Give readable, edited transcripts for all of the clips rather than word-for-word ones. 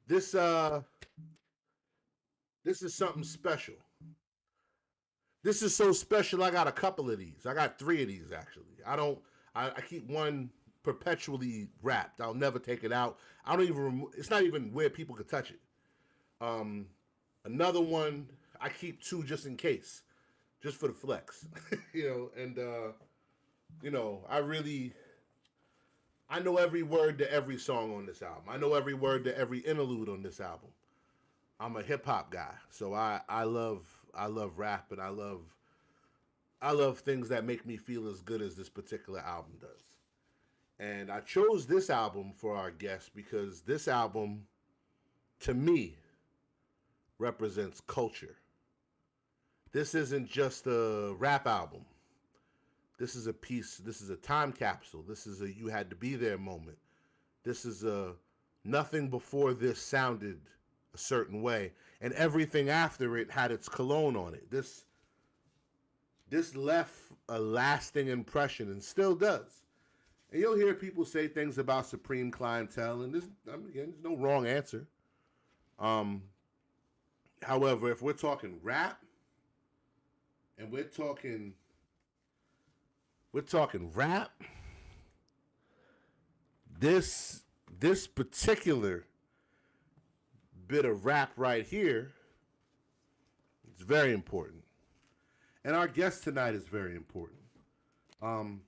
This uh this is something special. This is so special. I got a couple of these. I got three of these actually. I keep one perpetually wrapped. I'll never take it out. I don't even. It's not even where people could touch it. Um, Another one I keep two just in case, just for the flex. I really I know every word to every song on this album. I know every word to every interlude on this album. I'm a hip hop guy, so I love rap and I love things that make me feel as good as this particular album does. And I chose this album for our guest because this album, to me, represents culture. This isn't just a rap album. This is a piece, this is a time capsule. This is a you had to be there moment. This is a nothing before this sounded a certain way. And everything after it had its cologne on it. This left a lasting impression and still does. And you'll hear people say things about Supreme Clientele, and again, there's no wrong answer. Um, However, if we're talking rap and we're talking rap, this this particular bit of rap right here is very important, and our guest tonight is very important. Um,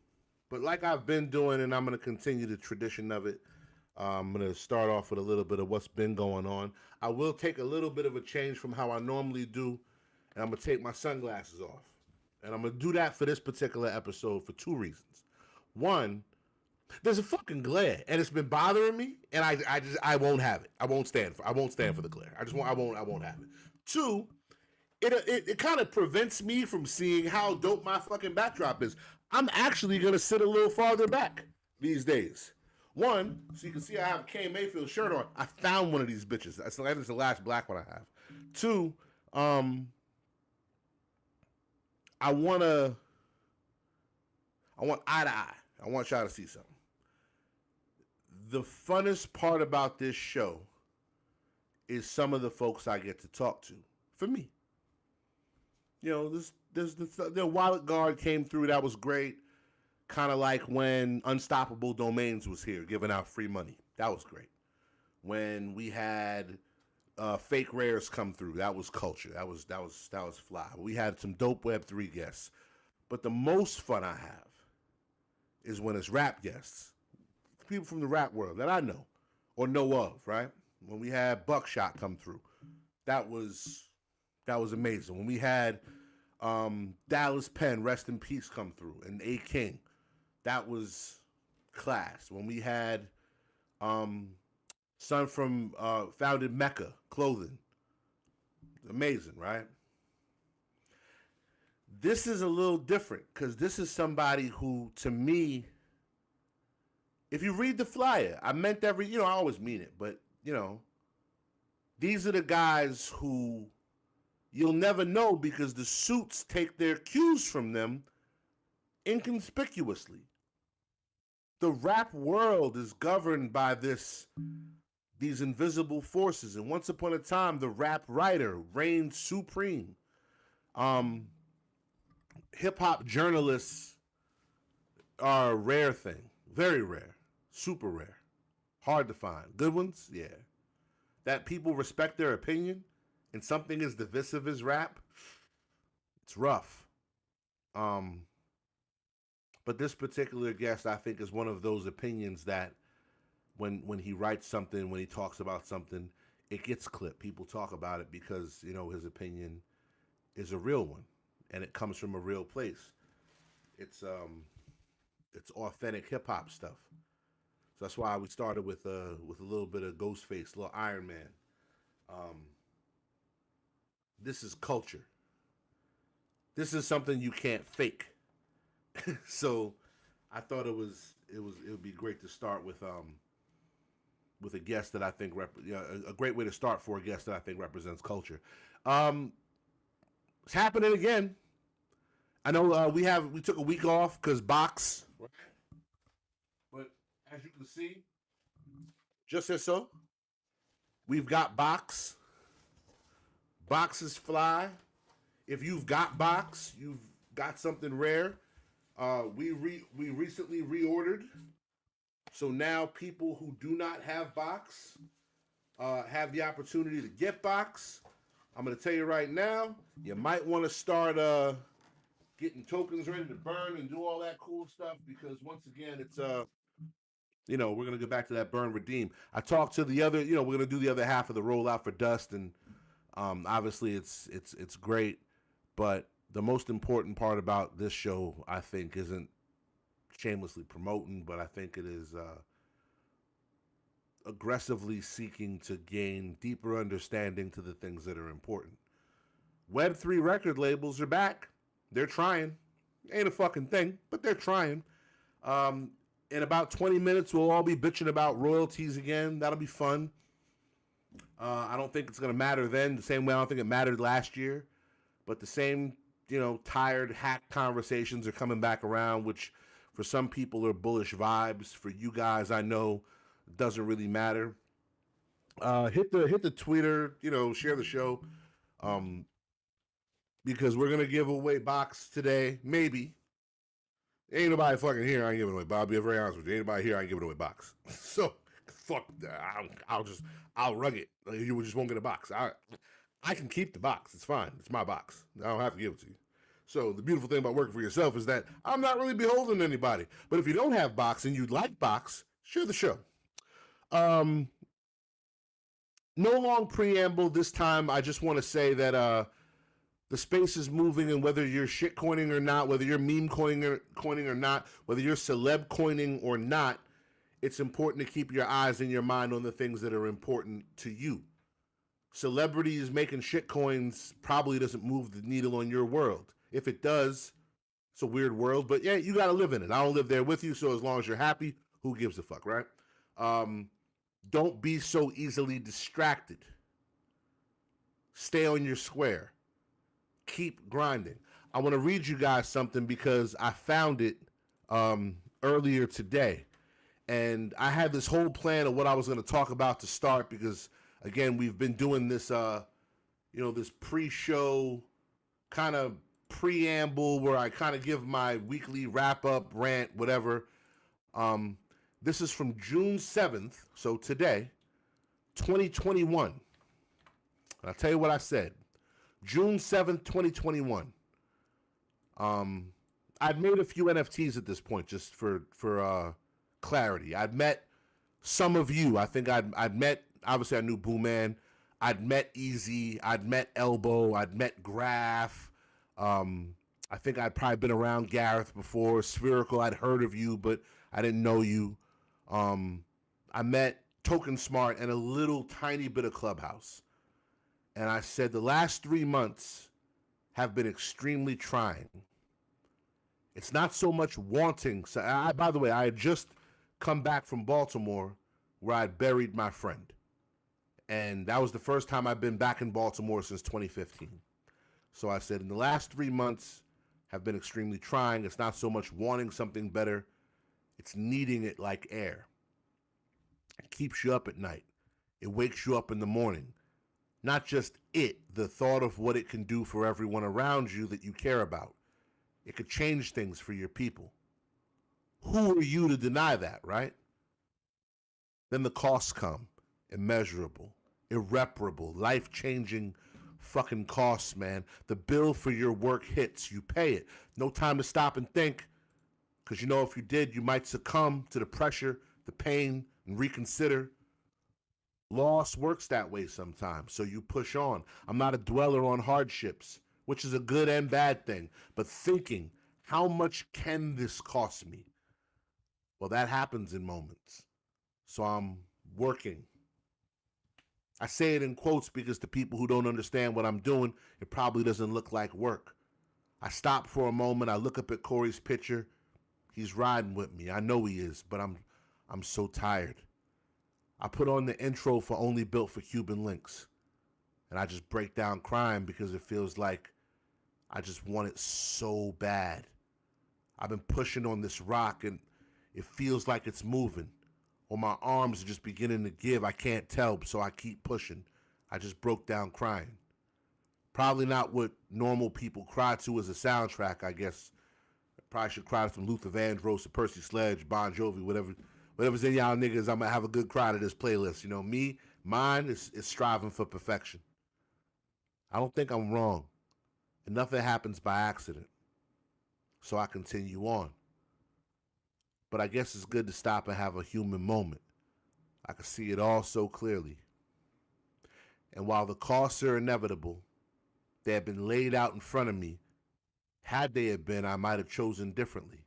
but like I've been doing, and I'm going to continue the tradition of it. I'm going to start off with a little bit of what's been going on. I will take a little bit of a change from how I normally do, and I'm going to take my sunglasses off. And I'm going to do that for this particular episode for two reasons. One, there's a fucking glare, and it's been bothering me, and I won't have it. I won't stand for the glare. I won't have it. Two, it kind of prevents me from seeing how dope my fucking backdrop is. I'm actually gonna sit a little farther back these days. One, so you can see I have a KaneMayfield shirt on. I found one of these bitches. That's the last black one I have. Two, um, I wanna, I want eye to eye. I want y'all to see something. The funnest part about this show is some of the folks I get to talk to. For me, this the Wallet Guard came through. That was great. Kind of like when Unstoppable Domains was here, giving out free money. That was great. When we had fake rares come through, that was culture. That was fly. We had some dope Web3 guests. But the most fun I have is when it's rap guests, people from the rap world that I know or know of. Right? When we had Buckshot come through, that was that was amazing. When we had Dallas Penn, rest in peace, come through, and A King, that was class. When we had um, son from founded Mecca Clothing, amazing, right? This is a little different because this is somebody who, to me, if you read the flyer, I meant I always mean it, but these are the guys who you'll never know because the suits take their cues from them inconspicuously. The rap world is governed by these invisible forces, and once upon a time, the rap writer reigned supreme. Um, Hip hop journalists are a rare thing, very rare, super rare, hard to find. Good ones, yeah. That people respect their opinion, and something as divisive as rap, it's rough. Um, but this particular guest, I think, is one of those opinions that when he writes something, when he talks about something, it gets clipped. People talk about it because his opinion is a real one, and it comes from a real place. It's it's authentic hip hop stuff. So that's why we started with a little bit of Ghostface, a little Iron Man. Um, this is culture. This is something you can't fake. So I thought it would be great to start with a guest that I think a great way to start for a guest that I think represents culture. Um, it's happening again. I know we took a week off because box, but as you can see, just as so, We've got box. Boxes fly. If you've got box, you've got something rare. We recently reordered, so now people who do not have box have the opportunity to get box. I'm gonna tell you right now, you might want to start getting tokens ready to burn and do all that cool stuff because once again, it's we're gonna go back to that burn redeem. I talked to the other, we're gonna do the other half of the rollout for Dust, and obviously it's great, but the most important part about this show, I think, isn't shamelessly promoting, but I think it is aggressively seeking to gain deeper understanding to the things that are important. Web3 record labels are back. They're trying. Ain't a fucking thing, but they're trying. In about 20 minutes, we'll all be bitching about royalties again. That'll be fun. I don't think it's going to matter then, the same way I don't think it mattered last year. But the same, tired hack conversations are coming back around, which for some people are bullish vibes. For you guys, I know it doesn't really matter. Hit the Twitter, share the show. Because we're going to give away box today, maybe. Ain't nobody fucking here. I ain't giving away. But I'll be very honest with you. Ain't nobody here. I ain't giving away box. So fuck. I'll rug it. You just won't get a box. I can keep the box. It's fine. It's my box. I don't have to give it to you. So the beautiful thing about working for yourself is that I'm not really beholden to anybody. But if you don't have box and you'd like box, share the show. No long preamble this time. I just want to say that the space is moving, and whether you're shit coining or not, whether you're meme coining or not, whether you're celeb coining or not, it's important to keep your eyes and your mind on the things that are important to you. Celebrities making shit coins probably doesn't move the needle on your world. If it does, it's a weird world, but yeah, you got to live in it. I don't live there with you, so as long as you're happy, who gives a fuck, right? Don't be so easily distracted. Stay on your square. Keep grinding. I want to read you guys something because I found it earlier today. And I had this whole plan of what I was going to talk about to start because, again, we've been doing this, this pre-show kind of preamble where I kind of give my weekly wrap-up, rant, whatever. This is from June 7th, so today, 2021. And I'll tell you what I said. June 7th, 2021. I'd made a few NFTs at this point, just for clarity. I'd met some of you. I think I'd met, obviously I knew Boo Man. I'd met Easy. I'd met Elbow. I'd met Graph. I think I'd probably been around Gareth before. Spherical, I'd heard of you, but I didn't know you. I met Token Smart and a little tiny bit of Clubhouse. And I said the last 3 months have been extremely trying. It's not so much wanting. So by the way, I had just come back from Baltimore where I buried my friend. And that was the first time I've been back in Baltimore since 2015. So I said, in the last 3 months have been extremely trying. It's not so much wanting something better. It's needing it like air. It keeps you up at night. It wakes you up in the morning. Not just it, the thought of what it can do for everyone around you that you care about. It could change things for your people. Who are you to deny that, right? Then the costs come. Immeasurable, irreparable, life-changing fucking costs, man. The bill for your work hits. You pay it. No time to stop and think. Because if you did, you might succumb to the pressure, the pain, and reconsider. Loss works that way sometimes, so you push on. I'm not a dweller on hardships, which is a good and bad thing, but thinking, how much can this cost me? Well, that happens in moments. So I'm working. I say it in quotes because to people who don't understand what I'm doing, it probably doesn't look like work. I stop for a moment. I look up at Corey's picture. He's riding with me. I know he is, but I'm so tired. I put on the intro for Only Built for Cuban Links. And I just break down crying because it feels like I just want it so bad. I've been pushing on this rock and it feels like it's moving. or my arms are just beginning to give. I can't tell, so I keep pushing. I just broke down crying. Probably not what normal people cry to as a soundtrack, I guess. Probably should cry to some Luther Vandross or Percy Sledge, Bon Jovi, whatever's in y'all niggas. I'm gonna have a good cry to this playlist. You know, mine is striving for perfection. I don't think I'm wrong. And nothing happens by accident. So I continue on. But I guess it's good to stop and have a human moment. I can see it all so clearly. And while the costs are inevitable, they have been laid out in front of me. Had they have been, I might have chosen differently.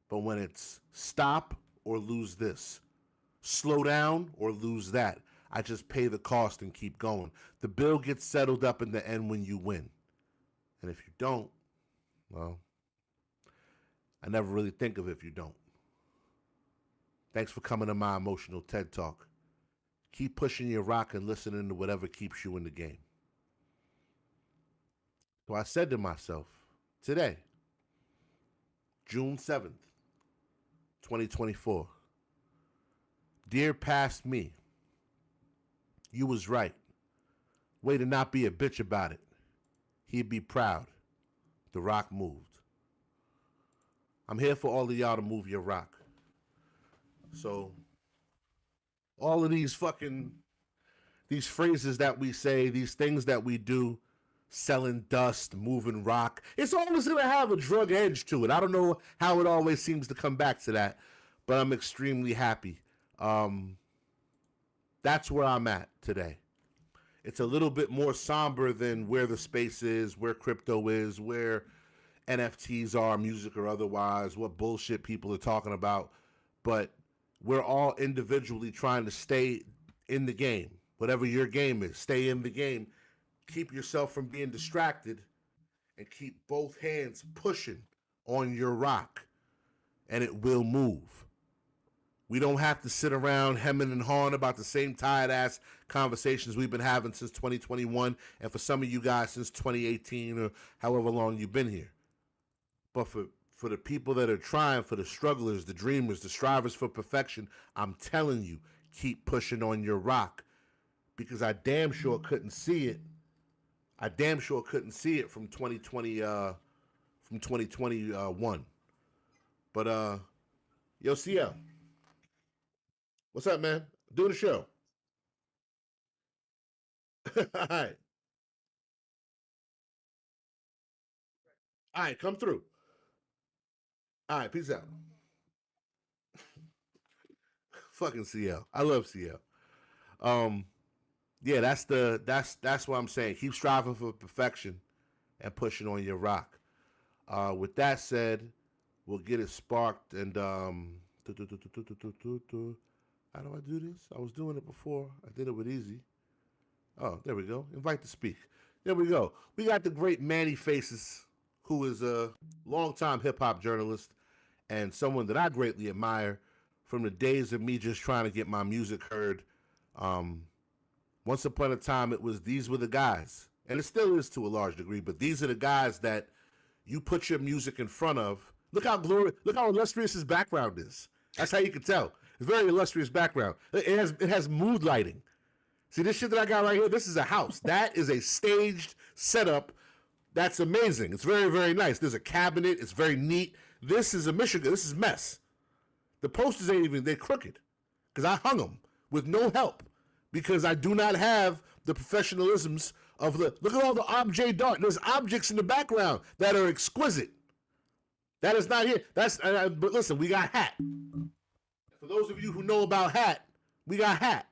But when it's stop or lose this, slow down or lose that, I just pay the cost and keep going. The bill gets settled up in the end when you win. And if you don't, well, I never really think of it if you don't. Thanks for coming to my emotional TED Talk. Keep pushing your rock and listening to whatever keeps you in the game. So I said to myself, today, June 7th, 2024, dear past me, you was right. Way to not be a bitch about it. He'd be proud. The rock moved. I'm here for all of y'all to move your rock. So, all of these phrases that we say, these things that we do, selling dust, moving rock, it's always going to have a drug edge to it. I don't know how it always seems to come back to that, but I'm extremely happy. That's where I'm at today. It's a little bit more somber than where the space is, where crypto is, where NFTs are, music or otherwise, what bullshit people are talking about. But we're all individually trying to stay in the game. Whatever your game is, stay in the game. Keep yourself from being distracted and keep both hands pushing on your rock, and it will move. We don't have to sit around hemming and hawing about the same tired-ass conversations we've been having since 2021, and for some of you guys since 2018 or however long you've been here. But for the people that are trying, for the strugglers, the dreamers, the strivers for perfection, I'm telling you, keep pushing on your rock, because I damn sure couldn't see it. I damn sure couldn't see it from 2021. But yo, CL. What's up, man? Doing the show. All right. All right, come through. All right, peace out. Fucking CL. I love CL. Um, yeah, that's what I'm saying. Keep striving for perfection and pushing on your rock. With that said, we'll get it sparked and how do I do this? I was doing it before. I did it with Easy. Oh, there we go. Invite to speak. There we go. We got the great Manny Faces, who is a longtime hip hop journalist and someone that I greatly admire from the days of me just trying to get my music heard. Once upon a time, these were the guys, and it still is to a large degree, but these are the guys that you put your music in front of. Look how illustrious his background is. That's how you can tell. It's a very illustrious background. It has mood lighting. See, this shit that I got right here, this is a house. That is a staged setup. That's amazing. It's very, very nice. There's a cabinet. It's very neat. This is a Michigan. This is mess. The posters they're crooked. Because I hung them with no help. Because I do not have the professionalisms of look at all the object art. There's objects in the background that are exquisite. That is not here. But listen, we got Hat. For those of you who know about Hat, we got Hat.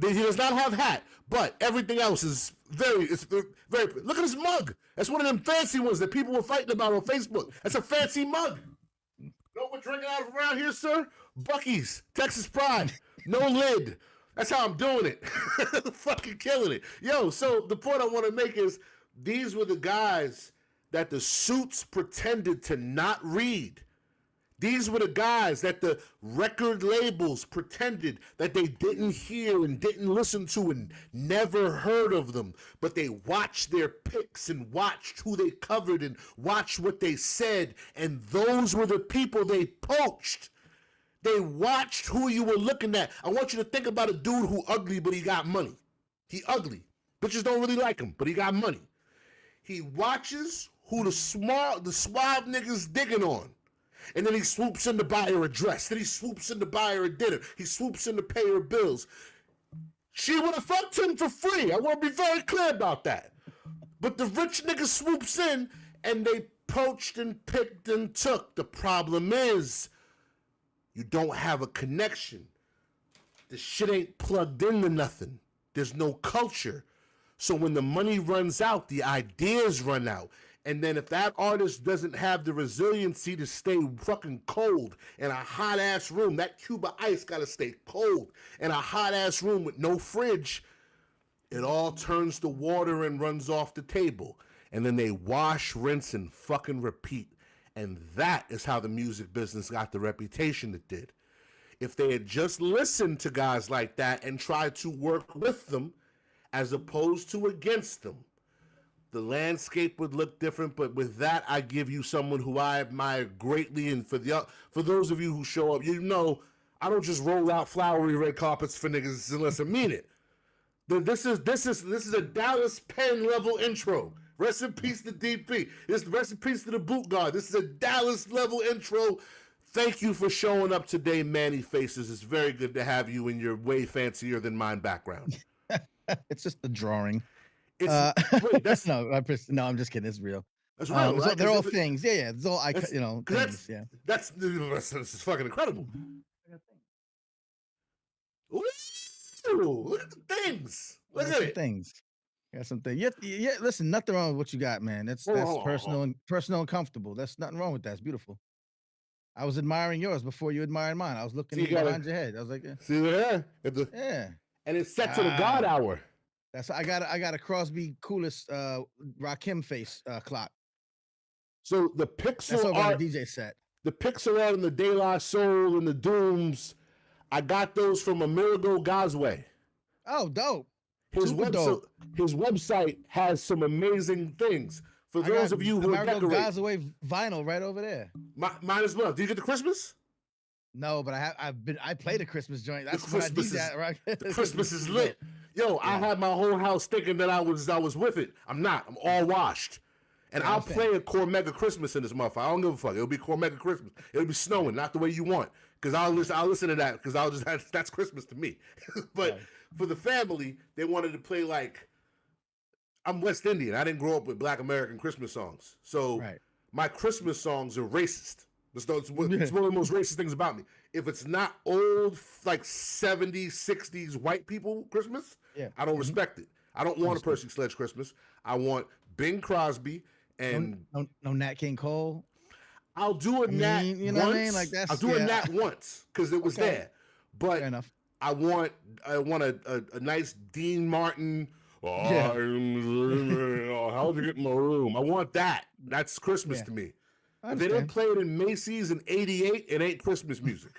He does not have Hat, but everything else is very. Look at this mug. That's one of them fancy ones that people were fighting about on Facebook. That's a fancy mug. You know what we're drinking out of around here, sir? Buc-ee's, Texas Pride, no lid. That's how I'm doing it. Fucking killing it. Yo, so the point I want to make is these were the guys that the suits pretended to not read. These were the guys that the record labels pretended that they didn't hear and didn't listen to and never heard of them. But they watched their picks and watched who they covered and watched what they said. And those were the people they poached. They watched who you were looking at. I want you to think about a dude who ugly, but he got money. He ugly. Bitches don't really like him, but he got money. He watches who the suave niggas digging on. And then he swoops in to buy her a dress. Then he swoops in to buy her a dinner. He swoops in to pay her bills. She would have fucked him for free. I want to be very clear about that. But the rich nigga swoops in and they poached and picked and took. The problem is you don't have a connection. The shit ain't plugged into nothing. There's no culture. So when the money runs out, the ideas run out. And then if that artist doesn't have the resiliency to stay fucking cold in a hot-ass room, that Cuba ice got to stay cold in a hot-ass room with no fridge, it all turns to water and runs off the table. And then they wash, rinse, and fucking repeat. And that is how the music business got the reputation it did. If they had just listened to guys like that and tried to work with them as opposed to against them, the landscape would look different. But with that, I give you someone who I admire greatly. And for those of you who show up, you know I don't just roll out flowery red carpets for niggas unless I mean it. This is a Dallas Penn level intro. Rest in peace to DP. Rest in peace to the boot guard. This is a Dallas level intro. Thank you for showing up today, Manny Faces. It's very good to have you in your way fancier than mine background. It's just a drawing. Wait, that's no, I'm just kidding. It's real. That's real. Right? They're all things. Yeah. It's all things. That's fucking incredible. Ooh, look at the things. Look at it. Things. Got some things. Yeah. Listen, nothing wrong with what you got, man. That's personal and comfortable. That's nothing wrong with that. It's beautiful. I was admiring yours before you admired mine. I was looking behind your head. I was like, yeah. See there? Yeah. And it's set to the God hour. That's I got a Crosby Coolest Rakim face clock. So the pixel art, the DJ set. The pixel art and the De La Soul and the Dooms, I got those from Amerigo Gazwe. Oh, dope. His website has some amazing things. For those of you who are decorating. Gazwe vinyl right over there. Mine as well. Did you get the Christmas? No, but I played a Christmas joint. That's what I DJ, right? The Christmas is lit. Yo, yeah. I had my whole house thinking that I was with it. I'm not. I'm all washed. And I'll play a Core Mega Christmas in this motherfucker. I don't give a fuck. It'll be Core Mega Christmas. It'll be snowing, not the way you want. Because I'll listen to that because that's Christmas to me. But for the family, they wanted to play like, I'm West Indian. I didn't grow up with Black American Christmas songs. So my Christmas songs are racist. It's one of the most racist things about me. If it's not old, like 70s, 60s white people Christmas, I don't respect it. I don't want a Percy Sledge Christmas. I want Bing Crosby and no Nat King Cole. I'll do a Nat once. What I mean? Like I'll do a Nat once because it was there. But fair enough. I want a nice Dean Martin. How'd you get in my room? I want that. That's Christmas to me. If they didn't play it in Macy's in '88, it ain't Christmas music.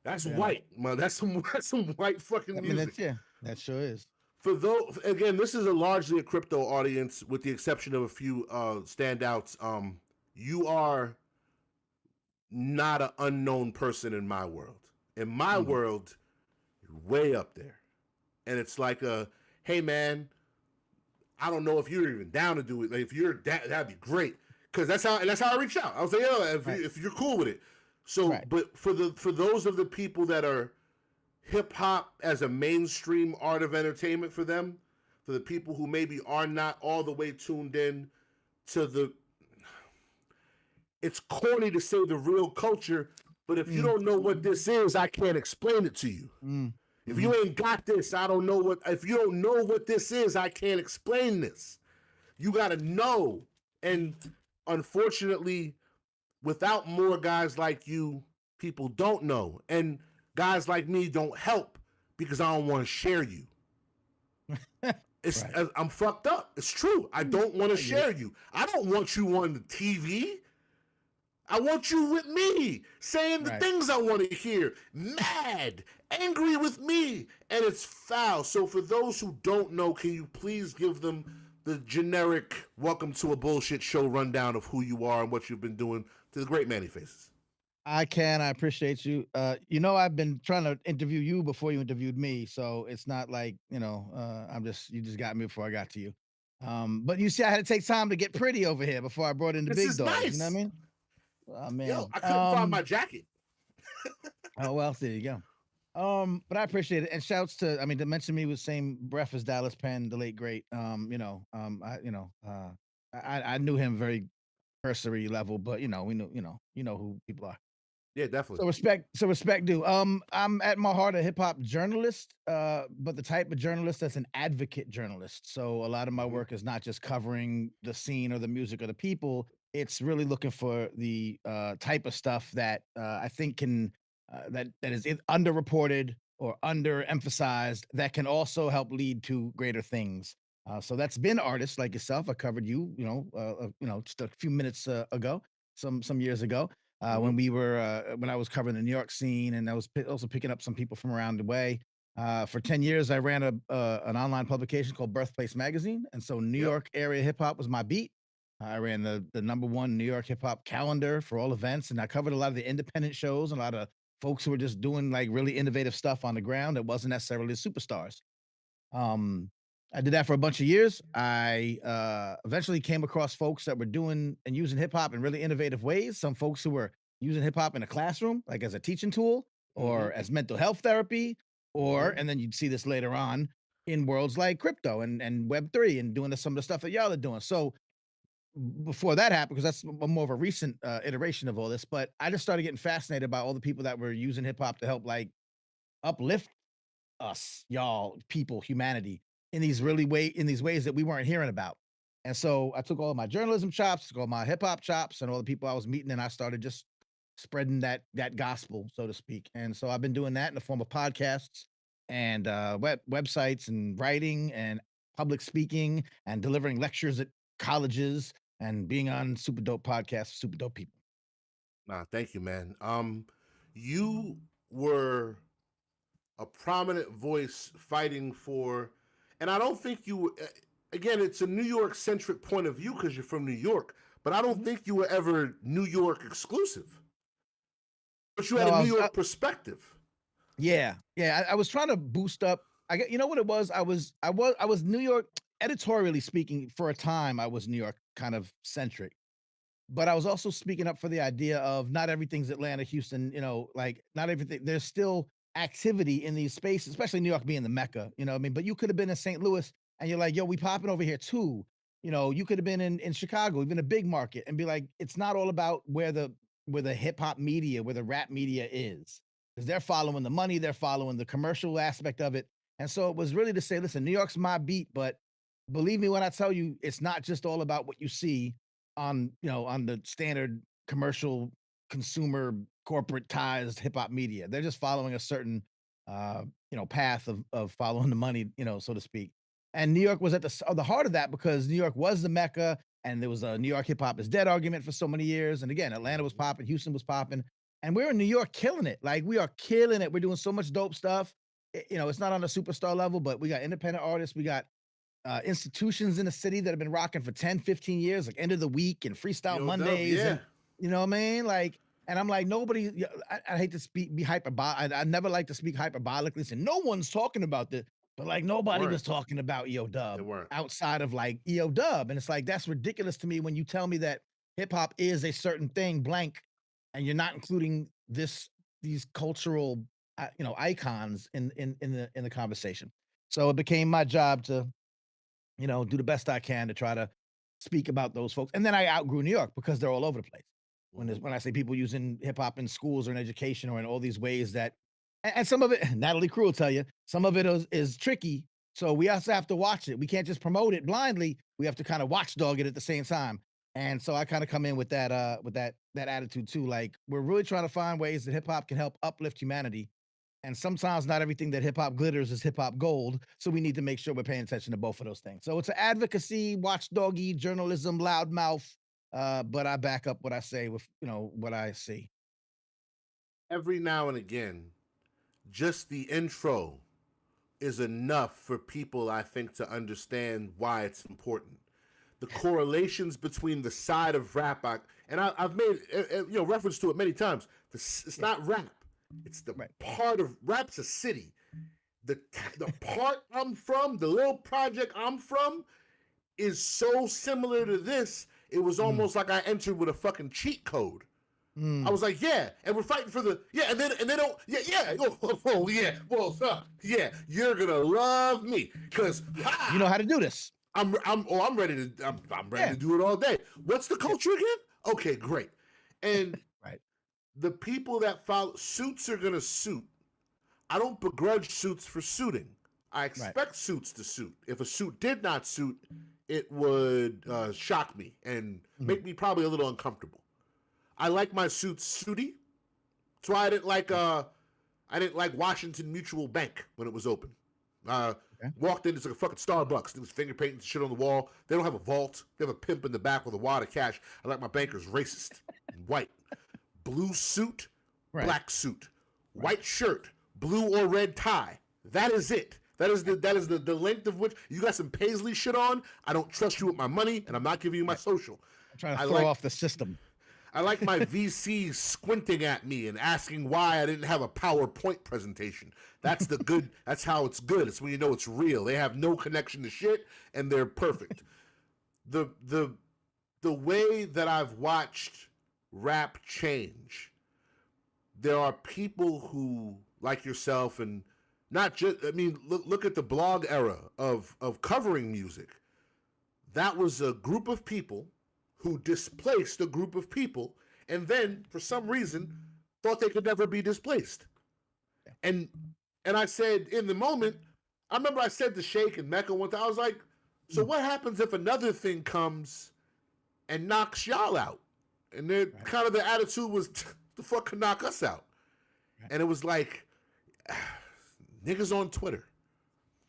That's white, man. That's some white fucking music. That sure is. For those, again, this is largely a crypto audience, with the exception of a few standouts. You are not an unknown person in my world. In my world, you're way up there, and it's like hey man, I don't know if you're even down to do it. Like if you're that'd be great. Because that's how I reach out. I was like, if you're cool with it. So, but for those of the people that are hip hop as a mainstream art of entertainment for them, for the people who maybe are not all the way tuned in to it's corny to say the real culture, but if you don't know what this is, I can't explain it to you. If you ain't got this, I don't know if you don't know what this is, I can't explain this. You got to know. And unfortunately, without more guys like you, people don't know. And guys like me don't help because I don't want to share you. I'm fucked up. It's true. I don't want to share you. I don't want you on the TV. I want you with me, saying the things I want to hear, mad, angry with me, and it's foul. So for those who don't know, can you please give them the generic welcome to a bullshit show rundown of who you are and what you've been doing to the great Manny Faces? I can. I appreciate you. I've been trying to interview you before you interviewed me, so it's not like I'm just you just got me before I got to you. But you see, I had to take time to get pretty over here before I brought in the This big is dogs. You know what I nice. mean? Oh Yo, man. I couldn't find my jacket. Oh well, there you go. But I appreciate it, and shouts to to mention me with same breath as Dallas Penn, the late great. I knew him very cursory level, but we know who people are. Yeah, definitely. So respect due. I'm at my heart a hip hop journalist, but the type of journalist that's an advocate journalist. So a lot of my Hmm. work is not just covering the scene or the music or the people. It's really looking for the type of stuff that I think can that is underreported or underemphasized that can also help lead to greater things. So that's been artists like yourself. I covered you, just a few minutes ago, some years ago Hmm. when I was covering the New York scene, and I was also picking up some people from around the way. For 10 years, I ran a an online publication called Birthplace Magazine, and so New Yep. York area hip hop was my beat. I ran the number one New York hip hop calendar for all events, and I covered a lot of the independent shows and a lot of folks who were just doing like really innovative stuff on the ground that wasn't necessarily the superstars. Um, I did that for a bunch of years. I eventually came across folks that were doing and using hip hop in really innovative ways. Some folks who were using hip hop in a classroom, like as a teaching tool Hmm. or as mental health therapy, or, Hmm. and then you'd see this later on in worlds like crypto and Web3 and doing some of the stuff that y'all are doing. So before that happened, because that's more of a recent iteration of all this, but I just started getting fascinated by all the people that were using hip hop to help like uplift us, y'all, people, humanity in these ways that we weren't hearing about. And so I took all my journalism chops, took all my hip hop chops, and all the people I was meeting, and I started just spreading that gospel, so to speak. And so I've been doing that in the form of podcasts and websites and writing and public speaking and delivering lectures at colleges and being on super dope podcasts, super dope people. Nah, thank you, man. You were a prominent voice fighting for, and I don't think you. Again, it's a New York centric point of view because you're from New York, but I don't Mhm. think you were ever New York exclusive. But you had No, a I New was. York perspective. Yeah, yeah. I was trying to boost up. I get. You know what it was? I was New York editorially speaking for a time. I was New York kind of centric, but I was also speaking up for the idea of not everything's Atlanta, Houston, like not everything there's still activity in these spaces, especially New York being the Mecca, you know what I mean? But you could have been in St. Louis and you're like, yo, we popping over here too. You could have been in Chicago, even a big market, and be like, it's not all about where the hip hop media, where the rap media is. Because they're following the money, they're following the commercial aspect of it. And so it was really to say, listen, New York's my beat, but believe me when I tell you, it's not just all about what you see on the standard commercial consumer corporatized hip hop media. They're just following a certain path of following the money, so to speak. And New York was at the heart of that because New York was the mecca, and there was a New York hip hop is dead argument for so many years. And again, Atlanta was Mhm. popping, Houston was popping, and we're in New York killing it. Like we are killing it. We're doing so much dope stuff. It's not on a superstar level, but we got independent artists. We got institutions in the city that have been rocking for 10, 15 years, like End of the Week and Freestyle Yo, Dub, Mondays. And yeah, you know what I mean? Like, and I'm like, nobody, I hate to be I never like to speak hyperbolically. So no one's talking about this, but like they nobody was weren't. talking about EO They Dub weren't. outside of like EO Dub. And it's like, that's ridiculous to me when you tell me that hip hop is a certain thing, blank, and you're not including these cultural, icons in the conversation. So it became my job to do the best I can to try to speak about those folks. And then I outgrew New York because they're all over the place. Hmm. When I say people using hip hop in schools or in education or in all these ways that, and some of it, Natalie Crew will tell you, some of it is tricky. So we also have to watch it. We can't just promote it blindly. We have to kind of watchdog it at the same time. And so I kind of come in with that attitude too. Like we're really trying to find ways that hip hop can help uplift humanity, and sometimes not everything that hip hop glitters is hip hop gold. So we need to make sure we're paying attention to both of those things. So it's an advocacy, watchdoggy, journalism, loudmouth. But I back up what I say with what I see. Every now and again, just the intro is enough for people, I think, to understand why it's important. the correlations between the side of rap, I've made reference to it many times. It's not rap. It's the part of rap's a city. The part I'm from, the little project I'm from, is so similar to this. It was almost like I entered with a fucking cheat code. I was like, yeah, and we're fighting for the and they don't you're gonna love me because you know how to do this. I'm ready to do it all day. What's the culture again? Okay, great. And the people that follow suits are gonna suit. I don't begrudge suits for suiting. I expect suits to suit. If a suit did not suit, it would shock me and make me probably a little uncomfortable. I like my suits suity. That's why I didn't like Washington Mutual Bank when it was open. Walked in, it's like a fucking Starbucks. There was finger painting shit on the wall. They don't have a vault. They have a pimp in the back with a wad of cash. I like my bankers racist and white. Blue suit, black suit, white shirt, blue or red tie. That is it. That is the length of which you got some Paisley shit on. I don't trust you with my money, and I'm not giving you my social. I'm trying to throw off the system. I like my VCs squinting at me and asking why I didn't have a PowerPoint presentation. That's the good. That's how it's good. It's when you know it's real. They have no connection to shit, and they're perfect. The way that I've watched rap change, there are people who, like yourself, and not just, I mean, look at the blog era of covering music. That was a group of people who displaced a group of people and then, for some reason, thought they could never be displaced. And I said, in the moment, I remember I said to Sheikh and Mecca one time, I was like, so what happens if another thing comes and knocks y'all out? And then kind of the attitude was, the fuck can knock us out? And it was like, niggas on Twitter.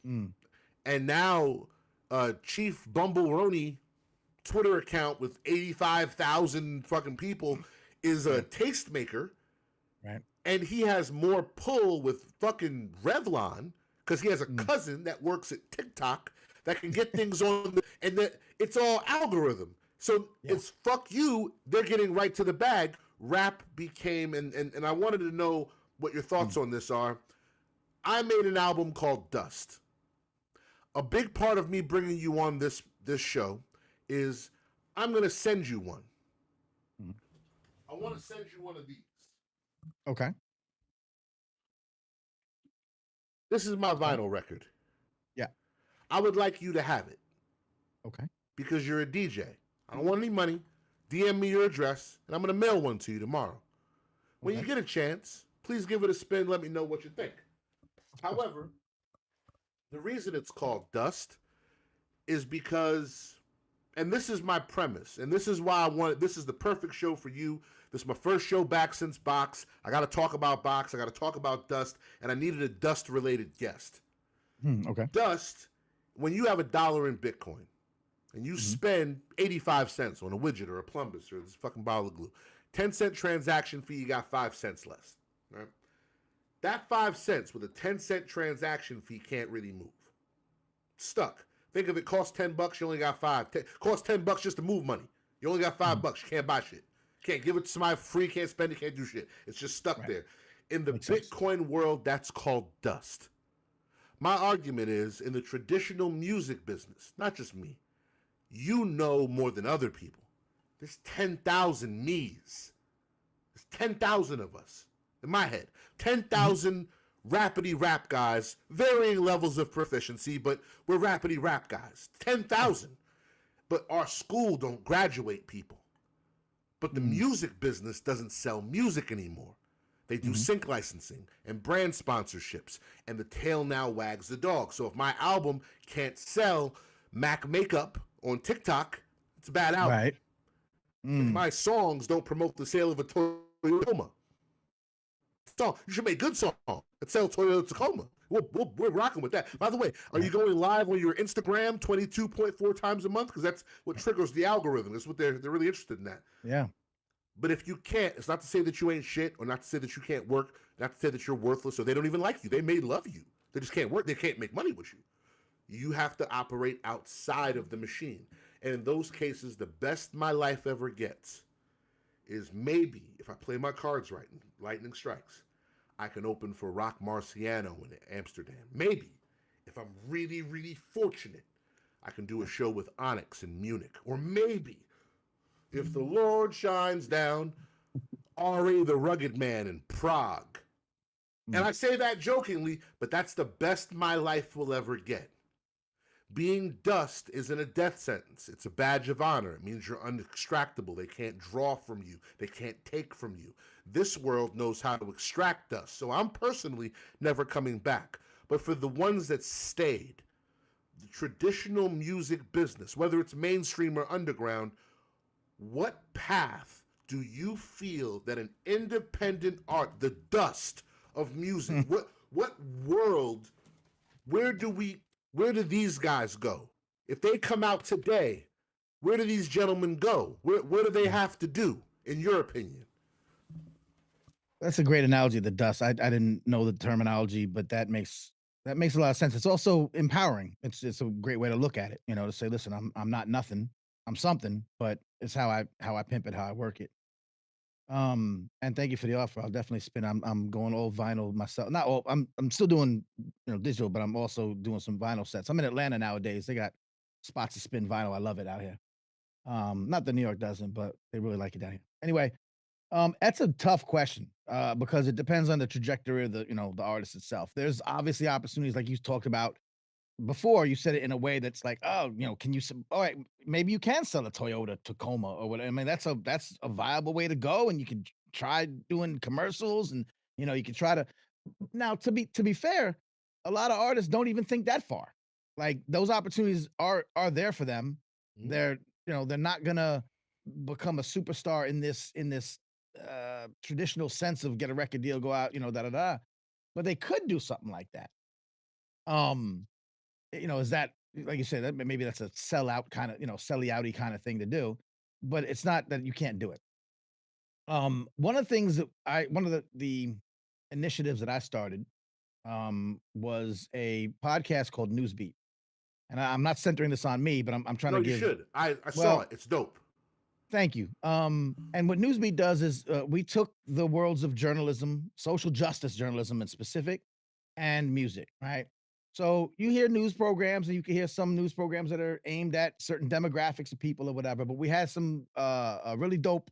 And now Chief Bumble Roney Twitter account with 85,000 fucking people is a tastemaker. And he has more pull with fucking Revlon because he has a cousin that works at TikTok that can get things on, and that it's all algorithm. So it's fuck you. They're getting right to the bag. Rap became, and I wanted to know what your thoughts on this are. I made an album called Dust. A big part of me bringing you on this show is I'm going to send you one. I want to send you one of these. Okay. This is my vinyl record. Yeah. I would like you to have it. Okay. Because you're a DJ. I don't want any money. DM me your address, and I'm going to mail one to you tomorrow. When you get a chance, please give it a spin. Let me know what you think. However, the reason it's called Dust is because, and this is my premise, and this is why I wanted, this is the perfect show for you. This is my first show back since Box. I got to talk about Box. I got to talk about Dust, and I needed a Dust-related guest. Okay. Dust, when you have $1 in Bitcoin, and you spend 85 cents on a widget or a plumbus or this fucking bottle of glue, 10-cent transaction fee, you got 5 cents less. Right? That 5 cents with a 10-cent transaction fee can't really move. Stuck. Think of it, cost $10, you only got 5. Cost $10 just to move money. You only got $5. You can't buy shit. Can't give it to somebody free, can't spend it, can't do shit. It's just stuck there. In the Bitcoin world, that's called dust. My argument is, in the traditional music business, not just me, you know more than other people. There's 10,000 me's. There's 10,000 of us. In my head. 10,000 rappity rap guys, varying levels of proficiency, but we're rappity rap guys. 10,000. But our school don't graduate people. But the music business doesn't sell music anymore. They do sync licensing and brand sponsorships, and the tail now wags the dog. So if my album can't sell Mac makeup on TikTok, it's a bad album. Right. If my songs don't promote the sale of a Toyota song, you should make good songs that sell Toyota Tacoma. We're rocking with that. By the way, are you going live on your Instagram 22.4 times a month? Because that's what triggers the algorithm. That's what they're really interested in that. Yeah. But if you can't, it's not to say that you ain't shit, or not to say that you can't work, not to say that you're worthless, or they don't even like you. They may love you. They just can't work. They can't make money with you. You have to operate outside of the machine. And in those cases, the best my life ever gets is maybe if I play my cards right and lightning strikes, I can open for Rock Marciano in Amsterdam. Maybe if I'm really, really fortunate, I can do a show with Onyx in Munich. Or maybe if the Lord shines down, R.A. the Rugged Man in Prague. And I say that jokingly, but that's the best my life will ever get. Being dust isn't a death sentence. It's a badge of honor. It means you're unextractable. They can't draw from you. They can't take from you. This world knows how to extract dust. So I'm personally never coming back. But for the ones that stayed, the traditional music business, whether it's mainstream or underground, what path do you feel that an independent art, the dust of music, what world, where do these guys go? If they come out today, where do these gentlemen go? What do they have to do, in your opinion? That's a great analogy, the dust. I didn't know the terminology, but that makes a lot of sense. It's also empowering. It's a great way to look at it, to say, listen, I'm not nothing. I'm something, but it's how I pimp it, how I work it. And thank you for the offer. I'll definitely spin. I'm going all vinyl myself. Not all. I'm still doing digital, but I'm also doing some vinyl sets. I'm in Atlanta nowadays. They got spots to spin vinyl. I love it out here. Not that New York doesn't, but they really like it down here. Anyway, that's a tough question because it depends on the trajectory of the artist itself. There's obviously opportunities like you talked about before. You said it in a way that's like, oh, can you? All right, maybe you can sell a Toyota Tacoma or whatever. I mean, that's a viable way to go, and you can try doing commercials, and you can try to. Now, to be fair, a lot of artists don't even think that far. Like those opportunities are there for them. Mm-hmm. They're not gonna become a superstar in this traditional sense of get a record deal, go out, da da da. But they could do something like that. Um, is that like you said, that maybe that's a sellout kind of, selly outy kind of thing to do, but it's not that you can't do it. One of the things that one of the initiatives that I started was a podcast called Newsbeat. And I'm not centering this on me, but I'm trying No, to you give should. I saw well, it. It's dope. thank you. And what Newsbeat does is we took the worlds of journalism, social justice journalism in specific, and music, right? So you hear news programs, and you can hear some news programs that are aimed at certain demographics of people or whatever. But we had some really dope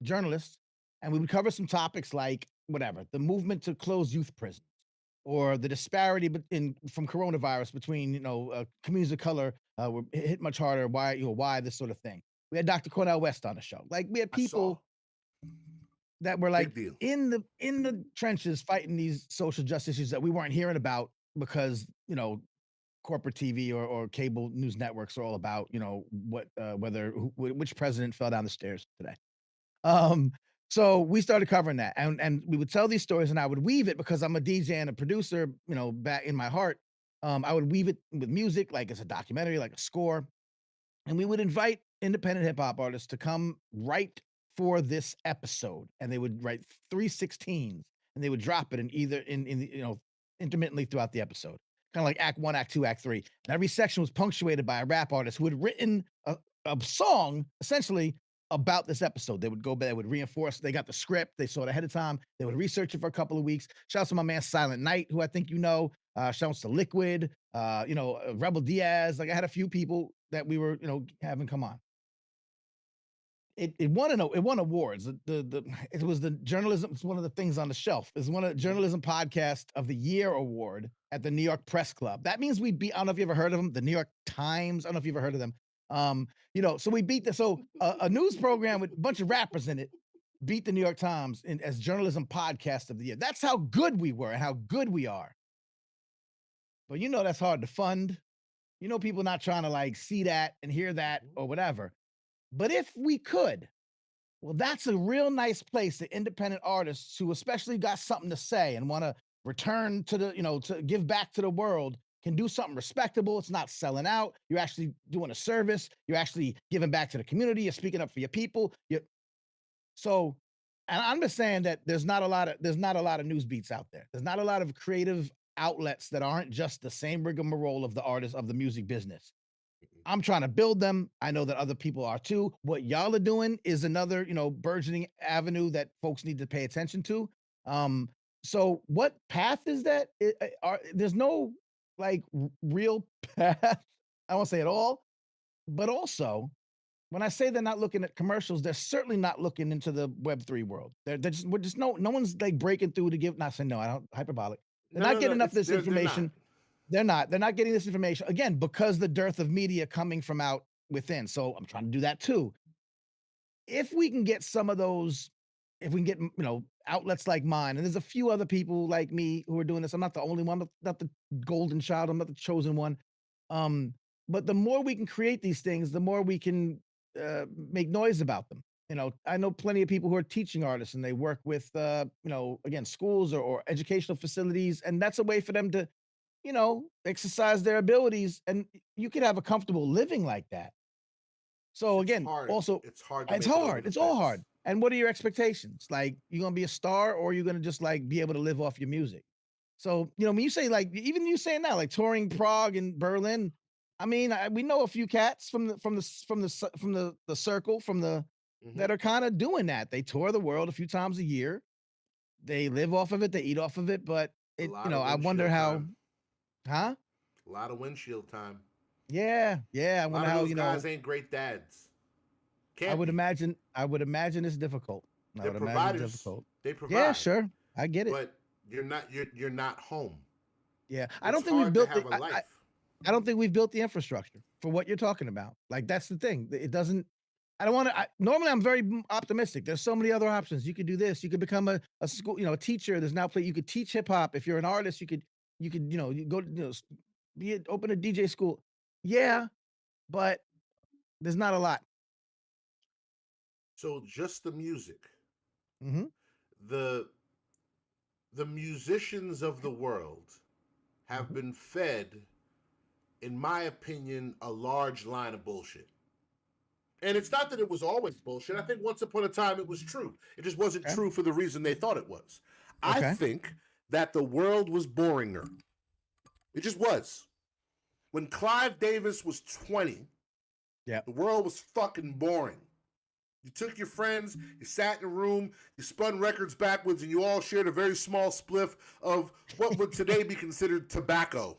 journalists, and we would cover some topics like whatever the movement to close youth prisons, or the disparity from coronavirus between communities of color were hit much harder. Why this sort of thing. We had Dr. Cornell West on the show. Like we had I saw. people that were like Big deal. in the trenches fighting these social justice issues that we weren't hearing about because corporate TV or cable news networks are all about which president fell down the stairs today. Um, so we started covering that, and we would tell these stories, and I would weave it because I'm a DJ and a producer, back in my heart. I would weave it with music, like it's a documentary, like a score, and we would invite independent hip hop artists to come write for this episode, and they would write 316s, and they would drop it in either in intermittently throughout the episode, kind of like Act One, Act Two, Act Three. And every section was punctuated by a rap artist who had written a song essentially about this episode. They would go back, they would reinforce, they got the script, they saw it ahead of time, they would research it for a couple of weeks. Shout out to my man Silent Night, who I think shout outs to Liquid, Rebel Diaz. Like I had a few people that we were, having come on. It won awards. It was the journalism. It's one of the things on the shelf. It's one of the journalism podcast of the year award at the New York Press Club. That means we beat. I don't know if you ever heard of them. The New York Times. I don't know if you ever heard of them. So we beat the a news program with a bunch of rappers in it beat the New York Times as journalism podcast of the year. That's how good we were and how good we are. But that's hard to fund. People not trying to like see that and hear that or whatever. But if we could, well, that's a real nice place that independent artists who especially got something to say and want to return to to give back to the world can do something respectable. It's not selling out. You're actually doing a service. You're actually giving back to the community. You're speaking up for your people. So, and I'm just saying that there's not a lot of news beats out there. There's not a lot of creative outlets that aren't just the same rigmarole of the artist of the music business. I'm trying to build them. I know that other people are too. What y'all are doing is another, burgeoning avenue that folks need to pay attention to. Um, so what path is that? There's no like real path. I won't say at all, but also when I say they're not looking at commercials, they're certainly not looking into the Web3 world. They're just, we're just no one's like breaking through to give. Not saying no, I don't hyperbolic. They're No, not no, no. getting enough of It's this they're not. information. They're not. They're not getting this information again because the dearth of media coming from out within. So I'm trying to do that too. If we can get some of those, if we can get outlets like mine, and there's a few other people like me who are doing this. I'm not the only one. I'm not the golden child. I'm not the chosen one. Um, but the more we can create these things, the more we can make noise about them. I know plenty of people who are teaching artists, and they work with again schools or educational facilities, and that's a way for them to exercise their abilities, and you could have a comfortable living like that. So It's again, hard. also, It's hard to it's make it over hard. the It's all fence. hard. And what are your expectations? Like, you gonna be a star, or you gonna just like be able to live off your music? So, when you say like, even you saying now, like touring Prague and Berlin, I mean, we know a few cats from the circle Hmm. that are kind of doing that. They tour the world a few times a year. They live off of it. They eat off of it. But A lot of I wonder windshield how, time. huh? A lot of windshield time. Yeah, yeah. I A lot wonder of how, those guys ain't great dads. I Can't would be. imagine I would imagine it's difficult. I They're would imagine it's providers. difficult. They Yeah, provide, sure. I get it. but you're not home. Yeah. I It's don't think we've hard to built have the a life. I don't think we've built the infrastructure for what you're talking about. Like that's the thing. It doesn't I don't want to normally I'm very optimistic. There's so many other options. You could do this. You could become a school, a teacher. There's now play you could teach hip hop. If you're an artist, you could, you go open a DJ school. Yeah, but there's not a lot. So just the music. Mhm. The the musicians of the world have Mhm. been fed, in my opinion, a large line of bullshit. And it's not that it was always bullshit. I think once upon a time it was true. It just wasn't Okay. true for the reason they thought it was. I Okay. think that the world was boringer. It just was. When Clive Davis was 20, Yeah. the world was fucking boring. You took your friends, you sat in a room, you spun records backwards, and you all shared a very small spliff of what would today be considered tobacco.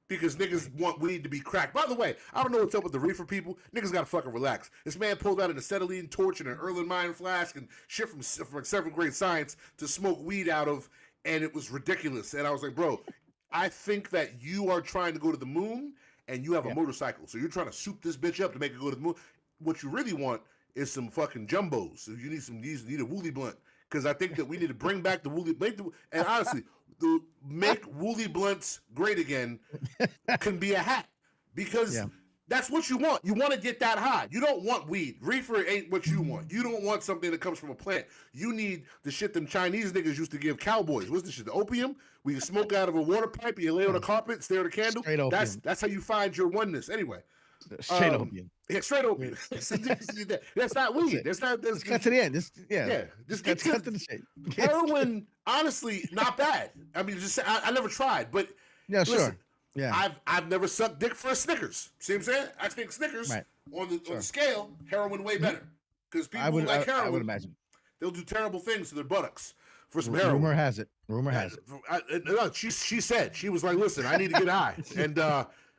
Because niggas want weed to be cracked. By the way, I don't know what's up with the reefer people. Niggas gotta fucking relax. This man pulled out an acetylene torch and an Erlenmeyer flask and shit from seventh grade science to smoke weed out of, and it was ridiculous. And I was like, bro, I think that you are trying to go to the moon and you have a Yeah. motorcycle. So you're trying to soup this bitch up to make it go to the moon. What you really want is some fucking jumbos. So you need a woolly blunt. Because I think that we need to bring back the woolly, and honestly, make woolly blunts great again can be a hat because Yeah. that's what you want. You want to get that high. You don't want weed. Reefer ain't what you want. You don't want something that comes from a plant. You need the shit them Chinese niggas used to give cowboys. What's the shit? The opium? We smoke out of a water pipe, you lay on a carpet, stare at a candle. Straight That's opium. that's how you find your oneness. Anyway, Straight opium. yeah, straight Yeah. opium. That's not That's weed. it. That's not. Let's cut to the end. Yeah. Yeah, just get Let's to cut to the chase. heroin. Honestly, not bad. I mean, just I never tried, but Yeah, listen, sure. Yeah. I've never sucked dick for a Snickers. See what I'm saying? I think Snickers Right. on the Sure. scale, heroin way Mhm. better. Because I people who would like I would heroin, imagine. they'll do terrible things to their buttocks for some heroin. Rumor has it. Rumor has it. No, she said she was like, listen, I need to get high, and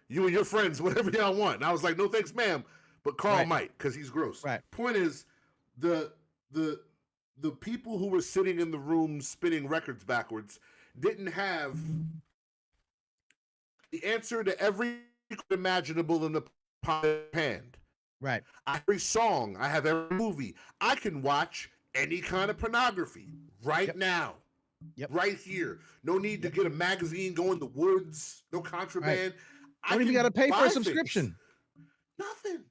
you and your friends, whatever y'all want. And I was like, no thanks, ma'am, but Carl Right. might because he's gross. Right. Point is, the the the people who were sitting in the room spinning records backwards didn't have the answer to every imaginable in the hand. Right. Every song, I have every movie. I can watch any kind of pornography right Yep. now. Yep. Right here. No need to get a magazine, go in the woods, no contraband. I Don't even can got to pay for buy a things. subscription. Nothing.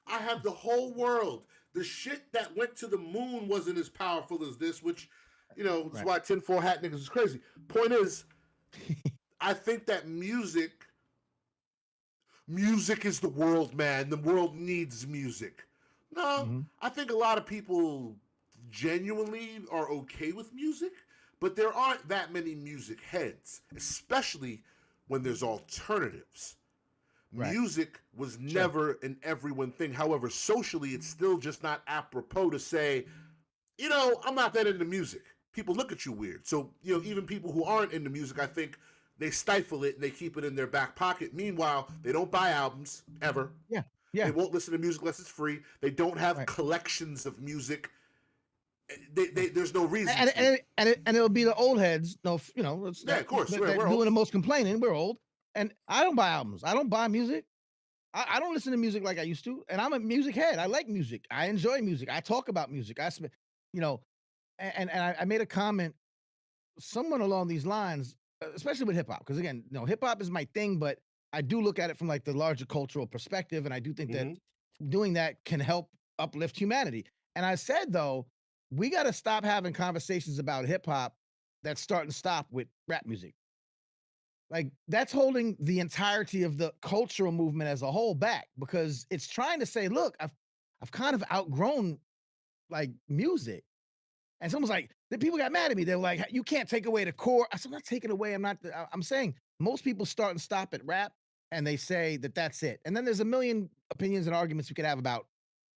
I have the whole world. The shit that went to the moon wasn't as powerful as this, which, is Right. why tinfoil hat niggas is crazy. Point is, I think that music is the world, man. The world needs music. No, Mhm. I think a lot of people genuinely are okay with music, but there aren't that many music heads, especially when there's alternatives. Right. Music was Sure. never an everyone thing. However, socially, it's still just not apropos to say, I'm not that into music. People look at you weird. So, even people who aren't into music, I think they stifle it and they keep it in their back pocket. Meanwhile, they don't buy albums ever. Yeah. They Yeah. won't listen to music unless it's free. They don't have Right. collections of music. There's no reason And to. it'll be the old heads. No, it's Yeah, that of course. that We're doing old. the most complaining. We're old, and I don't buy albums. I don't buy music. I don't listen to music like I used to, and I'm a music head. I like music. I enjoy music. I talk about music. You know, and I made a comment, someone along these lines, especially with hip hop, because again, hip hop is my thing, but I do look at it from like the larger cultural perspective, and I do think that Mm-hmm. doing that can help uplift humanity. And I said though, we got to stop having conversations about hip hop that start and stop with rap music. Like that's holding the entirety of the cultural movement as a whole back because it's trying to say, look, I've kind of outgrown like music. And someone's like, the people got mad at me. They're like, you can't take away the core. I said, I'm not taking away. I'm saying most people start and stop at rap and they say that that's it. And then there's a million opinions and arguments we could have about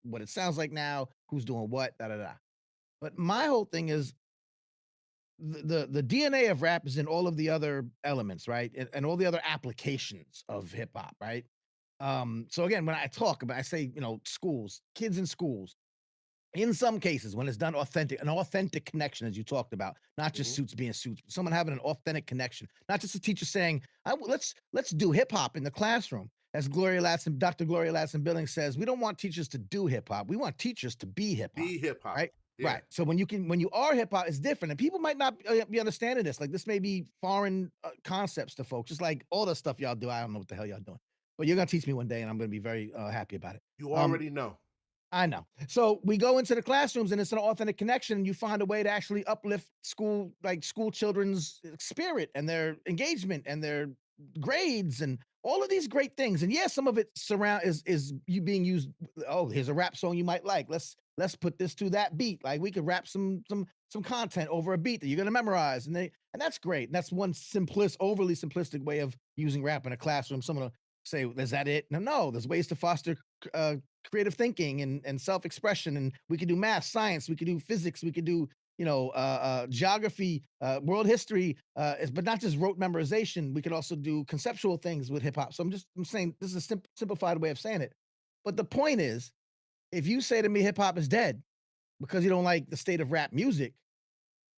what it sounds like now, who's doing what, da da da. But my whole thing is the DNA of rap is in all of the other elements, right? And all the other applications of hip hop, right? So again, when I talk about, I say, schools, kids in schools, in some cases, when it's done an authentic connection, as you talked about, not just Mm-hmm. suits being suits, but someone having an authentic connection, not just a teacher saying, let's do hip hop in the classroom. As Dr. Gloria Ladson Billings says, we don't want teachers to do hip hop. We want teachers to be hip hop, Be hip hop. right? Yeah. Right. So when you are hip hop, it's different, and people might not be understanding this. Like this may be foreign concepts to folks. Just like all the stuff y'all do, I don't know what the hell y'all doing, but you're gonna teach me one day, and I'm gonna be very happy about it. You Um, already know. I know. So we go into the classrooms and it's an authentic connection. And you find a way to actually uplift school children's spirit and their engagement and their grades and all of these great things. And yes, some of it is you being used. Oh, here's a rap song you might like. Let's put this to that beat. Like we could rap some content over a beat that you're gonna memorize, and that's great. And that's one overly simplistic way of using rap in a classroom. Someone will say, "Is that it?" No. There's ways to foster uh, creative thinking and self-expression, and we could do math, science, we could do physics, we could do geography, world history, but not just rote memorization. We could also do conceptual things with hip-hop. So I'm saying this is a simplified way of saying it, but the point is, if you say to me hip-hop is dead because you don't like the state of rap music,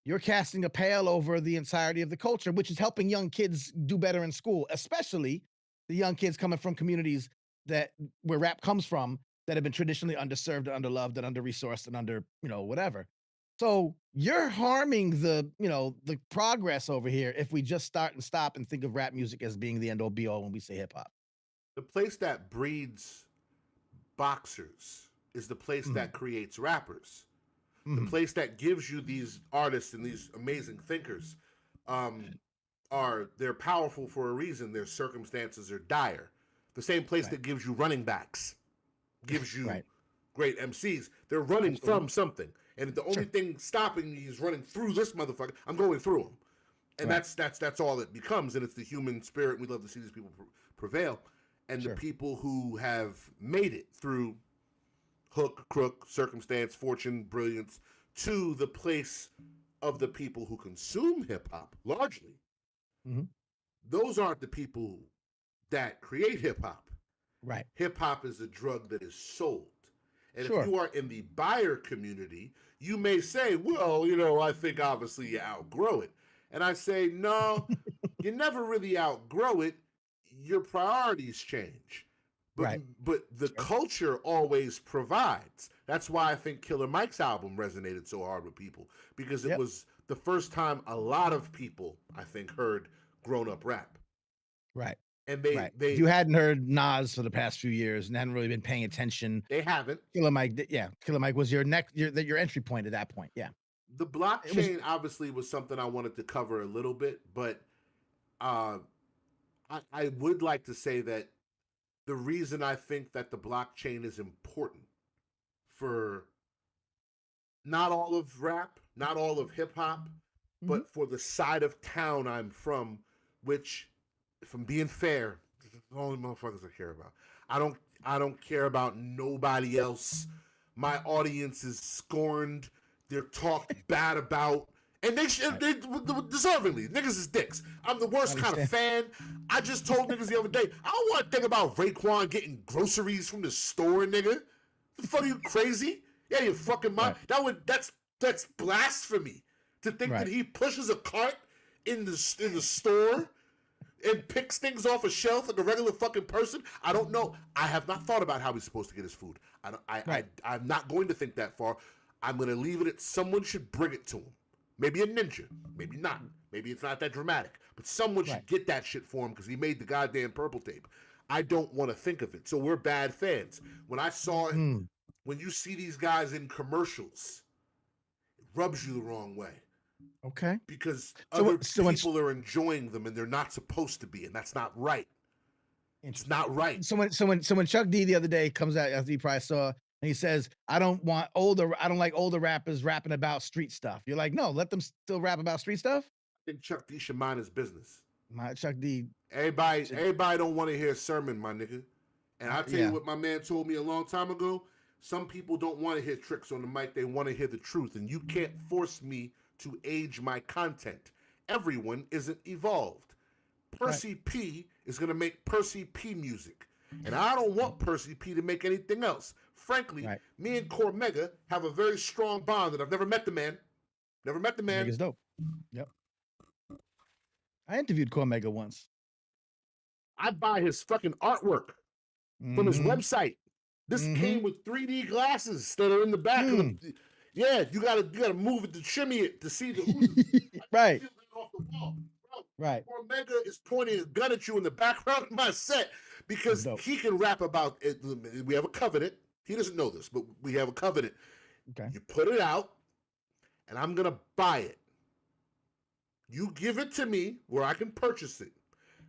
you're casting a pale over the entirety of the culture, which is helping young kids do better in school, especially the young kids coming from communities that where rap comes from that have been traditionally underserved, and underloved, and under resourced, and under whatever. So you're harming the progress over here if we just start and stop and think of rap music as being the end all be all when we say hip hop. The place that breeds boxers is the place Mm-hmm. that creates rappers. The Mm-hmm. place that gives you these artists and these amazing thinkers. Um, they're powerful for a reason. Their circumstances are dire. The same place Right. that gives you running backs gives you Right. great MCs. They're running Absolutely. from something, and the only Sure. thing stopping me is running through this motherfucker. I'm going through him, and Right. that's all it becomes. And it's the human spirit. We love to see these people prevail, and the Sure. people who have made it through hook, crook, circumstance, fortune, brilliance to the place of the people who consume hip hop largely. Mm-hmm. Those aren't the people that create hip hop. Right. Hip hop is a drug that is sold. And if Sure. you are in the buyer community, you may say, well, I think obviously you outgrow it. And I say, no, you never really outgrow it. Your priorities change. But Right. but the Sure. culture always provides. That's why I think Killer Mike's album resonated so hard with people because it Yep. was the first time a lot of people I think heard grown up rap. Right. And Right. If you hadn't heard Nas for the past few years and hadn't really been paying attention, they haven't. Killer Mike was your entry point at that point. Yeah. The It was blockchain obviously was something I wanted to cover a little bit, but uh, I would like to say that the reason I think that the blockchain is important for not all of rap, not all of hip hop, mhm. but for the side of town I'm from, which, if I'm being fair, The only motherfuckers I care about. I don't care about nobody else. My audience is scorned. They're talked bad about. And they deservingly. Niggas is dicks. I'm the worst kind of fan. I just told niggas the other day, I don't want to think about Raekwon getting groceries from the store, nigga. The fuck, are you crazy? Yeah, you fucking mind. That's blasphemy. To think that he pushes a cart in the store and picks things off a shelf like a regular fucking person. I don't know. I have not thought about how he's supposed to get his food. I'm not going to think that far. I'm going to leave it at someone should bring it to him. Maybe a ninja. Maybe not. Maybe it's not that dramatic. But someone should get that shit for him because he made the goddamn purple tape. I don't want to think of it. So we're bad fans. When I saw it, when you see these guys in commercials, it rubs you the wrong way. Okay. Because other people are enjoying them and they're not supposed to be, and that's not right. It's not right. So when Chuck D the other day comes out, as he probably saw, and he says, I don't like older rappers rapping about street stuff. You're like, no, let them still rap about street stuff. I think Chuck D should mind his business. Chuck D. Everybody don't want to hear a sermon, my nigga. And I'll tell you what my man told me a long time ago. Some people don't want to hear tricks on the mic. They want to hear the truth. And you can't force me to age my content. Everyone isn't evolved. Percy P is going to make Percy P music. And I don't want Percy P to make anything else. Frankly, me and Cormega have a very strong bond that I've never met the man. Never met the man. Cormega's dope. Yep. I interviewed Cormega once. I buy his fucking artwork from his website. This came with 3D glasses that are in the back of the... Yeah, you gotta move it to shimmy it to see the... Right. Off the wall. Bro, right. Omega is pointing a gun at you in the background of my set because he can rap about it. We have a covenant. He doesn't know this, but we have a covenant. Okay. You put it out, and I'm gonna buy it. You give it to me where I can purchase it.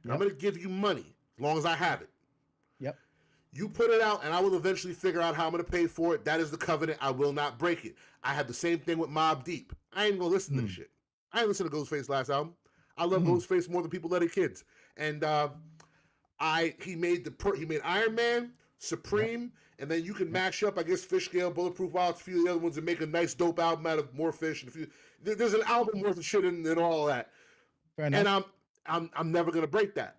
I'm gonna give you money as long as I have it. Yep. You put it out, and I will eventually figure out how I'm going to pay for it. That is the covenant. I will not break it. I had the same thing with Mobb Deep. I ain't going to listen to this shit. I ain't listen to Ghostface's last album. I love Ghostface more than people let their kids. And he made Iron Man, Supreme, and then you can mash up, I guess, Fish Scale, Bulletproof Wild, a few of the other ones, and make a nice dope album out of more fish. And there's an album worth of shit in all that. Fair enough. And I'm never going to break that.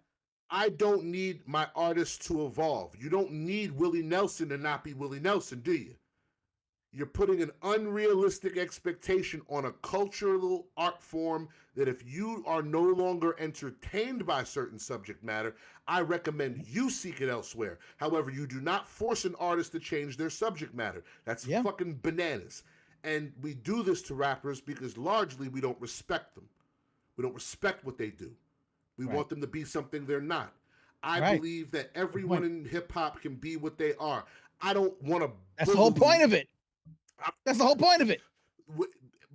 I don't need my artists to evolve. You don't need Willie Nelson to not be Willie Nelson, do you? You're putting an unrealistic expectation on a cultural art form that if you are no longer entertained by certain subject matter, I recommend you seek it elsewhere. However, you do not force an artist to change their subject matter. That's fucking bananas. And we do this to rappers because largely we don't respect them. We don't respect what they do. We want them to be something they're not. I believe that everyone in hip-hop can be what they are. I don't want to... That's the whole point of it. That's the whole point of it.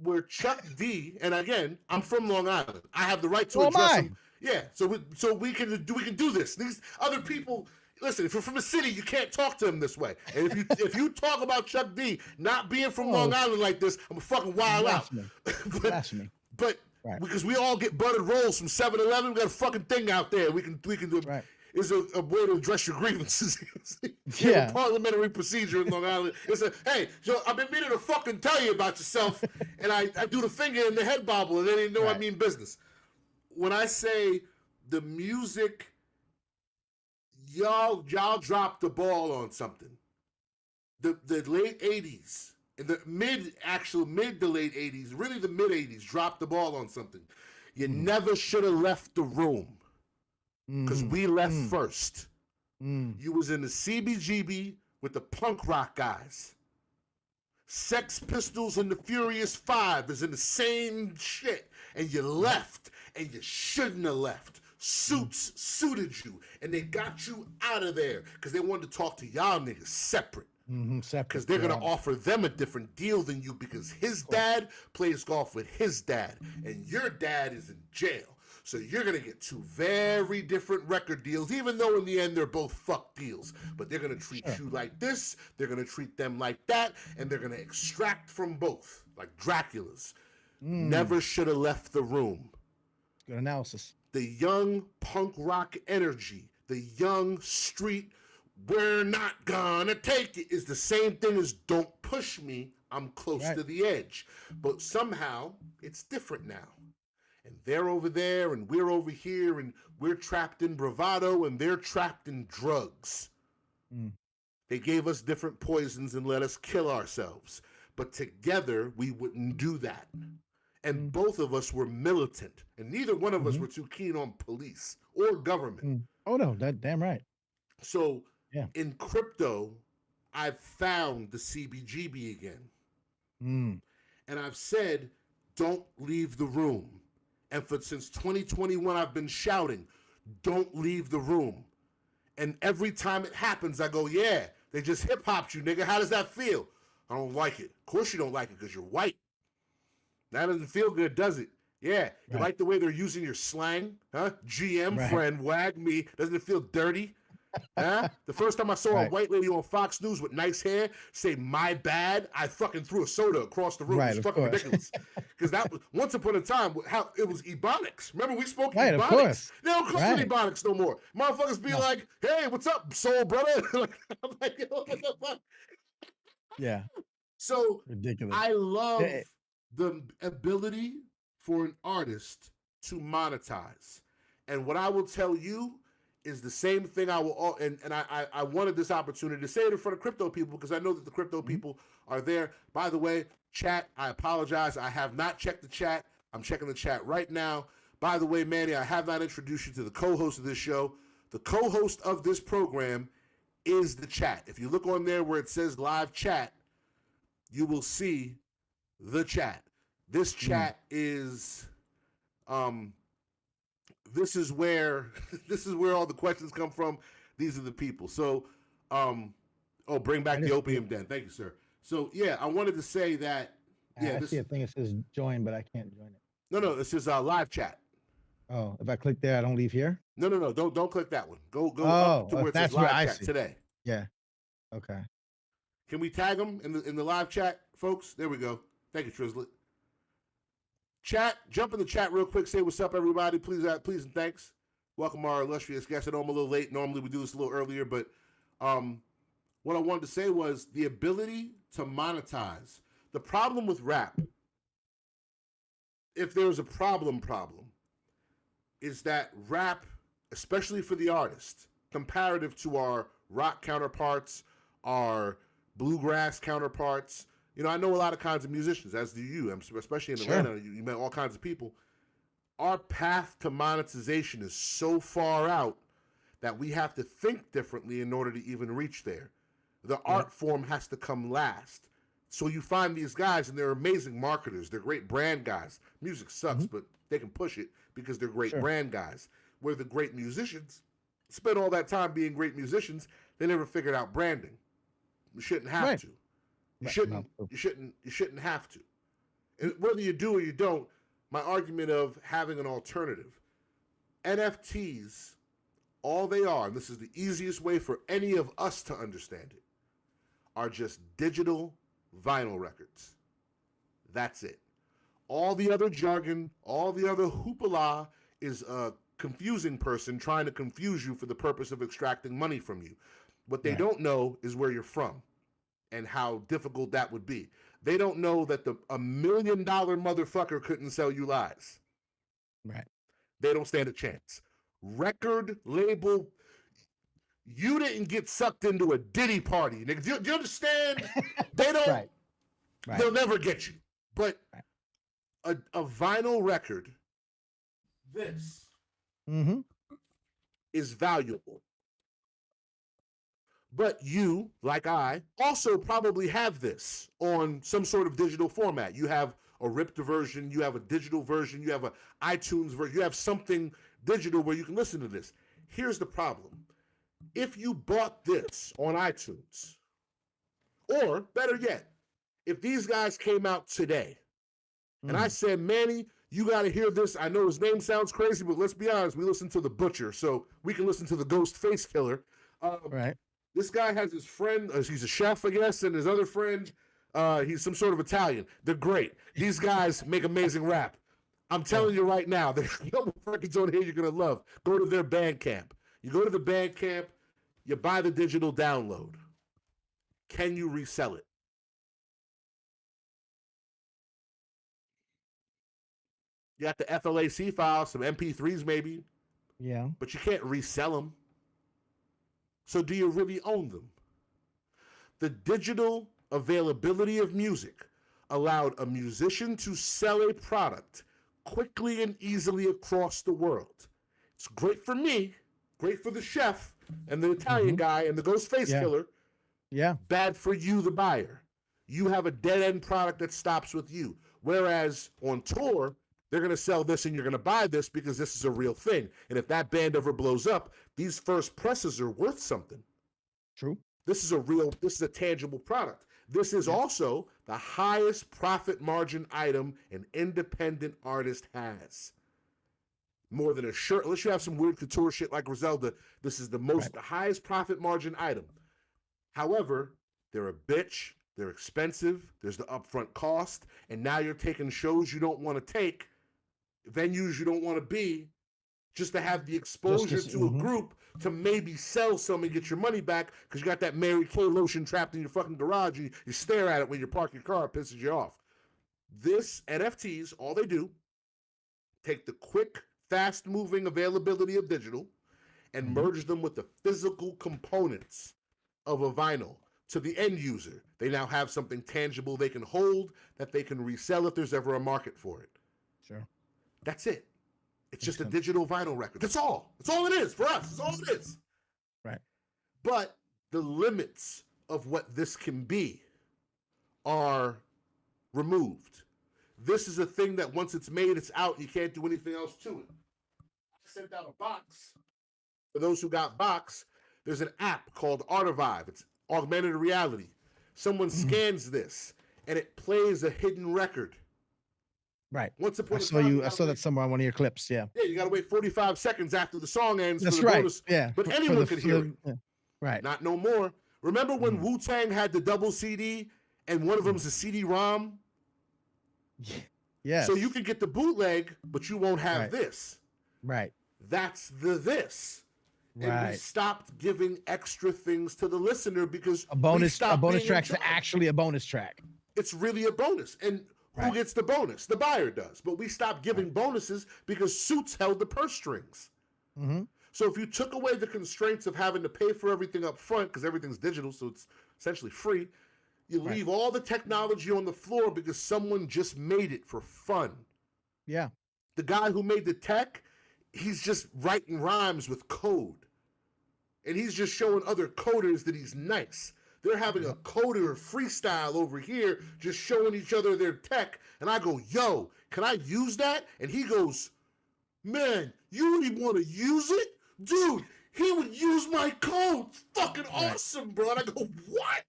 We're Chuck D, and again, I'm from Long Island. I have the right to address them. Yeah, so we can do this. These other people... Listen, if you're from the city, you can't talk to them this way. And if you talk about Chuck D not being from Long Island like this, I'm a fucking wild out. But because we all get buttered rolls from 7-Eleven, we got a fucking thing out there. We can do. Right. Is a way to address your grievances. A parliamentary procedure in Long Island. It's hey, so I've been meaning to fucking tell you about yourself, and I do the finger in the head bobble, and they didn't know I mean business. When I say the music, y'all dropped the ball on something. The late 80s. In the mid to late 80s, really the mid 80s, dropped the ball on something. You never should have left the room because we left first. You was in the CBGB with the punk rock guys. Sex Pistols and the Furious Five is in the same shit, and you left, and you shouldn't have left. Suits suited you, and they got you out of there because they wanted to talk to y'all niggas separate. Because they're going to offer them a different deal than you because his dad plays golf with his dad and your dad is in jail. So you're going to get two very different record deals, even though in the end they're both fuck deals. But they're going to treat you like this, they're going to treat them like that, and they're going to extract from both, like Dracula's. Never should have left the room. Good analysis. The young punk rock energy the young street, we're not gonna take it, is the same thing as don't push me, I'm close to the edge. But somehow it's different now. And they're over there and we're over here and we're trapped in bravado and they're trapped in drugs. They gave us different poisons and let us kill ourselves. But together we wouldn't do that. And both of us were militant. And neither one of us were too keen on police or government. Oh, no, that damn right. So in crypto, I've found the CBGB again. And I've said, don't leave the room. And since 2021, I've been shouting, don't leave the room. And every time it happens, I go, yeah, they just hip-hopped you, nigga. How does that feel? I don't like it. Of course you don't like it because you're white. That doesn't feel good, does it? Yeah. You like the way they're using your slang? Huh? GM friend, wag me. Doesn't it feel dirty? Huh? The first time I saw a white lady on Fox News with nice hair say "my bad," I fucking threw a soda across the room. It was fucking ridiculous. Because that was once upon a time how it was Ebonics. Remember we spoke Ebonics? Of course. They don't come with Ebonics no more. Motherfuckers be like, "Hey, what's up, soul brother?" I'm like, what the fuck? Yeah. So ridiculous. I love the ability for an artist to monetize. And what I will tell you is the same thing I will, and I wanted this opportunity to say it in front of crypto people because I know that the crypto people are there. By the way, chat, I apologize. I have not checked the chat. I'm checking the chat right now. By the way, Manny, I have not introduced you to the co-host of this show. The co-host of this program is the chat. If you look on there where it says live chat, you will see the chat. This chat is, this is where all the questions come from. These are the people. So, bring back the opium den. Thank you, sir. So, yeah, I wanted to say that. Yeah, I see a thing that says join, but I can't join it. No, it says live chat. Oh, if I click there, I don't leave here. No, don't click that one. Go up to where it says live chat today. Yeah. Okay. Can we tag them in the live chat, folks? There we go. Thank you, Trizlet. Chat, jump in the chat real quick. Say what's up, everybody. Please and thanks. Welcome our illustrious guest. I know I'm a little late. Normally we do this a little earlier, but what I wanted to say was the ability to monetize. The problem with rap, if there's a problem, is that rap, especially for the artist, comparative to our rock counterparts, our bluegrass counterparts. You know, I know a lot of kinds of musicians, as do you, especially in Atlanta. You met all kinds of people. Our path to monetization is so far out that we have to think differently in order to even reach there. The art form has to come last. So you find these guys, and they're amazing marketers. They're great brand guys. Music sucks, but they can push it because they're great brand guys. Where the great musicians spend all that time being great musicians, they never figured out branding. You shouldn't have to. You shouldn't have to. And whether you do or you don't, my argument of having an alternative. NFTs, all they are, and this is the easiest way for any of us to understand it, are just digital vinyl records. That's it. All the other jargon, all the other hoopla is a confusing person trying to confuse you for the purpose of extracting money from you. What they don't know is where you're from and how difficult that would be. They don't know that the $1 million motherfucker couldn't sell you lies. Right. They don't stand a chance. Record label, you didn't get sucked into a Diddy party. Nigga, do you understand? They don't. Right. They'll never get you. But a vinyl record, this is valuable. But you, like I, also probably have this on some sort of digital format. You have a ripped version, you have a digital version, you have an iTunes version, you have something digital where you can listen to this. Here's the problem. If you bought this on iTunes, or better yet, if these guys came out today, and I said, Manny, you got to hear this. I know his name sounds crazy, but let's be honest, we listen to The Butcher, so we can listen to the Ghost Face Killer. Right. This guy has his friend, he's a chef, I guess, and his other friend, he's some sort of Italian. They're great. These guys make amazing rap. I'm telling you right now, there's a couple records on here you're going to love. Go to their Bandcamp. You go to the Bandcamp, you buy the digital download. Can you resell it? You got the FLAC file, some MP3s maybe. Yeah. But you can't resell them. So do you really own them? The digital availability of music allowed a musician to sell a product quickly and easily across the world. It's great for me, great for the chef and the Italian guy and the Ghostface killer. Yeah. Bad for you, the buyer. You have a dead-end product that stops with you. Whereas on tour, they're going to sell this and you're going to buy this because this is a real thing. And if that band ever blows up, these first presses are worth something. True. This is a tangible product. This is also the highest profit margin item an independent artist has. More than a shirt, unless you have some weird couture shit like Griselda, this is the highest profit margin item. However, they're a bitch, they're expensive, there's the upfront cost, and now you're taking shows you don't want to take, venues you don't want to be, just to have the exposure to a group to maybe sell some and get your money back because you got that Mary Kay lotion trapped in your fucking garage and you stare at it when you park your car, it pisses you off. This NFTs, all they do, take the quick, fast-moving availability of digital and merge them with the physical components of a vinyl to the end user. They now have something tangible they can hold that they can resell if there's ever a market for it. Sure. That's it. It's just a digital vinyl record. That's all. That's all it is for us. That's all it is. Right. But the limits of what this can be are removed. This is a thing that once it's made, it's out. You can't do anything else to it. I sent out a box. For those who got box, there's an app called Artivive. It's augmented reality. Someone scans this, and it plays a hidden record. Right. Once upon I saw that somewhere on one of your clips. Yeah. Yeah, you got to wait 45 seconds after the song ends. That's for the right. bonus. Yeah. But anyone could hear it. Yeah. Right. Not no more. Remember when Wu-Tang had the double CD and one of them's a CD-ROM? Yeah. So you can get the bootleg, but you won't have this. Right. That's this. And we stopped giving extra things to the listener because a bonus track's actually a bonus track. It's really a bonus. And who gets the bonus? The buyer does. But we stopped giving bonuses because Suits held the purse strings. So if you took away the constraints of having to pay for everything up front, because everything's digital, so it's essentially free, you leave all the technology on the floor because someone just made it for fun. Yeah. The guy who made the tech, he's just writing rhymes with code. And he's just showing other coders that he's nice. They're having a coder freestyle over here, just showing each other their tech. And I go, yo, can I use that? And he goes, man, you really want to use it? Dude, he would use my code. It's fucking awesome, bro. And I go, what?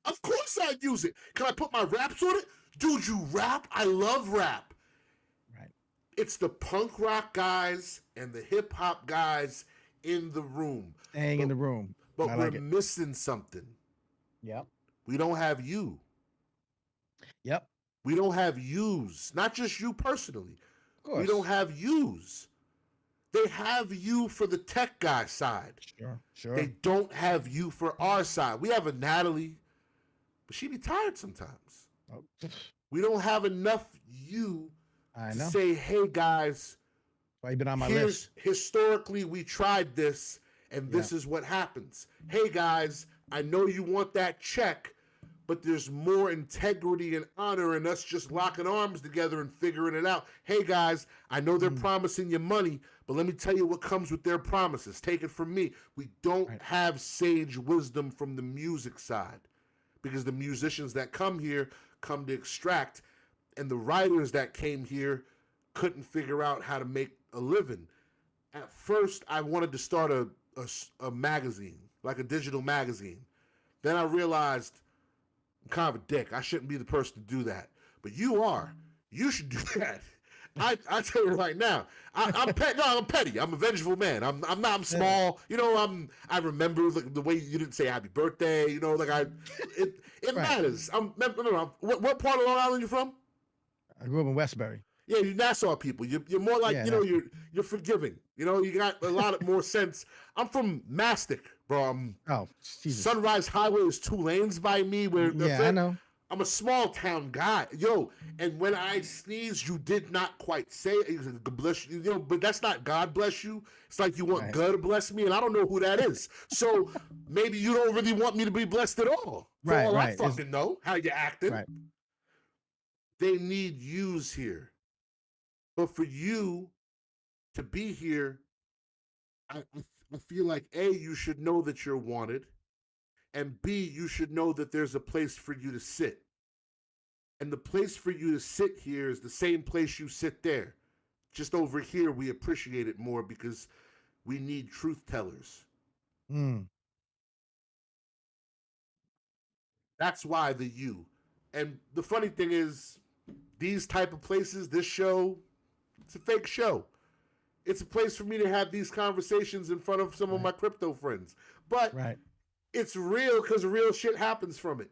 Of course I'd use it. Can I put my raps on it? Dude, you rap? I love rap. Right. It's the punk rock guys and the hip hop guys in the room. Staying in the room. But we're missing something. Yep. We don't have you. Yep. We don't have yous. Not just you personally. Of course. We don't have yous. They have you for the tech guy side. Sure. They don't have you for our side. We have a Natalie, but she be tired sometimes. Oh. We don't have enough you to say, hey guys, why you been on my list? Historically, we tried this, and this is what happens. Hey guys, I know you want that check, but there's more integrity and honor in us just locking arms together and figuring it out. Hey guys, I know they're promising you money, but let me tell you what comes with their promises. Take it from me. We don't have sage wisdom from the music side because the musicians that come here come to extract, and the writers that came here couldn't figure out how to make a living. At first, I wanted to start a magazine, like a digital magazine. Then I realized I'm kind of a dick. I shouldn't be the person to do that. But you are. You should do that. I tell you right now, I'm petty. No, I'm petty. I'm a vengeful man. I'm small. You know, I remember the way you didn't say happy birthday. You know, like it matters. What part of Long Island you from? I grew up in Westbury. Yeah, you Nassau people. You're more like, Yeah, you're forgiving. You got a lot of more sense. I'm from Mastic, bro. oh, Jesus. Sunrise Highway is 2 lanes by me. Yeah, I know. I'm a small town guy, and when I sneezed, you did not quite say it. God bless you, but that's not God bless you. It's like you want God to bless me, and I don't know who that is. So maybe you don't really want me to be blessed at all. For all I fucking know, how you acting. Right. They need yous here, but for you to be here, I feel like A, you should know that you're wanted, and B, you should know that there's a place for you to sit. And the place for you to sit here is the same place you sit there. Just over here, we appreciate it more because we need truth tellers. That's why the you. And the funny thing is, these type of places, this show, it's a fake show. It's a place for me to have these conversations in front of some of my crypto friends. But it's real because real shit happens from it.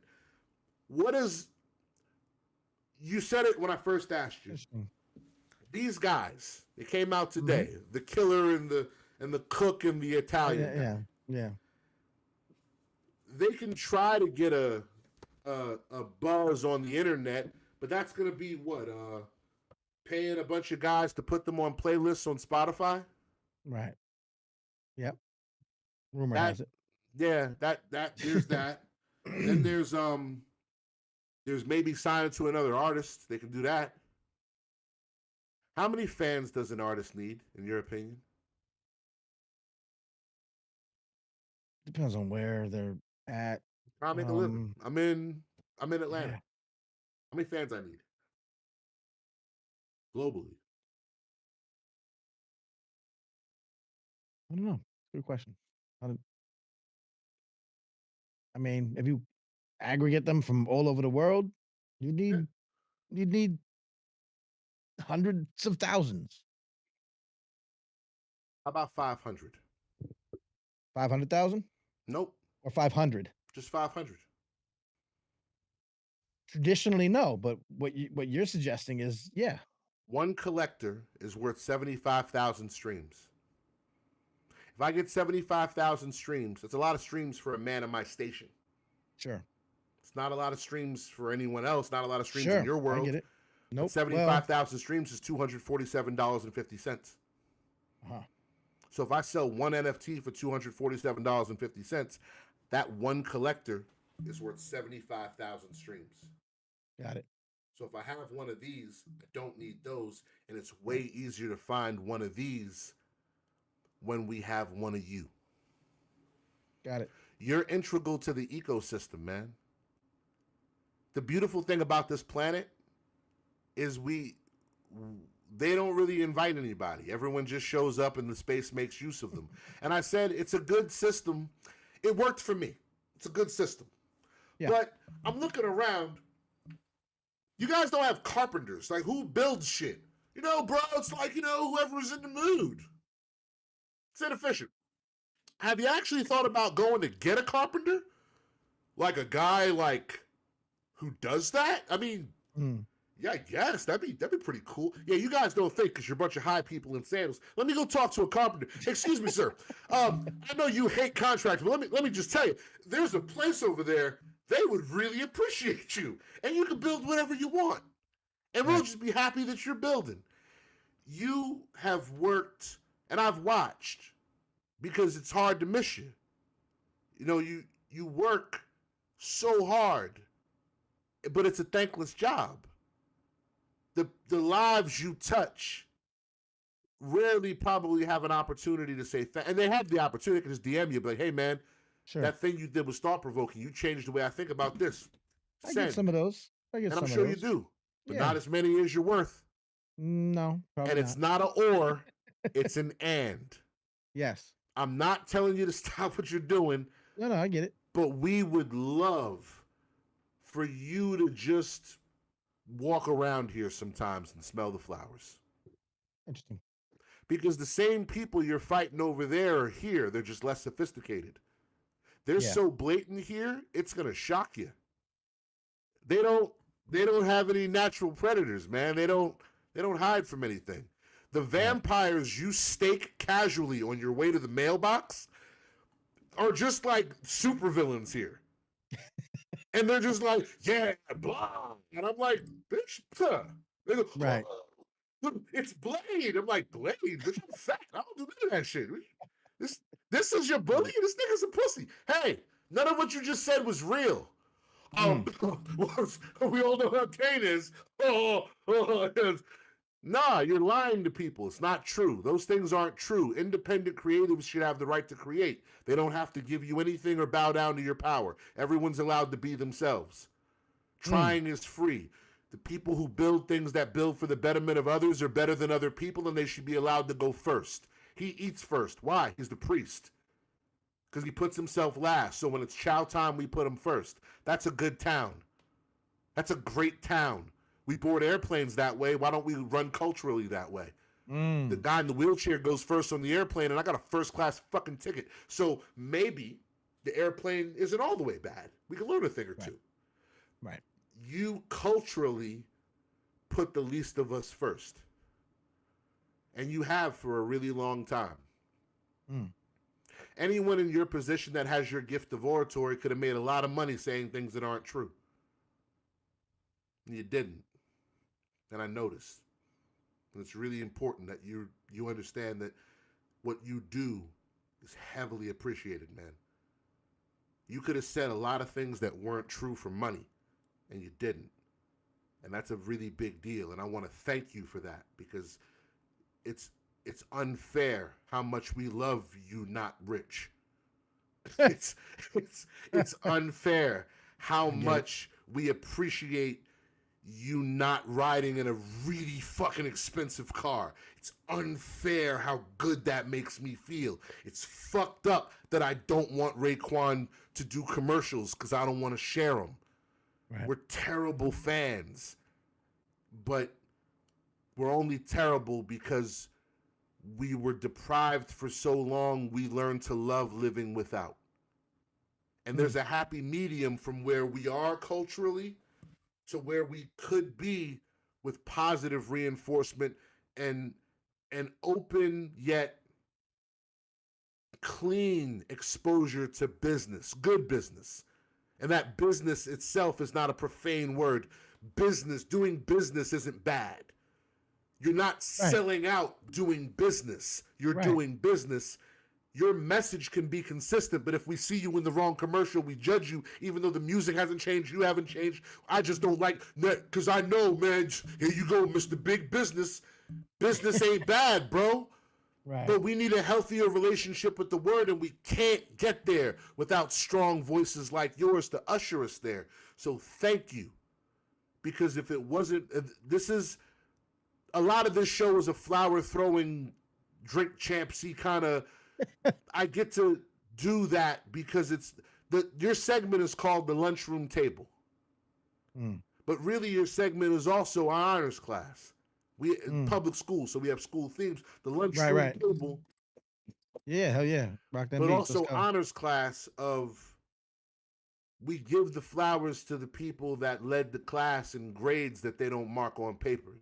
You said it when I first asked you. These guys, they came out today. The killer and the cook and the Italian. Yeah. They can try to get a buzz on the internet, but that's gonna be what? Paying a bunch of guys to put them on playlists on Spotify? Right. Yep. Rumor has it. Yeah, that there's that. Then there's maybe signing to another artist. They can do that. How many fans does an artist need, in your opinion? Depends on where they're at. I'll make a living. I'm in Atlanta. Yeah. How many fans I need? Globally. I don't know. Good question. I mean, if you aggregate them from all over the world, you need hundreds of thousands. How about 500? 500,000? Nope. Or 500? Just 500. Traditionally, no, but what you're suggesting is, yeah. One collector is worth 75,000 streams. If I get 75,000 streams, that's a lot of streams for a man in my station. Sure. It's not a lot of streams for anyone else. Not a lot of streams in your world. I get it. Nope. 75,000 streams is $247.50. So if I sell one NFT for $247.50, that one collector is worth 75,000 streams. Got it. So if I have one of these, I don't need those, and it's way easier to find one of these when we have one of you. Got it. You're integral to the ecosystem, man. The beautiful thing about this planet is they don't really invite anybody. Everyone just shows up and the space makes use of them. And I said, it's a good system. It worked for me. It's a good system. Yeah. But I'm looking around. You guys don't have carpenters. Like, who builds shit? Bro, it's like, whoever's in the mood. It's inefficient. Have you actually thought about going to get a carpenter? Like a guy who does that? I mean, yeah, I guess that'd be pretty cool. Yeah, you guys don't think because you're a bunch of high people in sandals. Let me go talk to a carpenter. Excuse me, sir. I know you hate contracts, but let me just tell you, there's a place over there. They would really appreciate you, and you can build whatever you want, and we'll just be happy that you're building. You have worked, and I've watched, because it's hard to miss you. You work so hard, but it's a thankless job. The lives you touch rarely probably have an opportunity to say and they have the opportunity to just DM you, but hey, man, that thing you did was thought-provoking. You changed the way I think about this. I get some of those. And I'm sure you do, but not as many as you're worth. No, probably and it's not an or, it's an and. Yes. I'm not telling you to stop what you're doing. No, I get it. But we would love for you to just walk around here sometimes and smell the flowers. Interesting. Because the same people you're fighting over there are here. They're just less sophisticated. They're so blatant here, it's gonna shock you. They don't have any natural predators, man. They don't They don't hide from anything. The vampires you stake casually on your way to the mailbox are just like supervillains here. And they're just like, yeah, blah. And I'm like, bitch, they go, Right. Look, it's Blade. I'm like, Blade? Bitch, I'm fat. I don't do none of that shit. This is your bully? This nigga's a pussy. Hey, none of what you just said was real. We all know how Kane is. Nah, you're lying to people. It's not true. Those things aren't true. Independent creatives should have the right to create. They don't have to give you anything or bow down to your power. Everyone's allowed to be themselves. Trying is free. The people who build things that build for the betterment of others are better than other people, and they should be allowed to go first. He eats first. Why? He's the priest. Because he puts himself last. So when it's chow time, we put him first. That's a good town. That's a great town. We board airplanes that way. Why don't we run culturally that way? The guy in the wheelchair goes first on the airplane, and I got a first-class fucking ticket. So maybe the airplane isn't all the way bad. We can learn a thing or two. Right. You culturally put the least of us first. And you have for a really long time. Anyone in your position that has your gift of oratory could have made a lot of money saying things that aren't true. And you didn't. And I noticed. And it's really important that you understand that what you do is heavily appreciated, man. You could have said a lot of things that weren't true for money, and you didn't. And that's a really big deal, and I want to thank you for that, because it's unfair how much we love you not rich. It's unfair how much we appreciate you not riding in a really fucking expensive car. It's unfair how good that makes me feel. It's fucked up that I don't want Raekwon to do commercials because I don't want to share them. Right. We're terrible fans, but we're only terrible because we were deprived for so long we learned to love living without. And there's a happy medium from where we are culturally to where we could be with positive reinforcement and an open yet clean exposure to business, good business. And that business itself is not a profane word. Business, doing business isn't bad. You're not selling out doing business. You're doing business. Your message can be consistent, but if we see you in the wrong commercial, we judge you, even though the music hasn't changed, you haven't changed. I just don't like that, because I know, man, here you go, Mr. Big Business. Business ain't bad, bro. Right. But we need a healthier relationship with the word, and we can't get there without strong voices like yours to usher us there. So thank you. Because if it wasn't, a lot of this show is a flower-throwing, drink champ-y kind of, I get to do that because your segment is called the lunchroom table. But really your segment is also our honors class. We public school, so we have school themes. The lunchroom table. Yeah, hell yeah. Rock that but beat. Also honors class of we give the flowers to the people that led the class in grades that they don't mark on papers.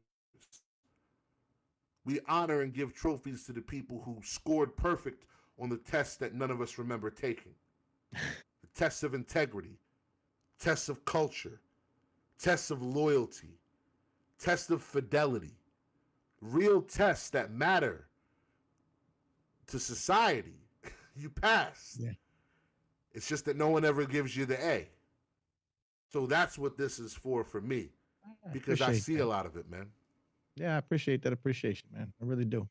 We honor and give trophies to the people who scored perfect on the tests that none of us remember taking. The tests of integrity, tests of culture, tests of loyalty, tests of fidelity. Real tests that matter to society. You pass. Yeah. It's just that no one ever gives you the A. So that's what this is for me. Because I see a lot of it, man. Yeah, I appreciate that appreciation, man. I really do.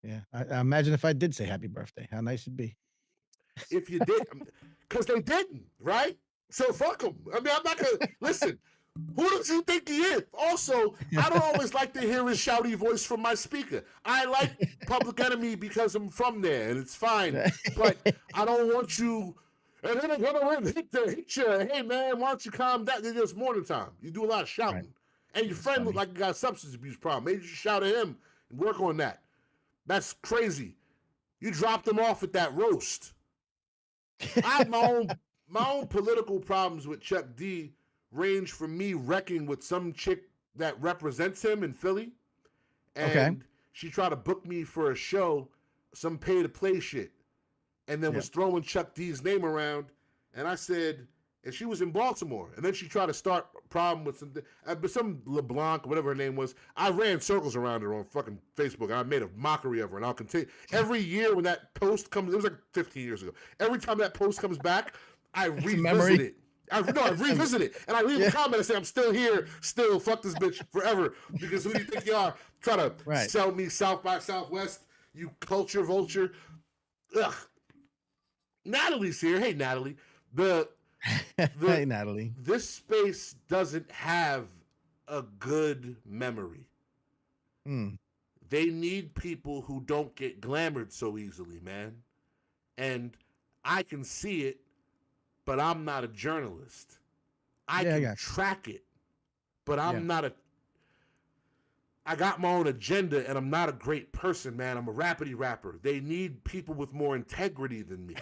Yeah. I imagine if I did say happy birthday, how nice it'd be. If you did, because they didn't, right? So fuck them. I mean, I'm not going to, listen, who does he think he is? Also, I don't always like to hear his shouty voice from my speaker. I like Public Enemy because I'm from there, and it's fine. But I don't want you, and then they're going to hit you. Hey, man, why don't you calm down? It's morning time. You do a lot of shouting. Right. And your friend looked like he got a substance abuse problem. Maybe you should shout at him and work on that. That's crazy. You dropped him off at that roast. I have my own political problems with Chuck D range from me wrecking with some chick that represents him in Philly Okay. and she tried to book me for a show, some pay to play shit, and then Yeah. was throwing Chuck D's name around. And I said, and she was in Baltimore, and then she tried to start a problem with some LeBlanc, whatever her name was. I ran circles around her on fucking Facebook, and I made a mockery of her, and I'll continue. Every year when that post comes, it was like 15 years ago. Every time that post comes back, I It's a revisit memory. it. I revisit it, and I leave a comment and say, I'm still here, still fuck this bitch forever, because who do you think you are? Try to Right. sell me South by Southwest, you culture vulture. Ugh. Natalie's here. Hey, Natalie. The Hey, Natalie. This space doesn't have a good memory. Mm. They need people who don't get glamored so easily, man. And I can see it, but I'm not a journalist. I Yeah, I can got track it, but you. Yeah. I'm not a. I got my own agenda, and I'm not a great person, man. I'm a rapidy rapper. They need people with more integrity than me.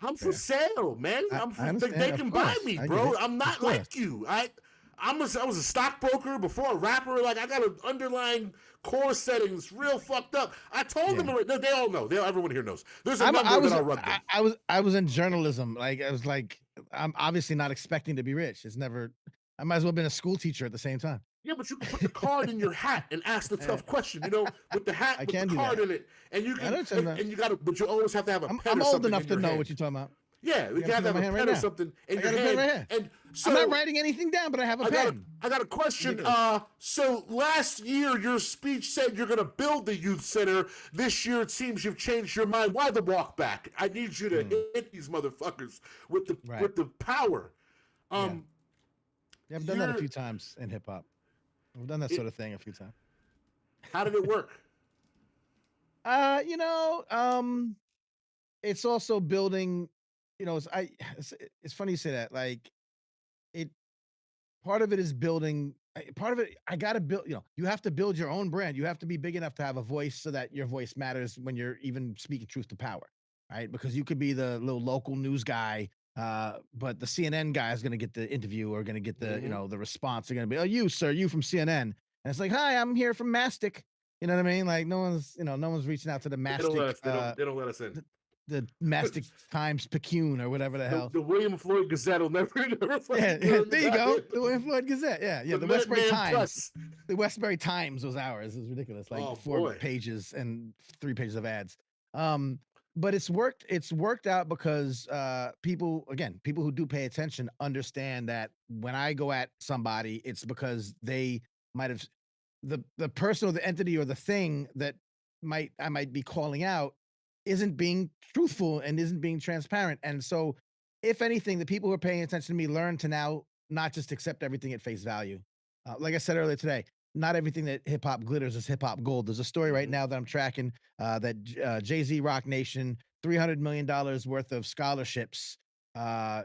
I'm for Fair. sale, man. I They understand. Of can buy course. me, I get bro. it. I'm Of not course. like you. I was a stockbroker before a rapper. Like I got an underlying core settings real fucked up. I told Yeah. them they all know. Everyone here knows. There's a number I that was I'll rug them. I was in journalism. Like I was like, I'm obviously not expecting to be rich. It's never. I might as well have been a school teacher at the same time. Yeah, but you can put the card in your hat and ask the Eh, tough question. With the hat I with the can do card that. in it, and you I can know what you're talking about. and you got to. But you always have to have a pen I'm or old something enough in to your know what hand. you're talking about. Yeah, I you got a have pen to in have my a hand right pen or now. something in I your got a pen hand. right here. And I'm not so writing anything down, but I have a pen. I got a question. Ridiculous. So last year your speech said you're going to build the youth center. This year it seems you've changed your mind. Why the walk back? I need you to hit these motherfuckers Right. with the power. Yeah. Um, Yeah, I've done that a you're few times in hip hop. I've done that it. sort of thing a few times. How did it work? You know, it's also building, it's funny you say that. Like it part of it is building part of it I got to build, you have to build your own brand. You have to be big enough to have a voice so that your voice matters when you're even speaking truth to power, right? Because you could be the little local news guy, but the CNN guy is going to get the interview or going to get the, Mm-hmm. the response. They're going to be, "Oh, you, sir, you from CNN." And it's like, "Hi, I'm here from Mastic." You know what I mean? Like no one's reaching out to the They don't let Mastic us. They don't let us in. the Mastic Times Picayune or whatever the hell. The William Floyd Gazette will never Yeah, fucking get yeah, in the there you go. goddamn. The William Floyd Gazette. Yeah, yeah. The The Westbury Minuteman Times. Press. The Westbury Times was ours. It was ridiculous. Like Oh 4 boy. pages and 3 pages of ads. Um, but it's worked. It's worked out because people who do pay attention understand that when I go at somebody, it's because they might have the person or the entity or the thing that I might be calling out isn't being truthful and isn't being transparent. And so, if anything, the people who are paying attention to me learn to now not just accept everything at face value. Like I said earlier today, not everything that hip hop glitters is hip hop gold. There's a story right Mm-hmm. now that I'm tracking that Jay Z Rock Nation $300 million worth of scholarships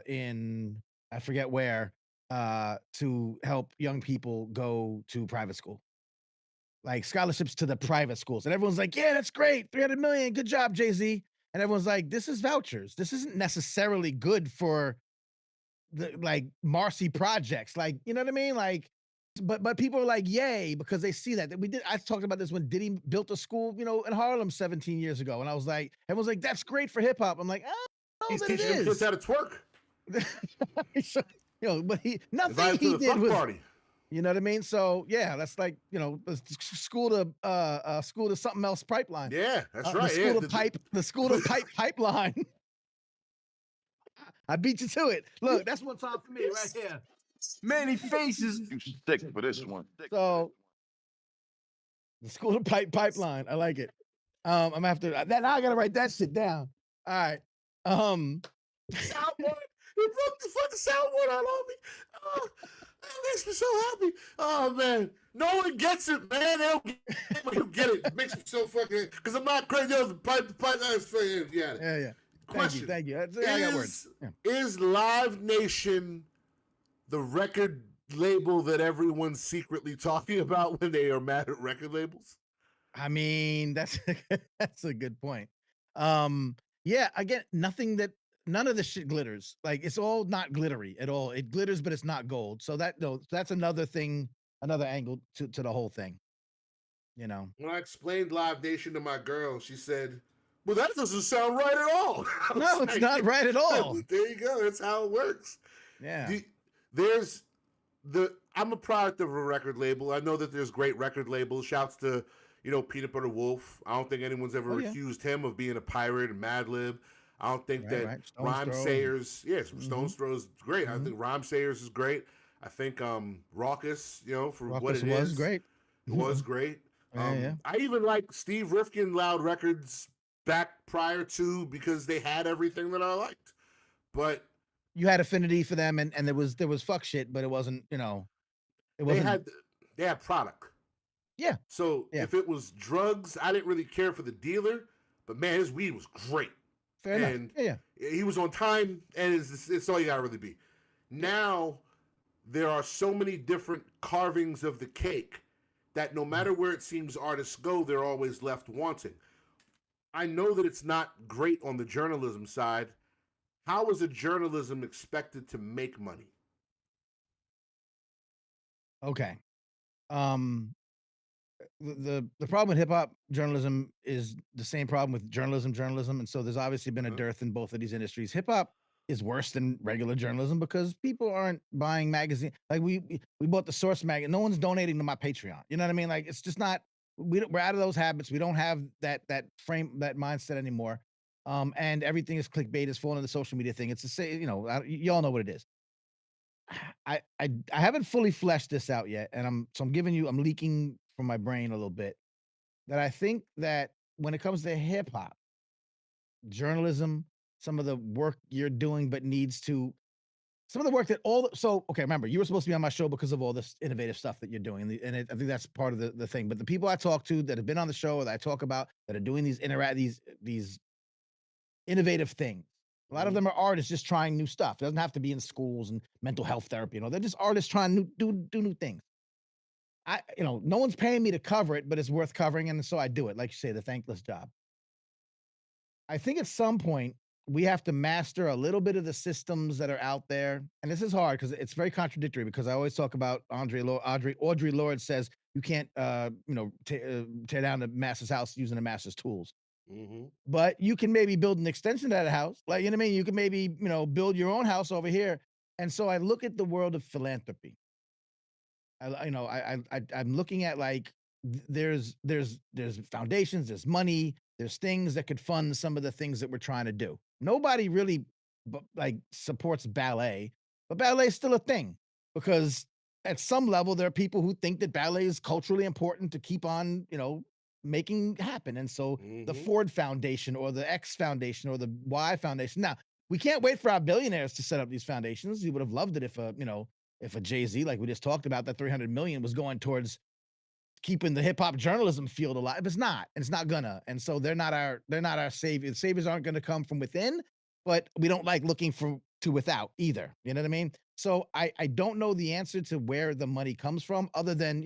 in I forget where to help young people go to private school, like scholarships to the private schools. And everyone's like, "Yeah, that's great. 300 million. Good job, Jay-Z." And everyone's like, "This is vouchers. This isn't necessarily good for the like Marcy projects." Like, you know what I mean? Like, but people are like, "Yay," because they see that. I talked about this when Diddy built a school, in Harlem 17 years ago. And I was like, everyone's like, "That's great for hip hop." I'm like, "I don't He's know that it teaching them kids is." how to twerk. So, but nothing Invite him he to the did fuck was, party. you know what I mean? So yeah, that's like, school to something else pipeline. Yeah, that's The right. Yeah. school to pipe, the school to pipe pipeline. I beat you to it. Look, that's one time for me right here. Many faces. You stick for this one. So the school to pipe pipeline. I like it. I'm gonna have to that now I gotta write that shit down. All right. Soundboard. He broke the fucking soundboard out on me. Oh, that makes me so happy. Oh man, no one gets it, man. They don't get it, but you get it. It makes me so fucking. Because I'm not crazy. The pipe. That's fucking. Yeah. Yeah. Question. Thank you. I got words. Yeah. Is Live Nation the record label that everyone's secretly talking about when they are mad at record labels? I mean, that's that's a good point. Yeah, again, none of this shit glitters. Like it's all not glittery at all. It glitters, but it's not gold. So that's another thing, another angle to the whole thing. You know. When I explained Live Nation to my girl, she said, "Well, that doesn't sound right at all." I was No, it's like, not right at all. there you go. That's how it works. Yeah. There's I'm a product of a record label. I know that there's great record labels. Shouts to, Peanut Butter Wolf. I don't think anyone's Oh ever yeah. accused him of being a pirate and Madlib. I don't think Right. that Right. Stones Rhyme throw. Sayers, yes, Mm-hmm. Stones Throw is great. I Mm-hmm. think Rhyme Sayers is great. I think Raucous, for what Ruckus it was is, great. it was great. Yeah. Yeah. I even like Steve Rifkin Loud Records back prior to, because they had everything that I liked. But You had affinity for them, and there was fuck shit, but it wasn't. It they wasn't. had they had product. Yeah. So Yeah. if it was drugs, I didn't really care for the dealer, but man, his weed was great. Fair enough. And Yeah. he was on time, and it's all you gotta really be. Now there are so many different carvings of the cake that no matter where it seems artists go, they're always left wanting. I know that it's not great on the journalism side. How is a journalism expected to make money? Okay. Um. The problem with hip hop journalism is the same problem with journalism, and so there's obviously been a Huh? dearth in both of these industries. Hip hop is worse than regular journalism because people aren't buying magazine. Like we bought the Source magazine. No one's donating to my Patreon. You know what I mean? Like it's just not. We're out of those habits. We don't have that mindset anymore. And everything is clickbait. Is falling into the social media thing. It's the same. Y'all know what it is. I haven't fully fleshed this out yet, and I'm leaking from my brain a little bit that I think that when it comes to hip hop, journalism, some of the work you're doing, but needs to some of the work that okay, remember, you were supposed to be on my show because of all this innovative stuff that you're doing, I think that's part of the thing. But the people I talk to that have been on the show or that I talk about that are doing these innovative things. A lot of Mm-hmm. them are artists just trying new stuff. It doesn't have to be in schools and mental health therapy. They're just artists trying do new things. No one's paying me to cover it, but it's worth covering, and so I do it. Like you say, the thankless job. I think at some point we have to master a little bit of the systems that are out there, and this is hard because it's very contradictory. Because I always talk about Audrey Lorde says you can't, tear down the master's house using the master's tools. Mm-hmm. But you can maybe build an extension to that house. Like, you know what I mean? You can maybe, build your own house over here. And so I look at the world of philanthropy. I'm looking at like there's foundations, there's money, there's things that could fund some of the things that we're trying to do. Nobody really like supports ballet, but ballet is still a thing because at some level there are people who think that ballet is culturally important to keep on, making happen. And so the Mm-hmm. Ford Foundation or the X Foundation or the Y Foundation. Now, we can't wait for our billionaires to set up these foundations. We would have loved it if a Jay-Z, like we just talked about, that 300 million was going towards keeping the hip hop journalism field alive. It's not, and it's not gonna. And so they're not our saviors. The saviors aren't gonna come from within, but we don't like looking to without either. You know what I mean? So I don't know the answer to where the money comes from, other than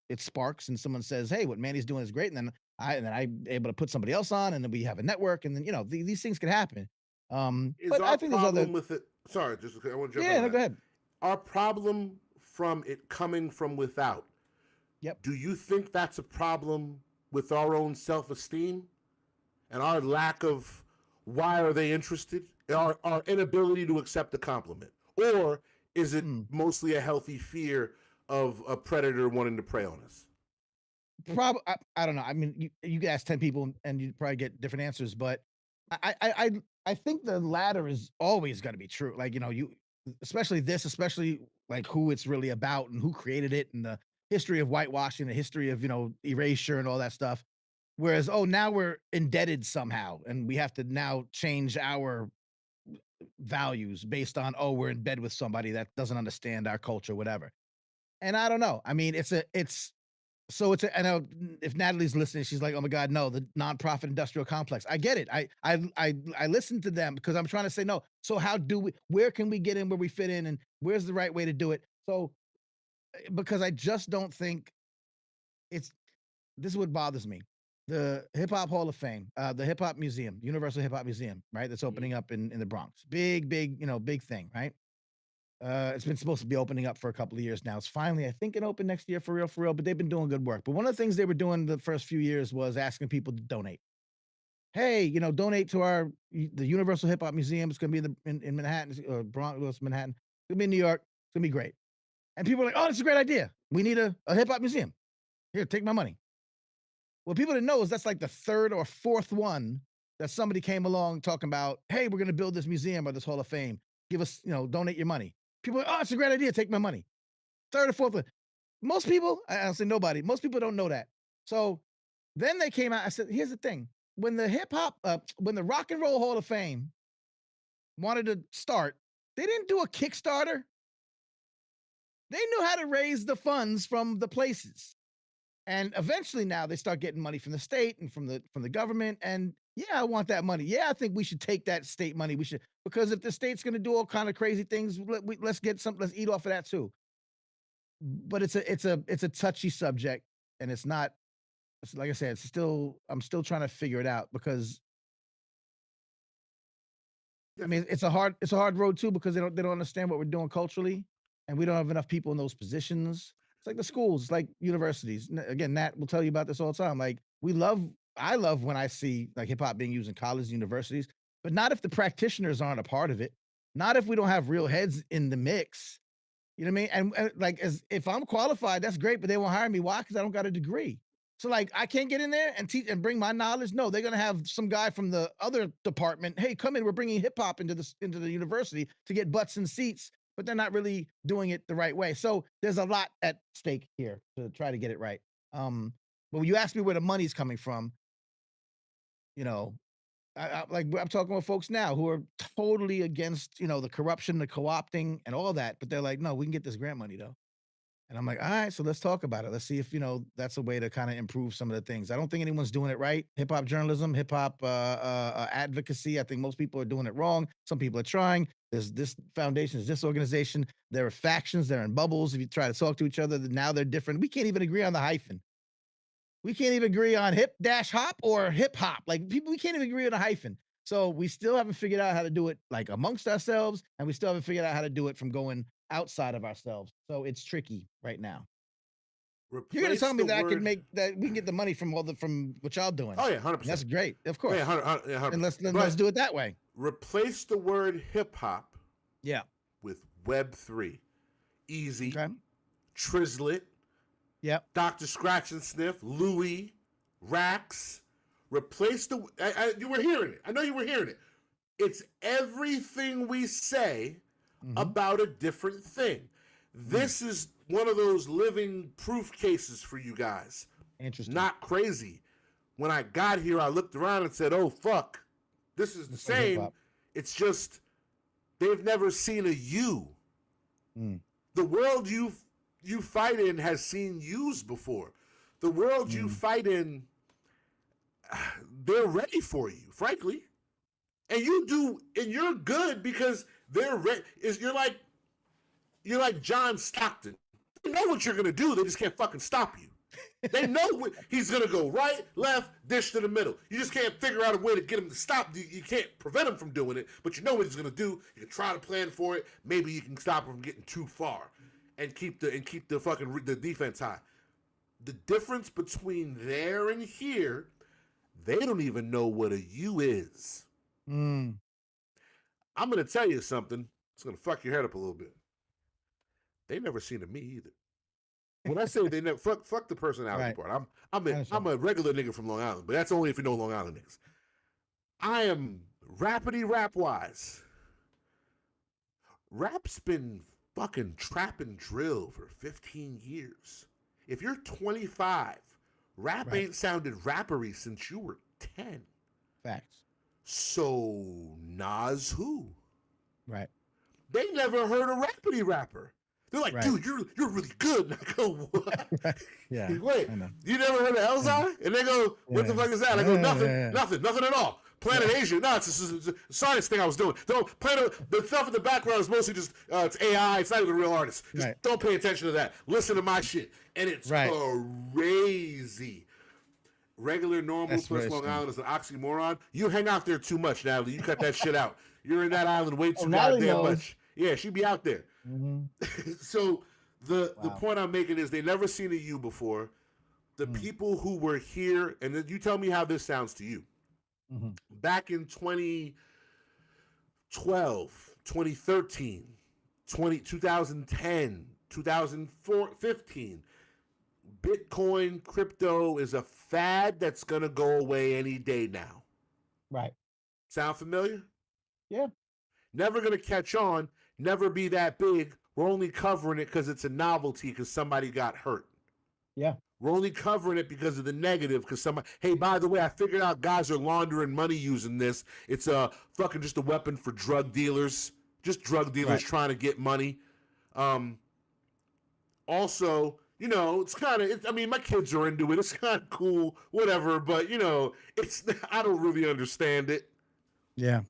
it sparks and someone says, "Hey, what Manny's doing is great," and then I'm able to put somebody else on, and then we have a network, and then these things can happen. Is But our I think there's other. problem with it? Sorry, just I want to jump in Yeah, on no, go that. ahead. Our problem from it coming from without. Yep. Do you think that's a problem with our own self-esteem and our lack of why are they interested? Our inability to accept a compliment, or is it Hmm. mostly a healthy fear of a predator wanting to prey on us? Probably, I don't know. I mean, you could ask 10 people and you'd probably get different answers, but I think the latter is always gonna be true. Like, especially like who it's really about and who created it and the history of whitewashing, the history of, erasure and all that stuff. Whereas, oh, now we're indebted somehow and we have to now change our values based on, oh, we're in bed with somebody that doesn't understand our culture, whatever. And I don't know. I mean, I know if Natalie's listening, she's like, "Oh my God, no, the nonprofit industrial complex." I get it. I listen to them because I'm trying to say no. So where can we get in where we fit in and where's the right way to do it? So because I just don't think it's this is what bothers me. The Hip Hop Hall of Fame, the Hip Hop Museum, Universal Hip Hop Museum, right? That's Mm-hmm. opening up in the Bronx. Big, big, big thing, right? It's been supposed to be opening up for a couple of years now. It's finally, I think, it opened next year for real. But they've been doing good work. But one of the things they were doing the first few years was asking people to donate. Hey, donate to the Universal Hip Hop Museum. It's going to be in Manhattan, or Bronx, Manhattan. It's going to be in New York. It's going to be great. And people are like, oh, that's a great idea. We need a hip hop museum. Here, take my money. What people didn't know is that's like the third or fourth one that somebody came along talking about, hey, we're going to build this museum or this Hall of Fame. Give us, donate your money. People are like, oh, it's a great idea. Take my money. Third or fourth one. Most people, I'll say nobody, most people don't know that. So then they came out. I said, here's the thing. When the Rock and Roll Hall of Fame wanted to start, they didn't do a Kickstarter. They knew how to raise the funds from the places. And eventually now they start getting money from the state and from the government. And yeah, I want that money. Yeah, I think we should take that state money. We should, because if the state's going to do all kind of crazy things, let's eat off of that too. But it's a touchy subject, and it's not. It's, like I said, I'm still trying to figure it out, because I mean, it's a hard road too, because they don't understand what we're doing culturally, and we don't have enough people in those positions. It's like the schools, it's like universities. Again, Nat will tell you about this all the time. Like, I love when I see like hip hop being used in colleges, universities, but not if the practitioners aren't a part of it. Not if we don't have real heads in the mix. You know what I mean? And like, as if I'm qualified, that's great, but they won't hire me. Why? Because I don't got a degree. So like, I can't get in there and teach and bring my knowledge. No, they're gonna have some guy from the other department. Hey, come in. We're bringing hip hop into the university to get butts and seats, but they're not really doing it the right way. So there's a lot at stake here to try to get it right. But when you ask me where the money's coming from, you know, I'm talking with folks now who are totally against, the corruption, the co-opting, and all that. But they're like, no, we can get this grant money though. And I'm like, all right, so let's talk about it. Let's see if, that's a way to kind of improve some of the things. I don't think anyone's doing it right. Hip hop journalism, hip hop advocacy. I think most people are doing it wrong. Some people are trying. There's this foundation, there's this organization. There are factions. They're in bubbles. If you try to talk to each other, now they're different. We can't even agree on the hyphen. We can't even agree on hip-hop or hip hop. Like, we can't even agree on a hyphen. So we still haven't figured out how to do it like amongst ourselves, and we still haven't figured out how to do it from going outside of ourselves. So it's tricky right now. You're gonna tell me that we can get the money from from what y'all doing. Oh yeah, 100%. That's great, of course. Yeah, 100%. And let's do it that way. Replace the word hip hop. Yeah. With Web3. Easy. Okay. Trizlet. Yep. Dr. Scratch and Sniff, Louis, Rax. Replace the. You were hearing it. I know you were hearing it. It's everything we say about a different thing. This is one of those living proof cases for you guys. Interesting. Not crazy. When I got here, I looked around and said, oh, fuck. This is the same. It's just they've never seen a you. The world you fight in has seen yous before. The world you fight in, they're ready for you, frankly. And you're good because they're ready. You're like John Stockton. They know what you're gonna do. They just can't fucking stop you. They know he's gonna go right, left, dish to the middle. You just can't figure out a way to get him to stop. You can't prevent him from doing it, but you know what he's gonna do. You can try to plan for it. Maybe you can stop him from getting too far, and keep the fucking the defense high. The difference between there and here, they don't even know what a U is. I'm gonna tell you something. It's gonna fuck your head up a little bit. They never seen a me either. When I say they never fuck the personality part. I'm a regular nigga from Long Island, but that's only if you know Long Island niggas. I am rappity rap wise. Rap's been fucking trap and drill for 15 years. If you're 25, rap ain't sounded rappery since you were 10. Facts. So Nas who? Right. They never heard a rappity rapper. They're like, dude, you're really good. And I go, what? Yeah. Wait, you never heard of Elzai? And they go, what the fuck is that? I go, nothing at all. Planet Asia. No, it's a science thing I was doing. The stuff in the background is mostly just it's AI. It's not even a real artist. Just don't pay attention to that. Listen to my shit, and it's crazy. Regular, normal plus Long Island is an oxymoron. You hang out there too much, Natalie. You cut that shit out. You're in that island way too goddamn much. Yeah, she be out there. So the point I'm making is they never seen a you before. The people who were here, and then you tell me how this sounds to you. Back in 2012, 2013, 2010, 2015, Bitcoin, crypto is a fad that's going to go away any day now. Right. Sound familiar? Yeah. Never going to catch on, never be that big. We're only covering it because it's a novelty because somebody got hurt. Yeah. We're only covering it because of the negative, because somebody, hey, by the way, I figured out guys are laundering money using this. It's fucking just a weapon for drug dealers. Just drug dealers trying to get money. Also, you know, it's kind of, I mean, my kids are into it. It's kind of cool, whatever, but, you know, it's, I don't really understand it. Yeah.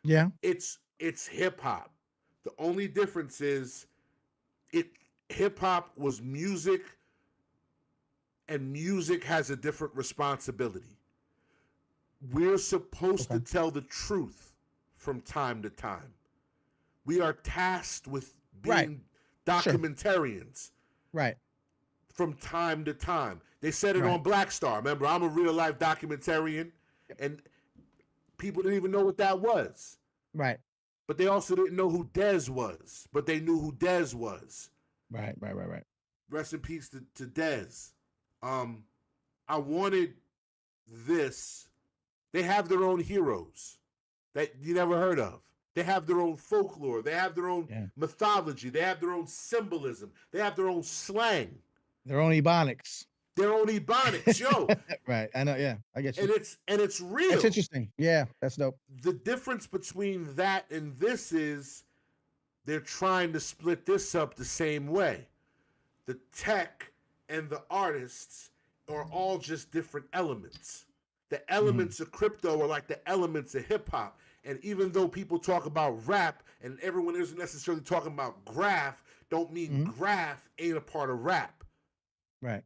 Yeah. It's hip hop. The only difference is hip hop was music, and music has a different responsibility. We're supposed to tell the truth from time to time. We are tasked with being documentarians. Right. From time to time. They said it on Black Star. Remember, I'm a real life documentarian, and people didn't even know what that was. Right. But they also didn't know who Dez was, but they knew who Dez was. Right. Rest in peace to Dez. I wanted this. They have their own heroes that you never heard of. They have their own folklore. They have their own mythology. They have their own symbolism. They have their own slang. Their own ebonics. Yo. Right. I know. Yeah, I get you. And it's real. It's interesting. Yeah, that's dope. The difference between that and this is they're trying to split this up the same way. The tech and the artists are all just different elements. The elements of crypto are like the elements of hip hop. And even though people talk about rap and everyone isn't necessarily talking about graph, don't mean graph ain't a part of rap. Right.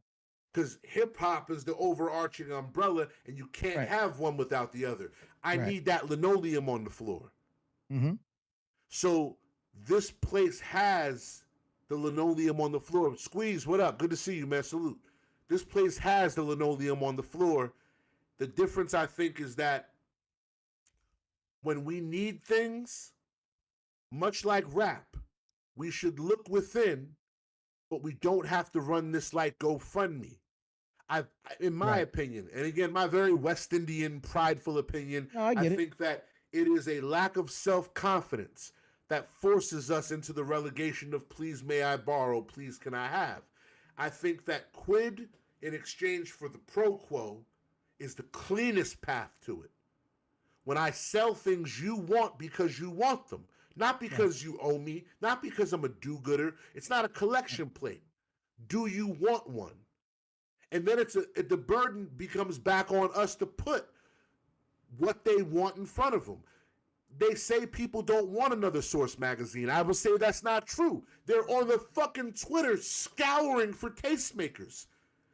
Because hip hop is the overarching umbrella and you can't have one without the other. I need that linoleum on the floor. So this place has the linoleum on the floor. Squeeze, what up? Good to see you, man. Salute. This place has the linoleum on the floor. The difference, I think, is that when we need things, much like rap, we should look within, but we don't have to run this like GoFundMe. In my opinion, and again, my very West Indian, prideful opinion, I think that it is a lack of self-confidence that forces us into the relegation of please may I borrow, please can I have. I think that quid in exchange for the pro quo is the cleanest path to it. When I sell things you want because you want them, not because you owe me, not because I'm a do-gooder. It's not a collection plate. Do you want one? And then the burden becomes back on us to put what they want in front of them. They say people don't want another Source magazine. I will say that's not true. They're on the fucking Twitter scouring for tastemakers.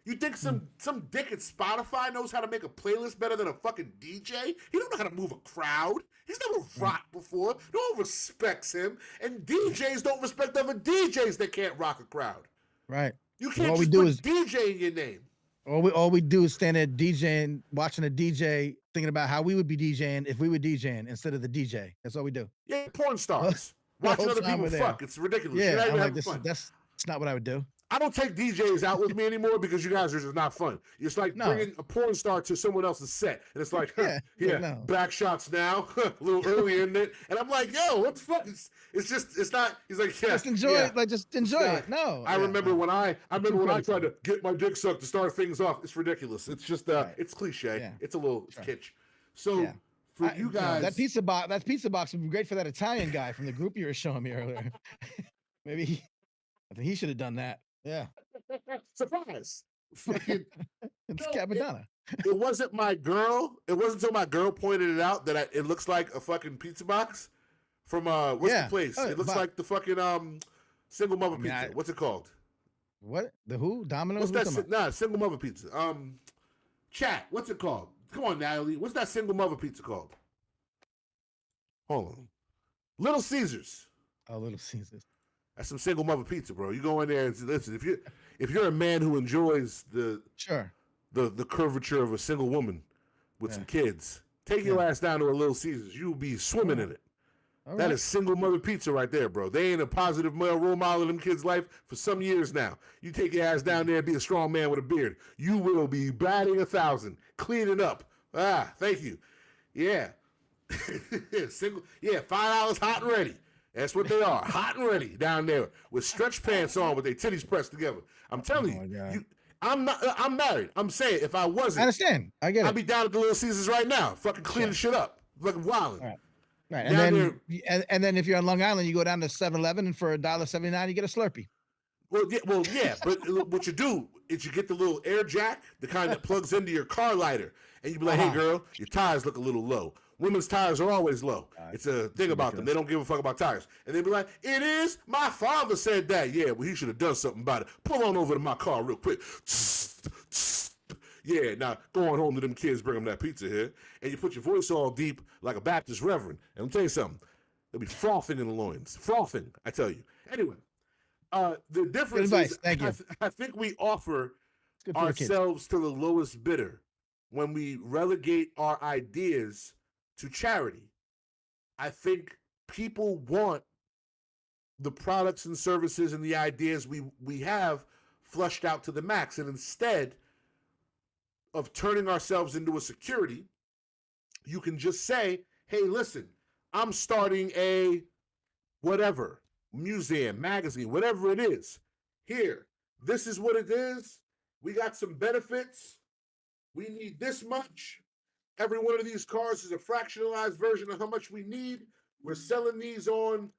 You think some dick at Spotify knows how to make a playlist better than a fucking DJ? He don't know how to move a crowd. He's never rocked before. No one respects him. And DJs don't respect other DJs that can't rock a crowd. Right. You can't just put DJ in your name. All we do is stand there DJing, watching a DJ, thinking about how we would be DJing if we were DJing instead of the DJ. That's all we do. Yeah, porn stars. Watching other people fuck. It's ridiculous. Yeah, I'm like, that's not what I would do. I don't take DJs out with me anymore because you guys are just not fun. It's like bringing a porn star to someone else's set. And it's like, back shots now, a little early in it. And I'm like, yo, what the fuck? It's not, he's like, just enjoy it. Like, just enjoy it. No. I remember when I tried to get my dick sucked to start things off. It's ridiculous. It's just, it's cliche. Yeah. It's a little kitsch. So for you guys. That pizza box would be great for that Italian guy from the group you were showing me earlier. Maybe, I think he should have done that. Yeah. Surprise. It's Capadonna. It wasn't my girl. It wasn't until my girl pointed it out that it looks like a fucking pizza box from what's the place? It looks like the fucking single mother pizza. What's it called? What? The who? Domino's? What's that? Single mother pizza. Chat. What's it called? Come on, Natalie. What's that single mother pizza called? Hold on. Little Caesars. Oh, Little Caesars. That's some single mother pizza, bro. You go in there and listen. If you're a man who enjoys the curvature of a single woman with some kids, take your ass down to a Little Caesars. You'll be swimming in it. That is single mother pizza right there, bro. They ain't a positive male role model in them kids' life for some years now. You take your ass down there and be a strong man with a beard. You will be batting 1,000, cleaning up. Thank you. Yeah. $5 hot and ready. That's what they are, hot and ready down there with stretch pants on with their titties pressed together. I'm telling you, I'm married. I'm saying if I wasn't, I understand. I get it. I'd be down at the Little Caesars right now, fucking cleaning shit up, fucking wilding. Right. And then if you're on Long Island, you go down to 7-Eleven and for $1.79 you get a Slurpee. Well, yeah, but what you do is you get the little air jack, the kind that plugs into your car lighter, and you be like, hey girl, your tires look a little low. Women's tires are always low. It's a thing about them. They don't give a fuck about tires. And they be like, it is? My father said that. Yeah, well, he should have done something about it. Pull on over to my car real quick. Yeah, now go on home to them kids, bring them that pizza here, and you put your voice all deep like a Baptist reverend. And I'm tell you something, they'll be frothing in the loins. Frothing, I tell you. Anyway, the difference is I think we offer ourselves to the lowest bidder when we relegate our ideas to charity. I think people want the products and services and the ideas we have flushed out to the max, and instead of turning ourselves into a security, you can just say, hey, listen, I'm starting a whatever, museum, magazine, whatever it is. Here, this is what it is. We got some benefits. We need this much. Every one of these cars is a fractionalized version of how much we need. We're selling these on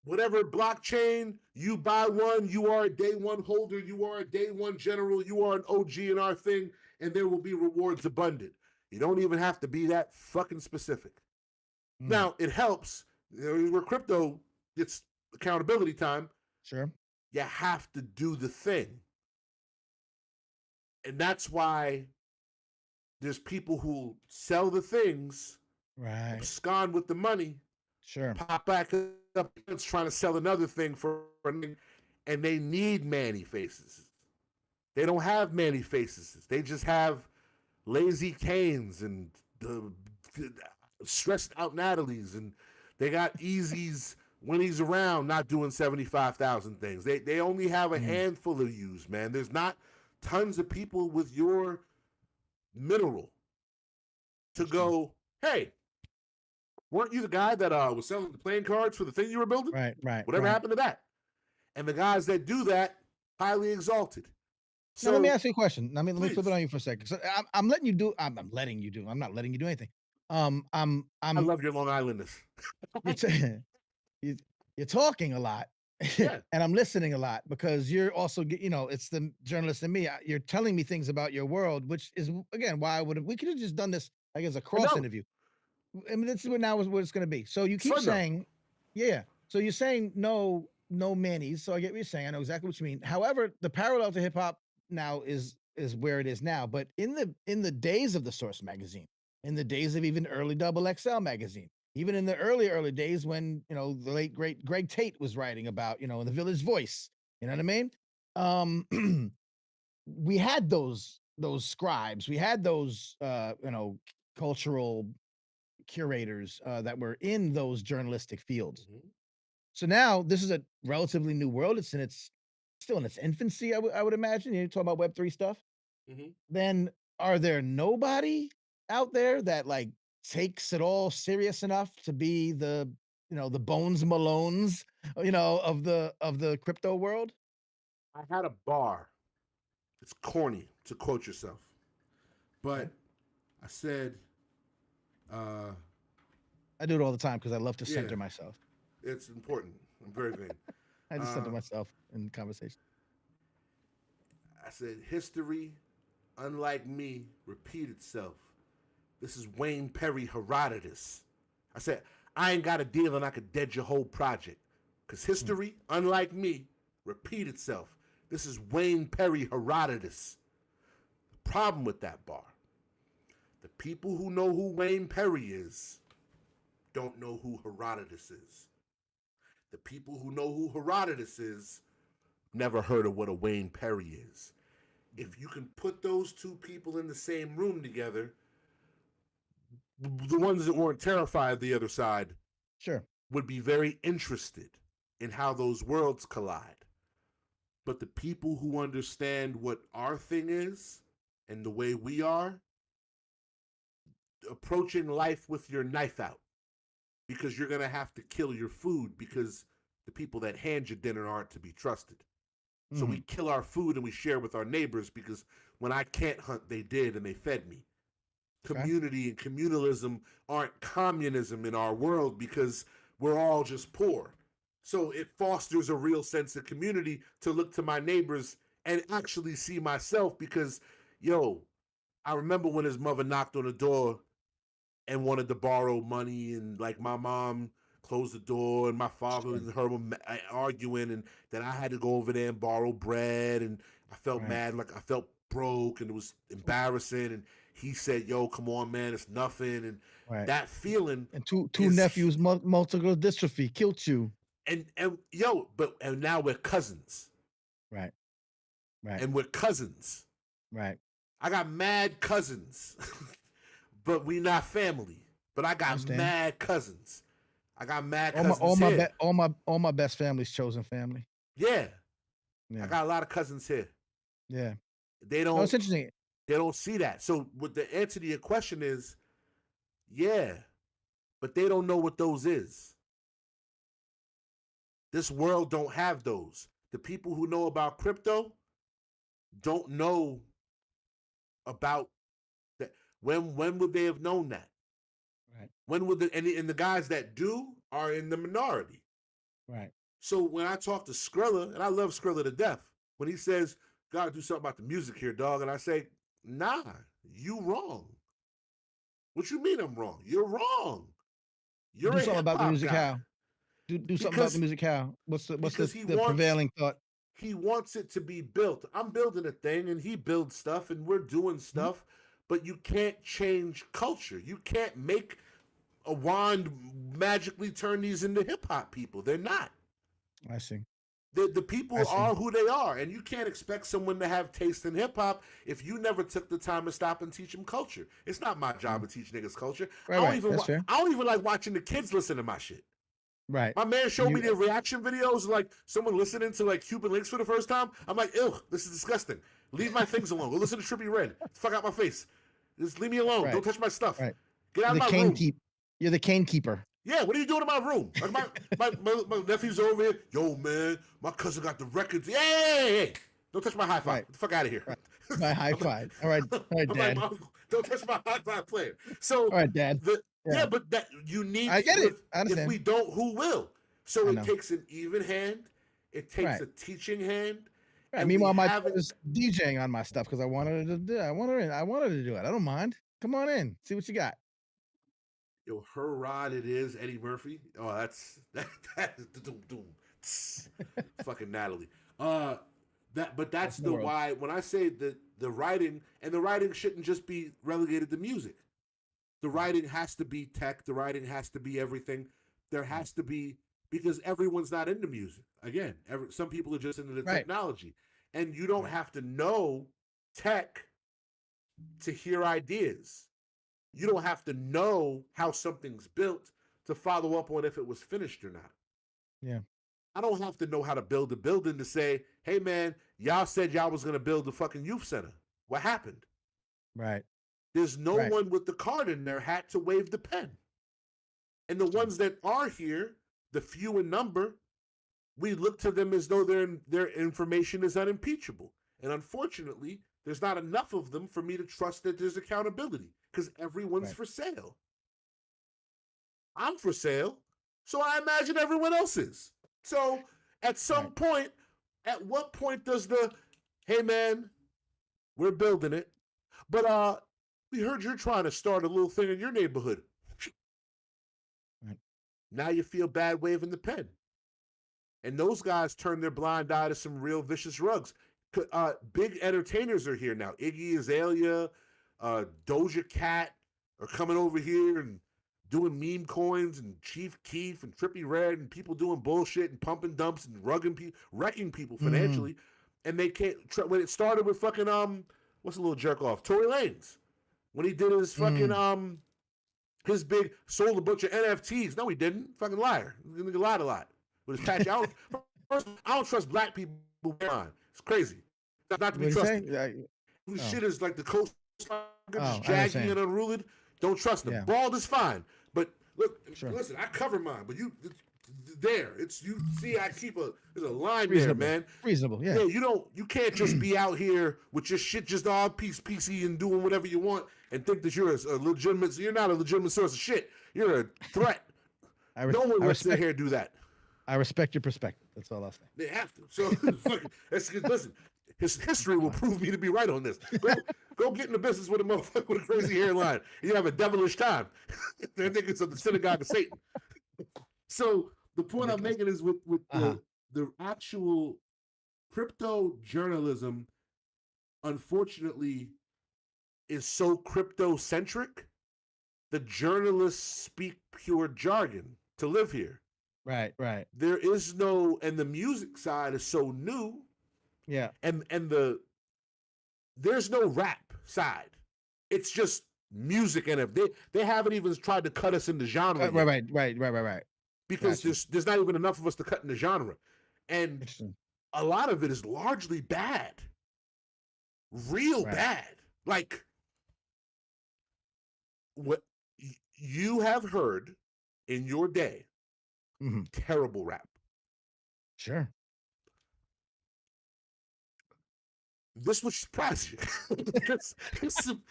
whatever blockchain. You buy one, you are a day one holder, you are a day one general, you are an OG in our thing, and there will be rewards abundant. You don't even have to be that fucking specific. Now, it helps. Where crypto gets accountability time, sure, you have to do the thing. And that's why there's people who sell the things, abscond with the money, pop back up trying to sell another thing and they need manny faces. They don't have manny faces. They just have lazy Kanes and stressed out Natalies, and they got Easies when he's around not doing 75,000 things. They only have a handful of yous, man. There's not tons of people with your mineral to go, hey, weren't you the guy that was selling the playing cards for the thing you were building? Right. Whatever happened to that? And the guys that do that, highly exalted. So now, let me ask you a question. Let me flip it on you for a second. So I'm letting you do. I'm letting you do. I'm not letting you do anything. I love your Long Islanders. You're talking a lot, and I'm listening a lot because you're also, it's the journalist in me. You're telling me things about your world, which is again why we could have just done this like as a cross interview. I mean, this is what it's going to be. So you keep saying, So you're saying no mannies. So I get what you're saying. I know exactly what you mean. However, the parallel to hip hop now is where it is now. But in the days of the Source magazine, in the days of even early XXL magazine, even in the early days when the late great Greg Tate was writing about in the Village Voice, you know what I mean? We had those scribes, we had those cultural curators that were in those journalistic fields. So now this is a relatively new world. It's still in its infancy, I would imagine. You talk about Web3 stuff. Then are there nobody out there that like takes it all serious enough to be the the Bones Malones of the crypto world? I had a bar. It's corny to quote yourself, but I said I do it all the time because I love to center myself. It's important. I'm very vain. I just center myself in conversation. I said, history, unlike me, repeat itself. This is Wayne Perry Herodotus. I said, I ain't got a deal and I could dead your whole project. Because history, unlike me, repeat itself. This is Wayne Perry Herodotus. The problem with that bar, the people who know who Wayne Perry is don't know who Herodotus is. The people who know who Herodotus is never heard of what a Wayne Perry is. If you can put those two people in the same room together, the ones that weren't terrified of the other side Sure. would be very interested in how those worlds collide. But the people who understand what our thing is and the way we are, approaching life with your knife out, because you're going to have to kill your food because the people that hand you dinner aren't to be trusted. So we kill our food and we share with our neighbors because when I can't hunt, they did and they fed me. Community and communalism aren't communism in our world because we're all just poor. So it fosters a real sense of community to look to my neighbors and actually see myself because, yo, I remember when his mother knocked on the door and wanted to borrow money, and like my mom closed the door and my father and her were arguing, and then I had to go over there and borrow bread, and I felt mad, like I felt broke, and it was embarrassing, and he said, yo, come on, man, it's nothing, and that feeling. And two nephews, multiple dystrophy, killed you. And now we're cousins. Right. And we're cousins. Right. I got mad cousins, but we not family. But I got mad cousins. I got mad cousins. All my best family's chosen family. Yeah. I got a lot of cousins here. Yeah. They don't. No, it's interesting. They don't see that. So what the answer to your question is, yeah, but they don't know what those is. This world don't have those. The people who know about crypto don't know about that. When would they have known that? Right. When would and the guys that do are in the minority. Right. So when I talk to Skrilla, and I love Skrilla to death, when he says, gotta do something about the music here, dog, and I say, nah, you wrong. What you mean I'm wrong? You're wrong. You're do something about the music guy. how? Do something about the music how? What's the prevailing thought? He wants it to be built. I'm building a thing and he builds stuff and we're doing stuff, but you can't change culture. You can't make a wand magically turn these into hip hop people. They're not. I see. The people are who they are, and you can't expect someone to have taste in hip hop if you never took the time to stop and teach them culture. It's not my job to teach niggas culture. I don't even like watching the kids listen to my shit. Right. My man showed me the reaction videos, like someone listening to like Cuban Links for the first time. I'm like, ew, this is disgusting. Leave my things alone. Go listen to Trippie Redd. Fuck out my face. Just leave me alone. Don't touch my stuff. Right. Get out of my room. You're the cane keeper. Yeah, what are you doing in my room? Like my nephew's over here. Yo, man, my cousin got the records. Hey. Don't touch my hi-fi. Get the fuck out of here. Right. My hi-fi. All right, Dad. Don't touch my hi-fi player. So, all right, Dad. But that you need. I get it. I understand. If we don't, who will? So it takes an even hand. It takes a teaching hand. Right. Meanwhile, my dad is DJing on my stuff because I wanted to do it. I wanted to do it. I don't mind. Come on in. See what you got. Yo, her rod it is Eddie Murphy. Oh, that's fucking Natalie. That's the why when I say the writing, and the writing shouldn't just be relegated to music. The writing has to be tech. The writing has to be everything. There has to be, because everyone's not into music. Again, some people are just into the technology, and you don't have to know tech to hear ideas. You don't have to know how something's built to follow up on if it was finished or not. Yeah. I don't have to know how to build a building to say, hey, man, y'all said y'all was going to build a fucking youth center. What happened? Right. There's no one with the card in their hat to wave the pen. And the ones that are here, the few in number, we look to them as though their information is unimpeachable. And unfortunately, there's not enough of them for me to trust that there's accountability, because everyone's for sale. I'm for sale, so I imagine everyone else is. So at some point, at what point does hey man, we're building it, but we heard you're trying to start a little thing in your neighborhood. Right. Now you feel bad waving the pen. And those guys turn their blind eye to some real vicious rugs. Big entertainers are here now. Iggy Azalea, Doja Cat are coming over here and doing meme coins and Chief Keef and Trippie Redd and people doing bullshit and pumping dumps and wrecking people financially, and they can't. When it started with fucking what's a little jerk off? Tory Lanez, when he did his fucking his big sold a bunch of NFTs. No, he didn't. Fucking liar. He lied a lot with his patch. I don't trust black people. It's crazy. Not to be trusted. Whose shit is like the coast just jaggy and unruly. Don't trust them. Bald is fine, but look, listen. I cover mine, but it's you see. There's a line there, man. Reasonable, yeah. Yeah, you can't just be out here with your shit just all PC and doing whatever you want and think that you're a legitimate. You're not a legitimate source of shit. You're a threat. No one would sit here and do that. I respect your perspective. That's all I'll say. They have to. So listen. His history will prove me to be right on this. Go get in the business with a motherfucker with a crazy hairline. You have a devilish time. They're niggas of the synagogue of Satan. So the point I'm making is with the actual crypto journalism, unfortunately, is so crypto-centric. The journalists speak pure jargon to live here. Right. There is no, and the music side is so new. Yeah. And there's no rap side. It's just music, and if they haven't even tried to cut us into genre. Right. Because there's not even enough of us to cut into genre. And a lot of it is largely bad. Real bad. Like what you have heard in your day, terrible rap. Sure. This would surprise you. It's some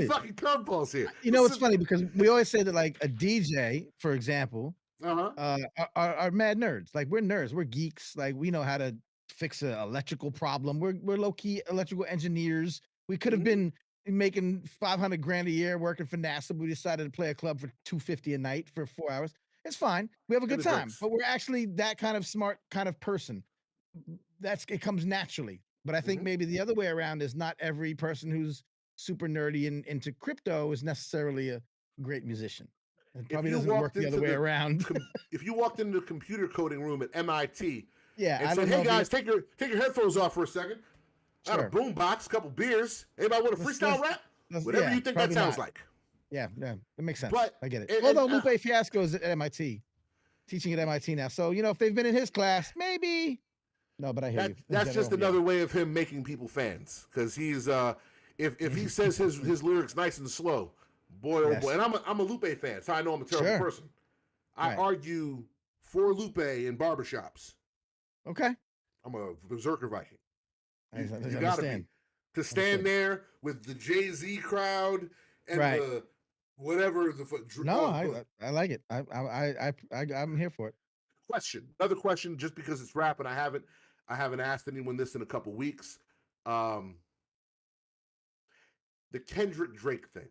fucking curveballs here. You know, it's funny because we always say that, like, a DJ, for example, are mad nerds. Like, we're nerds. We're geeks. Like, we know how to fix an electrical problem. We're low-key electrical engineers. We could have been making $500,000 a year working for NASA, but we decided to play a club for $250 a night for 4 hours. It's fine. We have a good time. But we're actually that kind of smart kind of person. It comes naturally. But I think maybe the other way around is not every person who's super nerdy and into crypto is necessarily a great musician. It probably doesn't work the other way around. If you walked into the computer coding room at MIT and said, hey guys, take your headphones off for a second. I got a boom box, a couple beers. Anybody want a freestyle rap? Whatever you think that sounds like. Yeah, that makes sense. But, I get it. Although Lupe Fiasco is at MIT, teaching at MIT now. So, if they've been in his class, maybe... No, but I hear you. That's just another way of him making people fans, because he's if he says his lyrics nice and slow, boy, boy, and I'm a Lupe fan, so I know I'm a terrible person. I argue for Lupe in barbershops. Okay, I'm a berserker Viking. You gotta be to stand there with the Jay-Z crowd and the whatever the. No, I like it. I'm here for it. Another question, just because it's rap and I haven't asked anyone this in a couple weeks. The Kendrick Drake thing.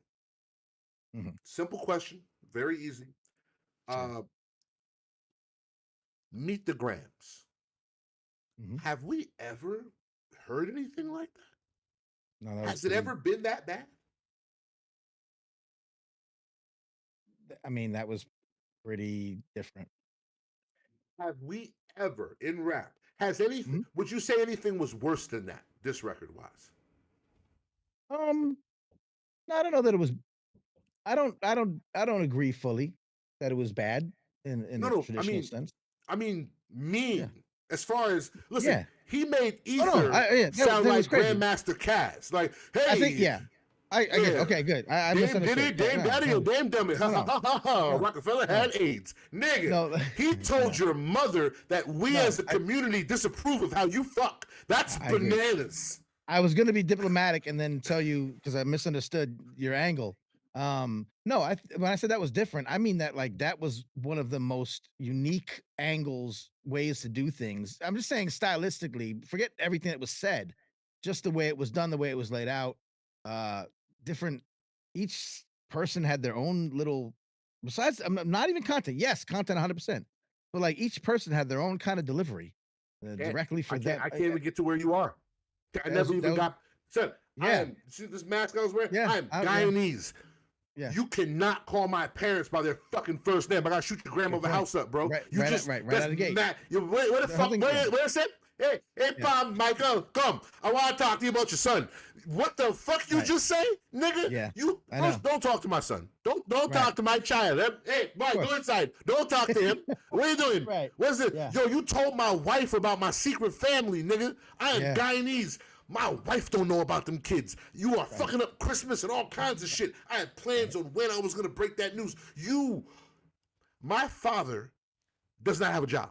Simple question, very easy. Meet the Grams. Have we ever heard anything like that? No, has it ever been that bad? I mean, that was pretty different. Have we ever in rap? Has anything? Would you say anything was worse than that? This record wise. I don't know that it was. I don't agree fully that it was bad in the traditional sense. I mean, mean. Yeah. As far as listen, he made Ether sound like Grandmaster Caz. Like, hey, I think I get it. Okay, good. I misunderstood. Damn daddy, damn dummy. Rockefeller had AIDS. Nigga, he told your mother that we as a community disapprove of how you fuck. That's bananas. I was going to be diplomatic and then tell you, because I misunderstood your angle. When I said that was different, I mean that like that was one of the most unique angles, ways to do things. I'm just saying stylistically, forget everything that was said, just the way it was done, the way it was laid out. Different. Each person had their own little. Besides, not even content. Yes, content 100%. But like each person had their own kind of delivery directly for them. I can't even get to where you are. I never even got. Son, see this mask I was wearing? I'm Guyanese. Yeah. You cannot call my parents by their fucking first name. I gotta shoot your grandmother's house up, bro. Right, You right, just right out of the gate. Where the fuck? Where is it? Hey, Bob, Michael, come. I want to talk to you about your son. What the fuck you just say, nigga? Yeah. You first don't talk to my son. Don't talk to my child. Hey, Mike, go inside. Don't talk to him. What are you doing? Right. What is it? Yeah. Yo, you told my wife about my secret family, nigga. I am Guyanese. My wife don't know about them kids. You are fucking up Christmas and all kinds of shit. I had plans on when I was going to break that news. My father does not have a job.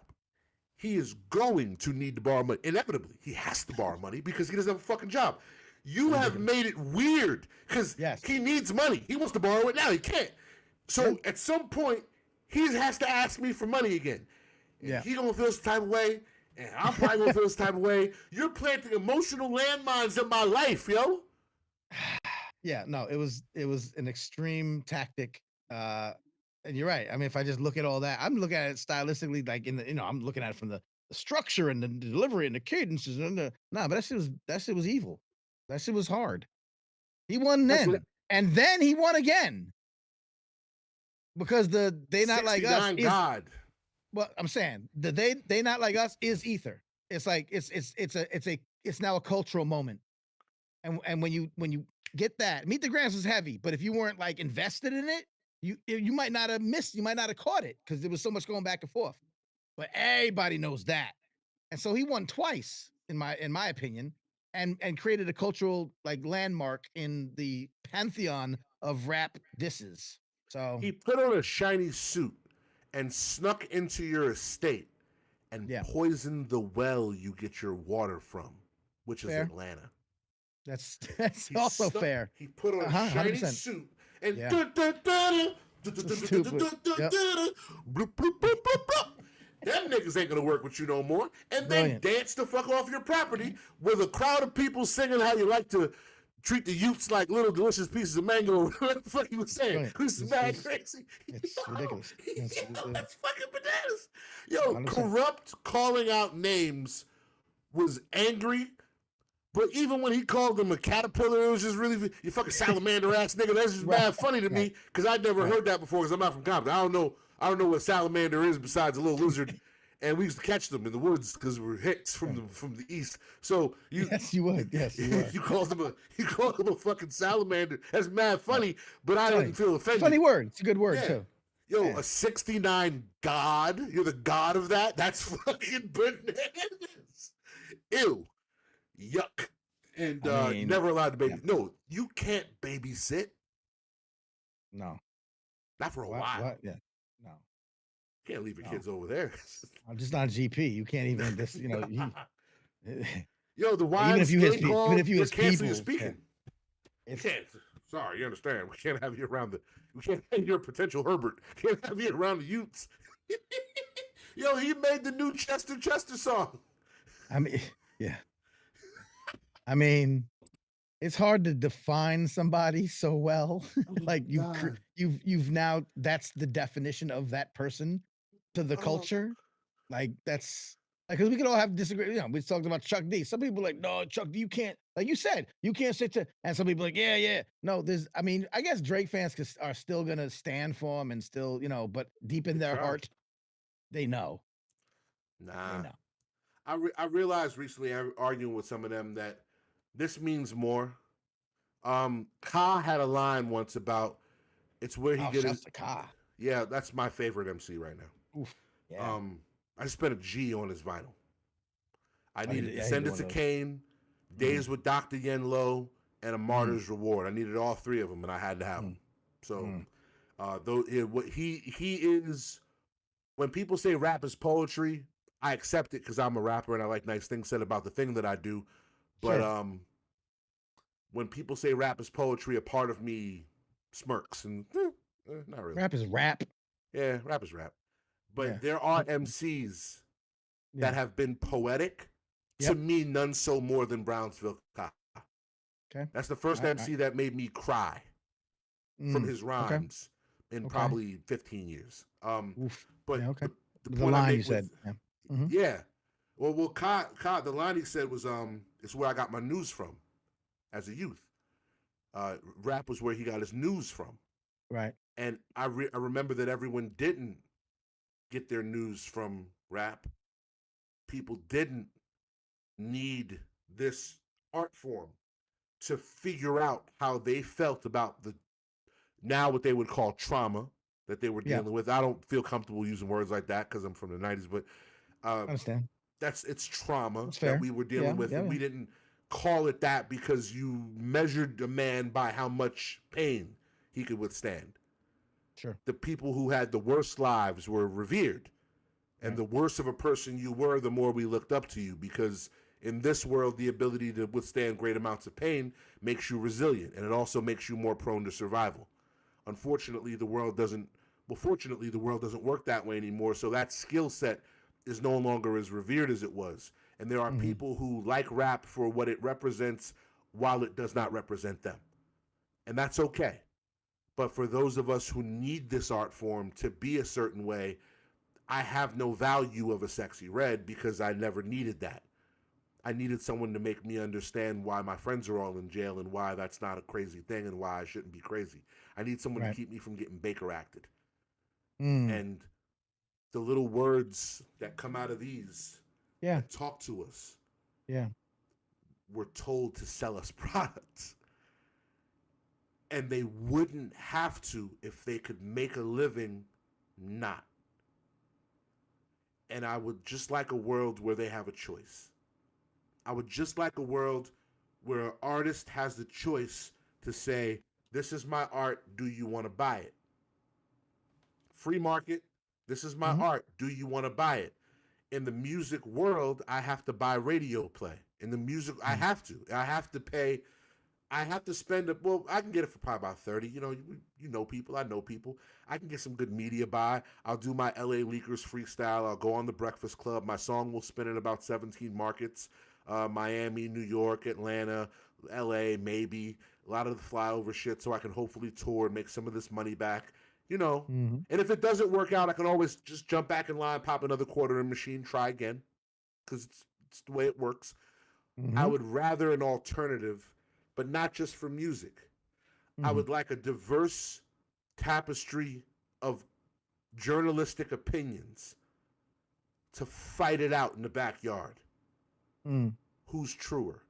He is going to need to borrow money. Inevitably, he has to borrow money because he doesn't have a fucking job. You have made it weird because he needs money. He wants to borrow it now. He can't. So at some point, he has to ask me for money again. And he going to feel some type of way. And I'm probably gonna feel this type of way. You're planting emotional landmines in my life, yo. Yeah, no, it was an extreme tactic. And you're right. I mean, if I just look at all that, I'm looking at it stylistically, like I'm looking at it from the structure and the delivery and the cadences and but that shit was evil. That shit was hard. He won then, and then he won again because they not like us. God. Well, I'm saying the they not like us is ether. It's like it's now a cultural moment, and when you get that, Meet the Grams was heavy, but if you weren't like invested in it, you might not have missed, you might not have caught it because there was so much going back and forth. But everybody knows that, and so he won twice in my opinion, and created a cultural like landmark in the pantheon of rap disses. So he put on a shiny suit and snuck into your estate and poisoned the well you get your water from, which is Atlanta. That's also fair. He put on a shiny 100%. Suit and them niggas ain't gonna work with you no more. And then dance the fuck off your property with a crowd of people singing how you like to treat the youths like little delicious pieces of mango. What the fuck he was saying? This is mad crazy. It's ridiculous. It's fucking bananas. Yo, 100%. Corrupt calling out names was angry, but even when he called them a caterpillar, it was just really, you fucking salamander ass nigga. That's just mad funny to me because I'd never heard that before because I'm not from Compton. I don't know what salamander is besides a little lizard. And we used to catch them in the woods because we were hicks from the east. So you would. Yes, you would. you called them a fucking salamander. That's mad funny, but I didn't feel offended. Funny word. It's a good word too. Yo, a 69 god. You're the god of that. That's fucking bananas. Ew, yuck. And never allowed to baby. No, you can't babysit. No, not for a while. What? Yeah, no. You can't leave your kids over there. I'm just not GP. You can't even just, Yo, the wives even if you was people speaking. You can't. Sorry, you understand. We can't have you around we can't have your potential Herbert. Can't have you around the youths. Yo, he made the new Chester song. I mean, yeah. I mean, it's hard to define somebody so well. Like you've now, that's the definition of that person to the culture. Like that's like, cause we could all have disagree. We talked about Chuck D. Some people are like, no, Chuck D, you can't, like you said, you can't sit to, and some people are like, yeah. No, I guess Drake fans are still gonna stand for him and still, but deep in their heart, they know. Nah. They know. I realized recently, arguing with some of them, that this means more. Ka had a line once about it's where he get his. Ka. Yeah, that's my favorite MC right now. Oof. Yeah. I spent a G on his vinyl. I needed Descendants of Kane, Days with Dr. Yen Lo, and A Martyr's Reward. I needed all three of them, and I had to have them. So, he is. When people say rap is poetry, I accept it because I'm a rapper and I like nice things said about the thing that I do. But when people say rap is poetry, a part of me smirks and not really. Rap is rap. Yeah, rap is rap. But there are MCs that have been poetic. To me, none so more than Brownsville Ka. Okay. That's the first MC that made me cry from his rhymes in probably 15 years. But the line you said. Well, Ka, the line he said was, it's where I got my news from as a youth. Rap was where he got his news from. Right. And I remember that everyone didn't get their news from rap. People didn't need this art form to figure out how they felt about the now what they would call trauma that they were Yeah. dealing with. I don't feel comfortable using words like that because I'm from the 90s, but I understand. it's trauma That's that fair. we were dealing Yeah. with, Yeah. and we didn't call it that because you measured a man by how much pain he could withstand. Sure. The people who had the worst lives were revered. And Right. the worse of a person you were, the more we looked up to you, because in this world, the ability to withstand great amounts of pain makes you resilient, and it also makes you more prone to survival. Unfortunately, the world doesn't. Well, fortunately, the world doesn't work that way anymore. So that skill set is no longer as revered as it was. And there are Mm-hmm. people who like rap for what it represents, while it does not represent them, and that's okay. But for those of us who need this art form to be a certain way, I have no value of a sexy red because I never needed that. I needed someone to make me understand why my friends are all in jail and why that's not a crazy thing and why I shouldn't be crazy. I need someone to Right. keep me from getting Baker acted. Mm. And the little words that come out of these Yeah. that talk to us, Yeah. we're told to sell us products. And they wouldn't have to if they could make a living not. And I would just like a world where they have a choice. I would just like a world where an artist has the choice to say, this is my art, do you want to buy it? Free market, this is my Mm-hmm. art, do you want to buy it? In the music world, I have to buy radio play. In the music, I have to. I have to pay. I have to spend a, well, I can get it for probably about 30. You know people, I know people. I can get some good media buy. I'll do my LA Leakers freestyle. I'll go on the Breakfast Club. My song will spin in about 17 markets. Miami, New York, Atlanta, LA, maybe. A lot of the flyover shit so I can hopefully tour and make some of this money back. You know. Mm-hmm. And if it doesn't work out, I can always just jump back in line, pop another quarter in machine, try again. Because it's the way it works. I Mm-hmm. would rather an alternative, but not just for music. I Mm-hmm. would like a diverse tapestry of journalistic opinions to fight it out in the backyard. Mm. Who's truer?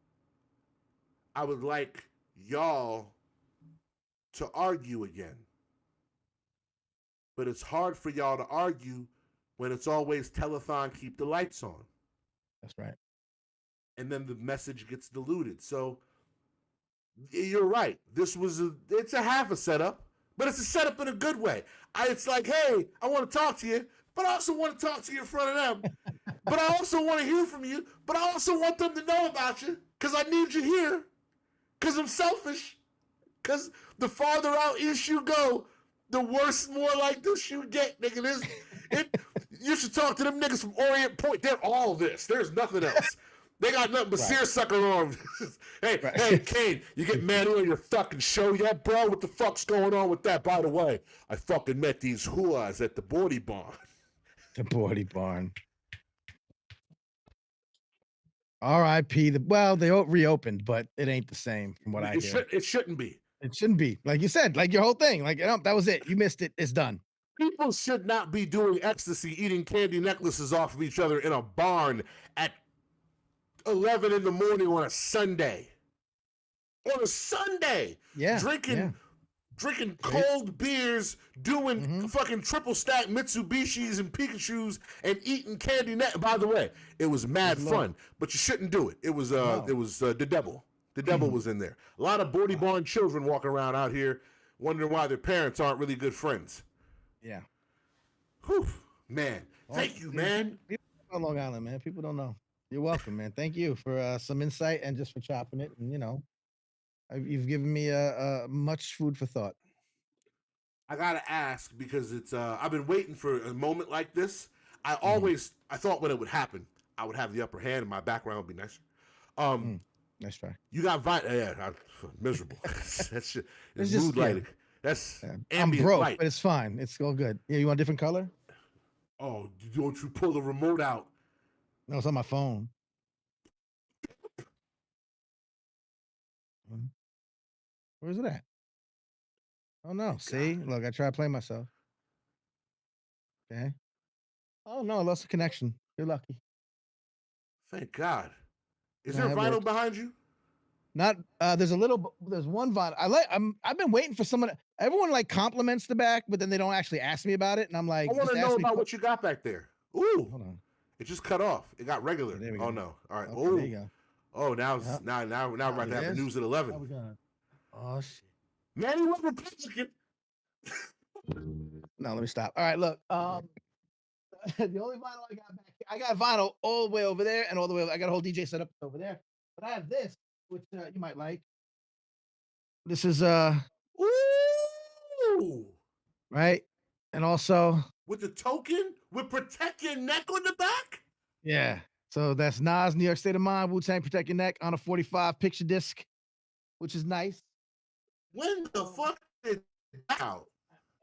I would like y'all to argue again. But it's hard for y'all to argue when it's always telethon, keep the lights on. That's right. And then the message gets diluted. So you're right. It's a half a setup, but it's a setup in a good way. It's like, hey, I want to talk to you, but I also want to talk to you in front of them. But I also want to hear from you, but I also want them to know about you because I need you here because I'm selfish. Because the farther out east you go, the worse, more like this you get, nigga. You should talk to them niggas from Orient Point. They're all this. There's nothing else. They got nothing but Right. seersucker on. Hey, Right. hey, Kane, you get mad on your fucking show yet, bro? What the fuck's going on with that? By the way, I fucking met these hooahs at the Bordy Barn. The Bordy Barn. R.I.P. Well, they reopened, but it ain't the same from what I hear. It shouldn't be. It shouldn't be. Like you said, like your whole thing. Like, that was it. You missed it. It's done. People should not be doing ecstasy, eating candy necklaces off of each other in a barn at 11 in the morning on a Sunday. On a Sunday. Yeah. Drinking cold beers, doing fucking triple stack Mitsubishis and Pikachus, and eating candy net. By the way, it was mad fun, but you shouldn't do it. It was the devil. The devil was in there. A lot of Bordy Barn children walking around out here wondering why their parents aren't really good friends. Yeah. Whew, man. Thank you, man. People on Long Island, man. People don't know. You're welcome, man. Thank you for some insight and just for chopping it. And you've given me much food for thought. I gotta ask because it's I've been waiting for a moment like this. I thought when it would happen, I would have the upper hand and my background would be nicer. Nice try. You got miserable. That shit is It's mood just, lighting. That's I'm ambient broke, light. but it's fine. It's all good. Yeah, you want a different color? Oh, don't you pull the remote out? No, it's on my phone. Where's it at? Oh no. See, God. look, I try to play myself. Okay. Oh no, I lost a connection. You're lucky. Thank God. Is there No, it vinyl works. behind you? Not there's one vinyl. I've been waiting for someone. Everyone like compliments the back, but then they don't actually ask me about it. And I'm I like, want just to know ask me. about what you got back there. Ooh, Hold on. it just cut off. It got Okay, regular. there we Oh go. no. All right. Okay, there Oh, you go. oh, now Yeah. now we're about to have the There's news at how 11. we going. Oh shit. Manny was Republican. No, let me stop. All right, look. The only vinyl I got back here, I got vinyl all the way over there and all the way. I got a whole DJ set up over there, but I have this, which you might like. This is Ooh, right, and also with the token with protect your neck on the back. yeah. So that's Nas, New York State of Mind, Wu Tang, Protect Your Neck on a 45 picture disc, which is nice. When the fuck did that out?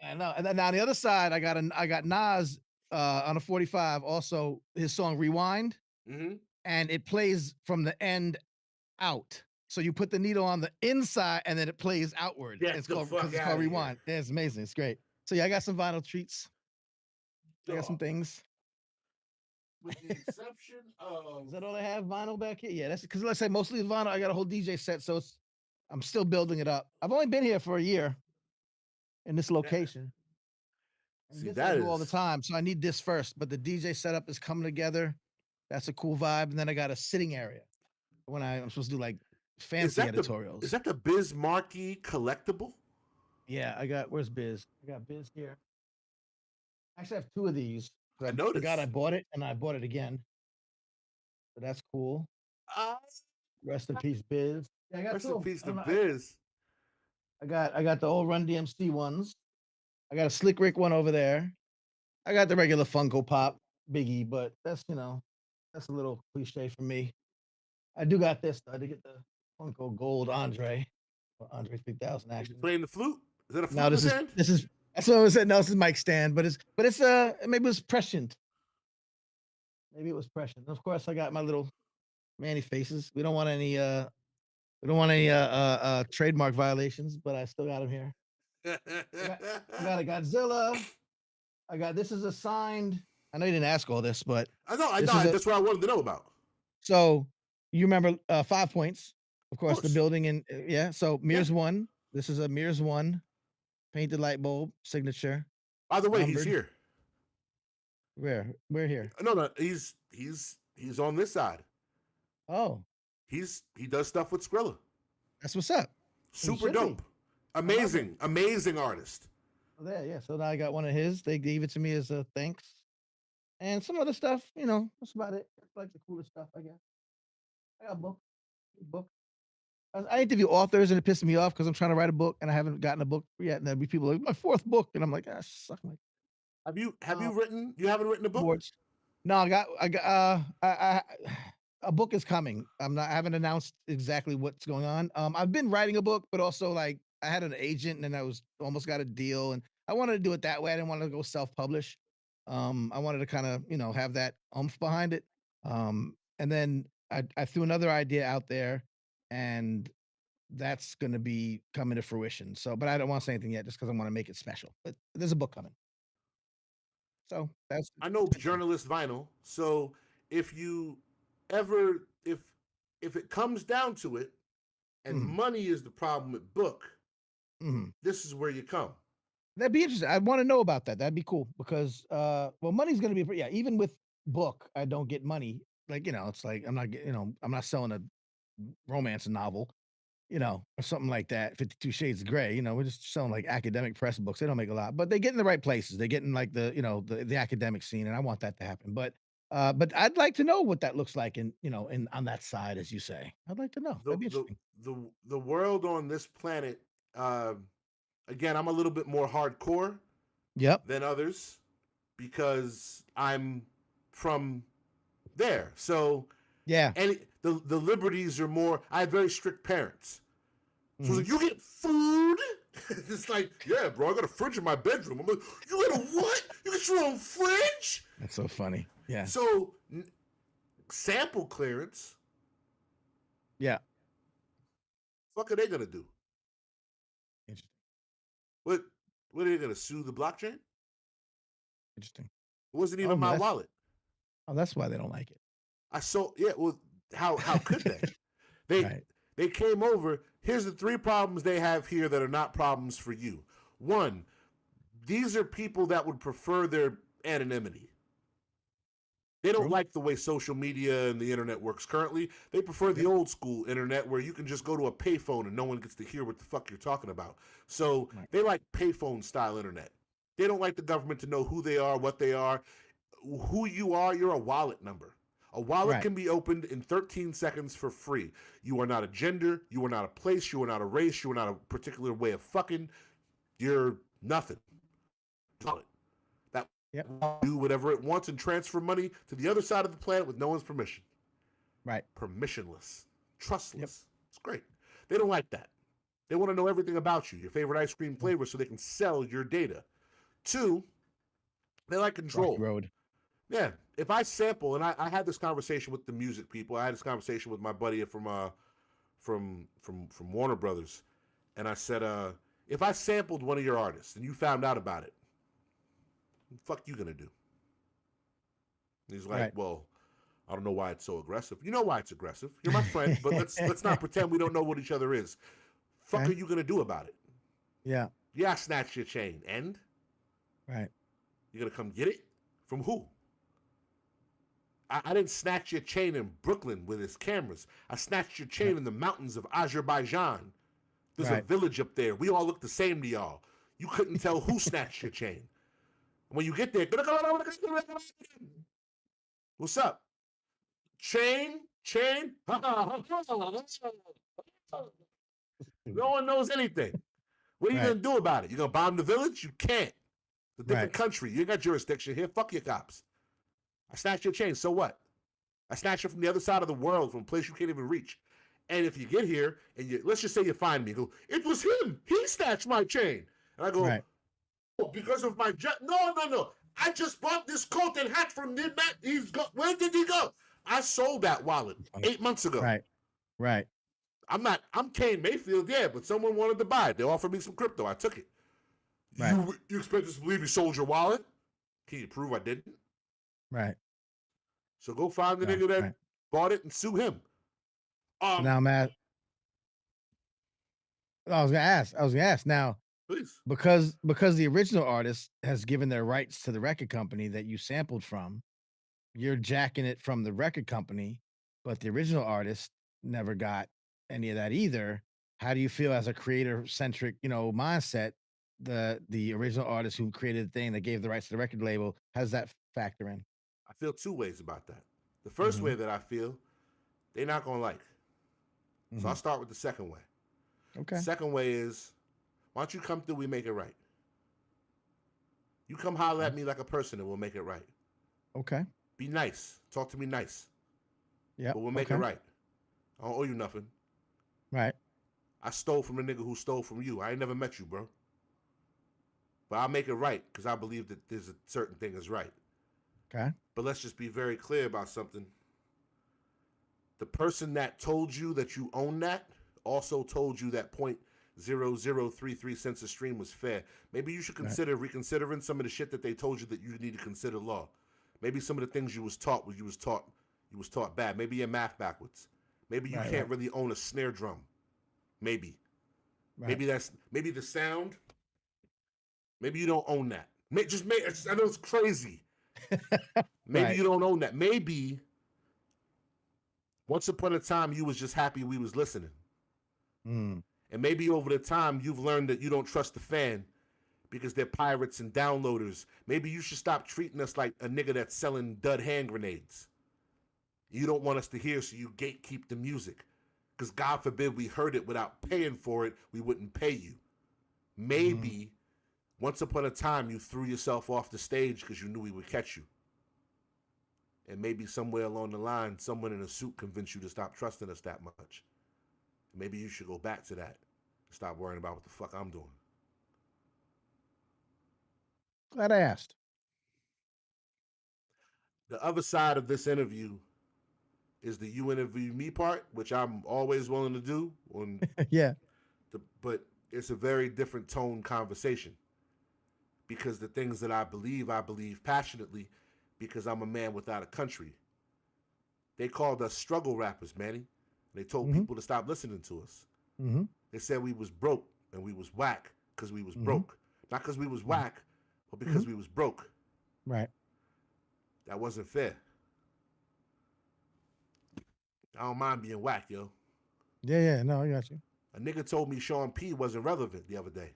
I know. And then now on the other side, I got Nas on a 45, also his song Rewind, Mm-hmm. and it plays from the end out. So you put the needle on the inside and then it plays outward. Get It's the called fuck because it's out called of Rewind. here. Yeah, it's amazing. It's great. So yeah, I got some vinyl treats. I got some Dog. things. With the exception of Is that all I have vinyl back here? Yeah, that's because let's say mostly vinyl. I got a whole DJ set, so I'm still building it up. I've only been here for a year in this that, location. And see this I that do all the is time. So I need this first, but the DJ setup is coming together. That's a cool vibe. And then I got a sitting area when I'm supposed to do like fancy editorials. is that the Biz Markie collectible? Yeah, I got where's Biz? I got Biz here. Actually, I have two of these. I I forgot I noticed. bought it and I bought it again. So that's cool. Uh, Rest in peace, Biz. Yeah, I got Rest two in of them. peace I to don't know. Biz. I got the old Run DMC ones. I got a Slick Rick one over there. I got the regular Funko Pop Biggie, but that's that's a little cliche for me. I do got this though. I did get the Funko Gold Andre, or Andre 3000 Is he actually. playing the flute? Is that a flute Now in his hand? this is that's what I was saying. No, this is Mike Stand, but it's maybe it was prescient. Maybe it was prescient. And of course, I got my little Manny faces. We don't want any trademark violations, but I still got them here. I got a Godzilla. I got this is a signed. I know you didn't ask all this, but I know. this is a That's what I wanted to know about. so you remember 5 points, of Of course, the course. building and yeah. So Yeah. Mears one. This is a Mears one painted light bulb signature By the way, he's numbered. here. Where? We're here. No, he's on this side. Oh, He does stuff with Skrilla. that's what's up. He Super should be. dope. I love it. Amazing artist. Oh, there, yeah. So now I got one of his. They gave it to me as a thanks, and some other stuff. You know, that's about it. That's like the coolest stuff, I guess. I got a book. I interview authors and it pisses me off because I'm trying to write a book and I haven't gotten a book yet. And there'll be people like my fourth book, and I'm like, ah, suck my Have you um, written? You haven't written a book? boards. No, I got a book is coming. I haven't announced exactly what's going on. I've been writing a book, but also like I had an agent and then I was almost got a deal and I wanted to do it that way. I didn't want to go self-publish. I wanted to kind of, have that oomph behind it. And then I threw another idea out there and that's going to be coming to fruition. So, but I don't want to say anything yet just because I want to make it special. But there's a book coming. So that's I know that's it. journalist vinyl. So if you ever if it comes down to it, and Mhm, money is the problem with book, mhm. this is where you come. That'd be interesting. I want to know about that. That'd be cool because, well, money's going to be, yeah, even with book, I don't get money. Like, it's like, I'm not getting, I'm not selling a romance novel, or something like that. 52 Shades of Gray, we're just selling like academic press books. They don't make a lot, but they get in the right places. They get in like the academic scene. And I want that to happen. But I'd like to know what that looks like in on that side, as you say. I'd like to know. The That'd be the interesting. the world on this planet, again, I'm a little bit more hardcore Yep. than others because I'm from there. So Yeah. the liberties are more. I had very strict parents. So Mhm. like, you get food. It's like, yeah, bro, I got a fridge in my bedroom. I'm like, you got a what? You got your own fridge? That's so funny. Yeah. So sample clearance. Yeah. Fuck are they gonna do? Interesting. What? What are they gonna sue the blockchain? Interesting. It wasn't Oh even no, my wallet. that's why they don't like it. I sold. Yeah. Well, how could they? They Right. they came over. Here's the 3 problems they have here that are not problems for you. One, these are people that would prefer their anonymity. They don't True. like the way social media and the internet works currently. They prefer the Yep. old school internet where you can just go to a payphone and no one gets to hear what the fuck you're talking about. So Right. they like payphone style internet. They don't like the government to know who they are, what they are. Who you are, you're a wallet number. A wallet Right. can be opened in 13 seconds for free. You are not a gender, you are not a place, you are not a race, you are not a particular way of fucking. You're nothing. Wallet. That Yep. do whatever it wants and transfer money to the other side of the planet with no one's permission. Right. Permissionless, trustless. Yep. It's great. They don't like that. They want to know everything about you, your favorite ice cream flavor, so they can sell your data. 2, they like control. Rocky Road. Yeah, if I sample, and I had this conversation with the music people. I had this conversation with my buddy from Warner Brothers, and I said, if I sampled one of your artists and you found out about it, what the fuck you gonna do? And he's like, Right. well, I don't know why it's so aggressive. You know why it's aggressive. You're my friend, but let's not pretend we don't know what each other is. Fuck Okay. are you gonna do about it? Yeah. Yeah, I snatched your chain, and Right. you're gonna come get it from who? I didn't snatch your chain in Brooklyn with his cameras. I snatched your chain in the mountains of Azerbaijan. There's a Right. village up there. We all look the same to y'all. You couldn't tell who snatched your chain. When you get there, what's up? Chain? No one knows anything. What are you Right. gonna do about it? You gonna bomb the village? You can't. It's a different Right. country. You ain't got jurisdiction here. Fuck your cops. I snatched your chain. So what? I snatched it from the other side of the world, from a place you can't even reach. And if you get here and let's just say you find me, go, it was him. He snatched my chain. And I go, Right. oh, because of my no. I just bought this coat and hat from the man. Where did he go? I sold that wallet 8 months ago. Right. Right. I'm KaneMayfield, yeah, but someone wanted to buy it. They offered me some crypto. I took it. Right. You expect us to believe you sold your wallet? Can you prove I didn't? Right. So go find the Right. nigga that Right. bought it and sue him. So now, Matt, I was gonna ask now, Please. because the original artist has given their rights to the record company that you sampled from, you're jacking it from the record company, but the original artist never got any of that either. How do you feel as a creator centric, mindset? The original artist who created the thing that gave the rights to the record label, how does that factor in? I feel 2 ways about that. The first Mhm. way that I feel, they're not gonna like. So I'll Mhm. start with the second way. Okay. Second way is, why don't you come through, we make it right. You come holler at me like a person and we'll make it right. Okay. Be nice. Talk to me nice. Yeah. But we'll make it right. I don't owe you nothing. Right. I stole from the nigga who stole from you. I ain't never met you, bro. But I'll make it right because I believe that there's a certain thing is right. Okay. But let's just be very clear about something. The person that told you that you own that also told you that 0.0033 cents a stream was fair. Maybe you should consider reconsidering some of the shit that they told you that you need to consider law. Maybe some of the things you was taught bad. Maybe your math backwards. Maybe you can't really own a snare drum. Maybe. Right. Maybe the sound. Maybe you don't own that. I know it's crazy. Maybe Right. you don't own that. Maybe once upon a time you was just happy we was listening. Mm. And maybe over the time you've learned that you don't trust the fan because they're pirates and downloaders. Maybe you should stop treating us like a nigga that's selling dud hand grenades. You don't want us to hear, so you gatekeep the music. Because God forbid we heard it without paying for it, we wouldn't pay you. Maybe once upon a time you threw yourself off the stage because you knew we would catch you. And maybe somewhere along the line, someone in a suit convinced you to stop trusting us that much. Maybe you should go back to that. Stop worrying about what the fuck I'm doing. Glad I asked. The other side of this interview is the you interview me part, which I'm always willing to do. Yeah. But it's a very different tone conversation. Because the things that I believe passionately because I'm a man without a country. They called us struggle rappers, Manny. They told people to stop listening to us. Mm-hmm. They said we was broke and we was whack because we was Mm-hmm. broke. Not because we was whack, but because we was broke. Right. That wasn't fair. I don't mind being whack, yo. Yeah. No, I got you. A nigga told me Sean P wasn't relevant the other day.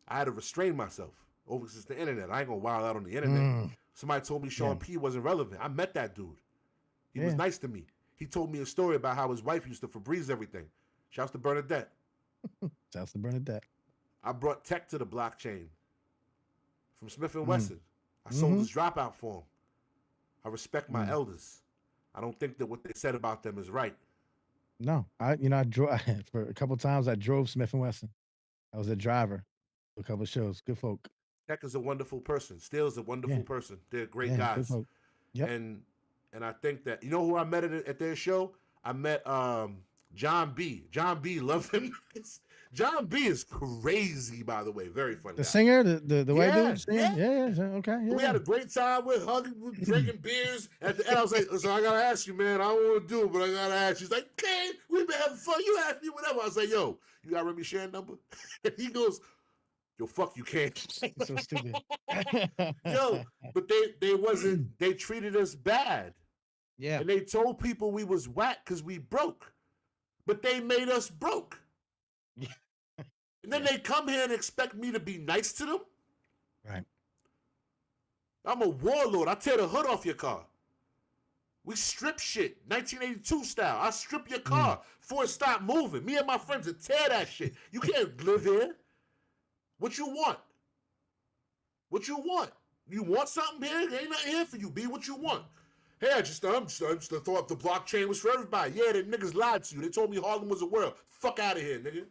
I had to restrain myself over since the internet. I ain't gonna wild out on the internet. Somebody told me Sean P wasn't relevant. I met that dude. He was nice to me. He told me a story about how his wife used to Febreze everything. Shouts to Bernadette. Shouts to Bernadette. I brought tech to the blockchain from Smith & Wesson. I sold his dropout for him. I respect my elders. I don't think that what they said about them is right. No, I drove for a couple of times. I drove Smith & Wesson. I was a driver for a couple of shows. Good folk. Tech is a wonderful person. Steele's a wonderful person. They're great guys. Good folk. Yep. And I think that, you know who I met at their show? I met John B. John B loved him. John B is crazy, by the way. Very funny. The singer, the white dude singing? Yeah. Okay. Yeah. We had a great time with hugging, drinking beers. At the end, I was like, so I got to ask you, man. I don't want to do it, but I got to ask you. He's like, Kane, we've been having fun. You ask me whatever. I was like, yo, you got Remy share number? And he goes, yo, fuck you, Kane. So stupid. Yo, but they treated us bad. Yeah. And they told people we was whack because we broke. But they made us broke. And then they come here and expect me to be nice to them? Right. I'm a warlord. I tear the hood off your car. We strip shit, 1982 style. I strip your car before it stop moving. Me and my friends would tear that shit. You can't live here. What you want? What you want? You want something here? There ain't nothing here for you. Be what you want. Hey, I just thought the blockchain was for everybody. Yeah, the niggas lied to you. They told me Harlem was a world. Fuck out of here, nigga.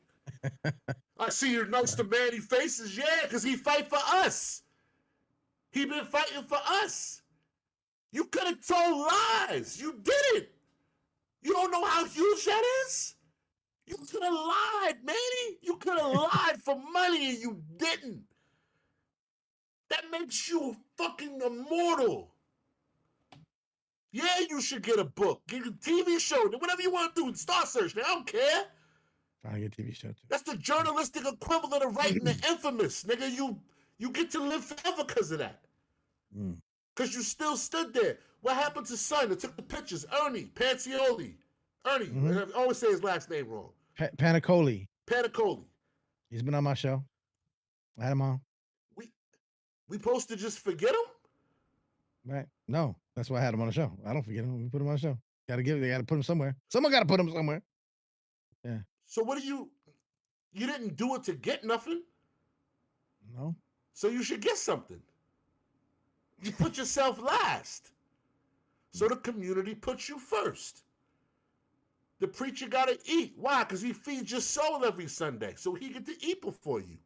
I see your nice to manny faces. Yeah, because he fight for us. He been fighting for us. You could have told lies. You didn't. You don't know how huge that is? You could have lied, Manny. You could have lied for money and you didn't. That makes you fucking immortal. Yeah, you should get a book, get a TV show, whatever you want to do, Star Search. I don't care. Trying to get a TV show too. That's the journalistic equivalent of writing the infamous, nigga. You get to live forever because of that. Because you still stood there. What happened to Son that took the pictures? Ernie Pancioli. Ernie, I always say his last name wrong. Panicoli. Panicoli. He's been on my show. I had him on. We supposed to just forget him? Right. No, that's why I had him on the show. I don't forget him. We put him on the show. They got to put him somewhere. Someone got to put him somewhere. Yeah. So what do you didn't do it to get nothing? No. So you should get something. You put yourself last. So the community puts you first. The preacher got to eat. Why? Because he feeds your soul every Sunday. So he get to eat before you.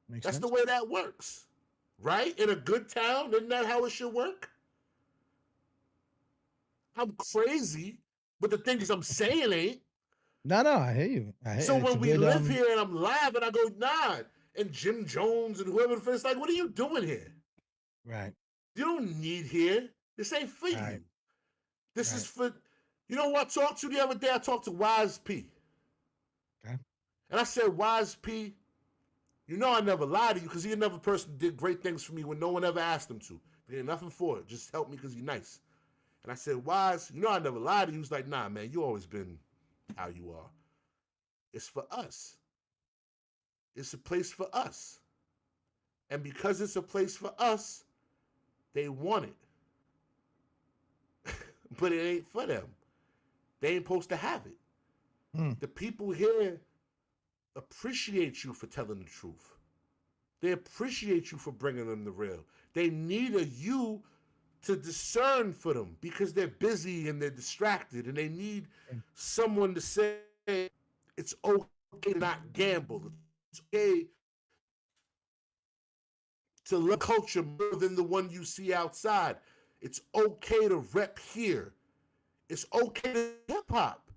That's the way that works. Right? In a good town, isn't that how it should work? I'm crazy, but the things I'm saying ain't. No, I hear you. So when we live here and I'm live and I go, nah, and Jim Jones and whoever the it's like, what are you doing here? Right. You don't need here. This ain't for you. This is for, you know who I talked to the other day? I talked to Wise P. Okay. And I said, Wise P, you know I never lied to you because he another person who did great things for me when no one ever asked him to. He did nothing for it. Just help me because he's nice. And I said, Wise, you know I never lied to you. He was like, nah, man, you always been how you are. It's for us. It's a place for us. And because it's a place for us, they want it. But it ain't for them. They ain't supposed to have it. The people here appreciate you for telling the truth. They appreciate you for bringing them the real. They need you to discern for them because they're busy and they're distracted and they need someone to say it's okay to not gamble. It's okay to love culture more than the one you see outside. It's okay to rep here. It's okay to hip hop.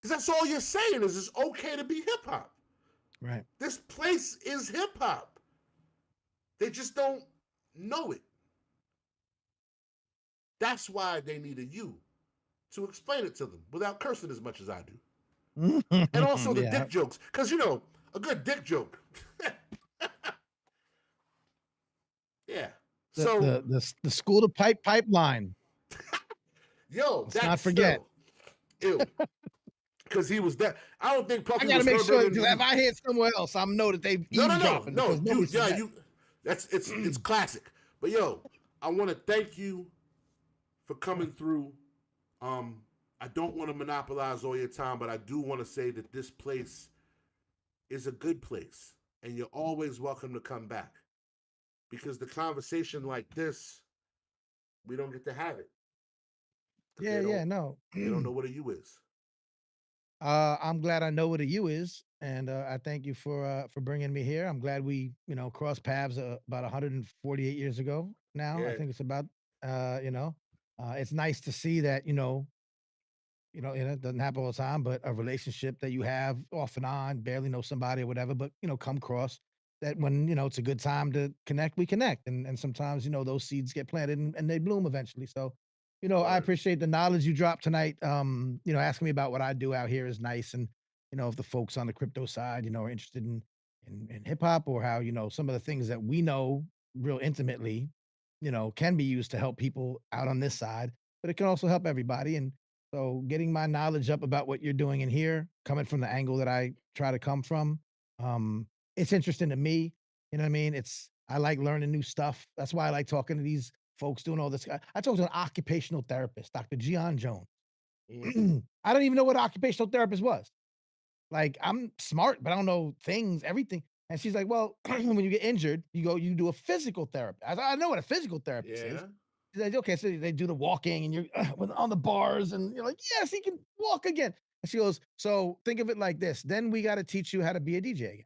Because that's all you're saying is it's okay to be hip hop. Right. This place is hip hop. They just don't know it. That's why they needed you to explain it to them without cursing as much as I do. And also the dick jokes. Because, you know, a good dick joke. Yeah. The school to pipeline. Yo, Let's that's not forget. Still, ew. Because he was that. I don't think Puffy I gotta was make sure Herbert. if I hear somewhere else, I know that they've eavesdropping. No, dude. Yeah, that. It's classic. But yo, I want to thank you for coming through. I don't want to monopolize all your time, but I do want to say that this place is a good place, and you're always welcome to come back. Because the conversation like this, we don't get to have it. Yeah, no. They don't know what a you is. I'm glad I know what a you is, and I thank you for bringing me here. I'm glad we crossed paths about 148 years ago. Now Yeah. I think it's about it's nice to see that it doesn't happen all the time, but a relationship that you have off and on, barely know somebody or whatever, but come across that when it's a good time to connect, we connect, and sometimes those seeds get planted and they bloom eventually. So, I appreciate the knowledge you dropped tonight. Asking me about what I do out here is nice, and if the folks on the crypto side, are interested in hip hop or how some of the things that we know real intimately, can be used to help people out on this side, but it can also help everybody. And so getting my knowledge up about what you're doing in here, coming from the angle that I try to come from, it's interesting to me. You know what I mean? I like learning new stuff. That's why I like talking to these folks doing all this. I talked to an occupational therapist, Dr. Gian Jones. I don't even know what an occupational therapist was. Like, I'm smart, but I don't know things, everything. And she's like, well, when you get injured, you do a physical therapy. I know what a physical therapist is. She's like, okay, so they do the walking and you're on the bars and you're like, yes, he can walk again. And she goes, so think of it like this. Then we got to teach you how to be a DJ again.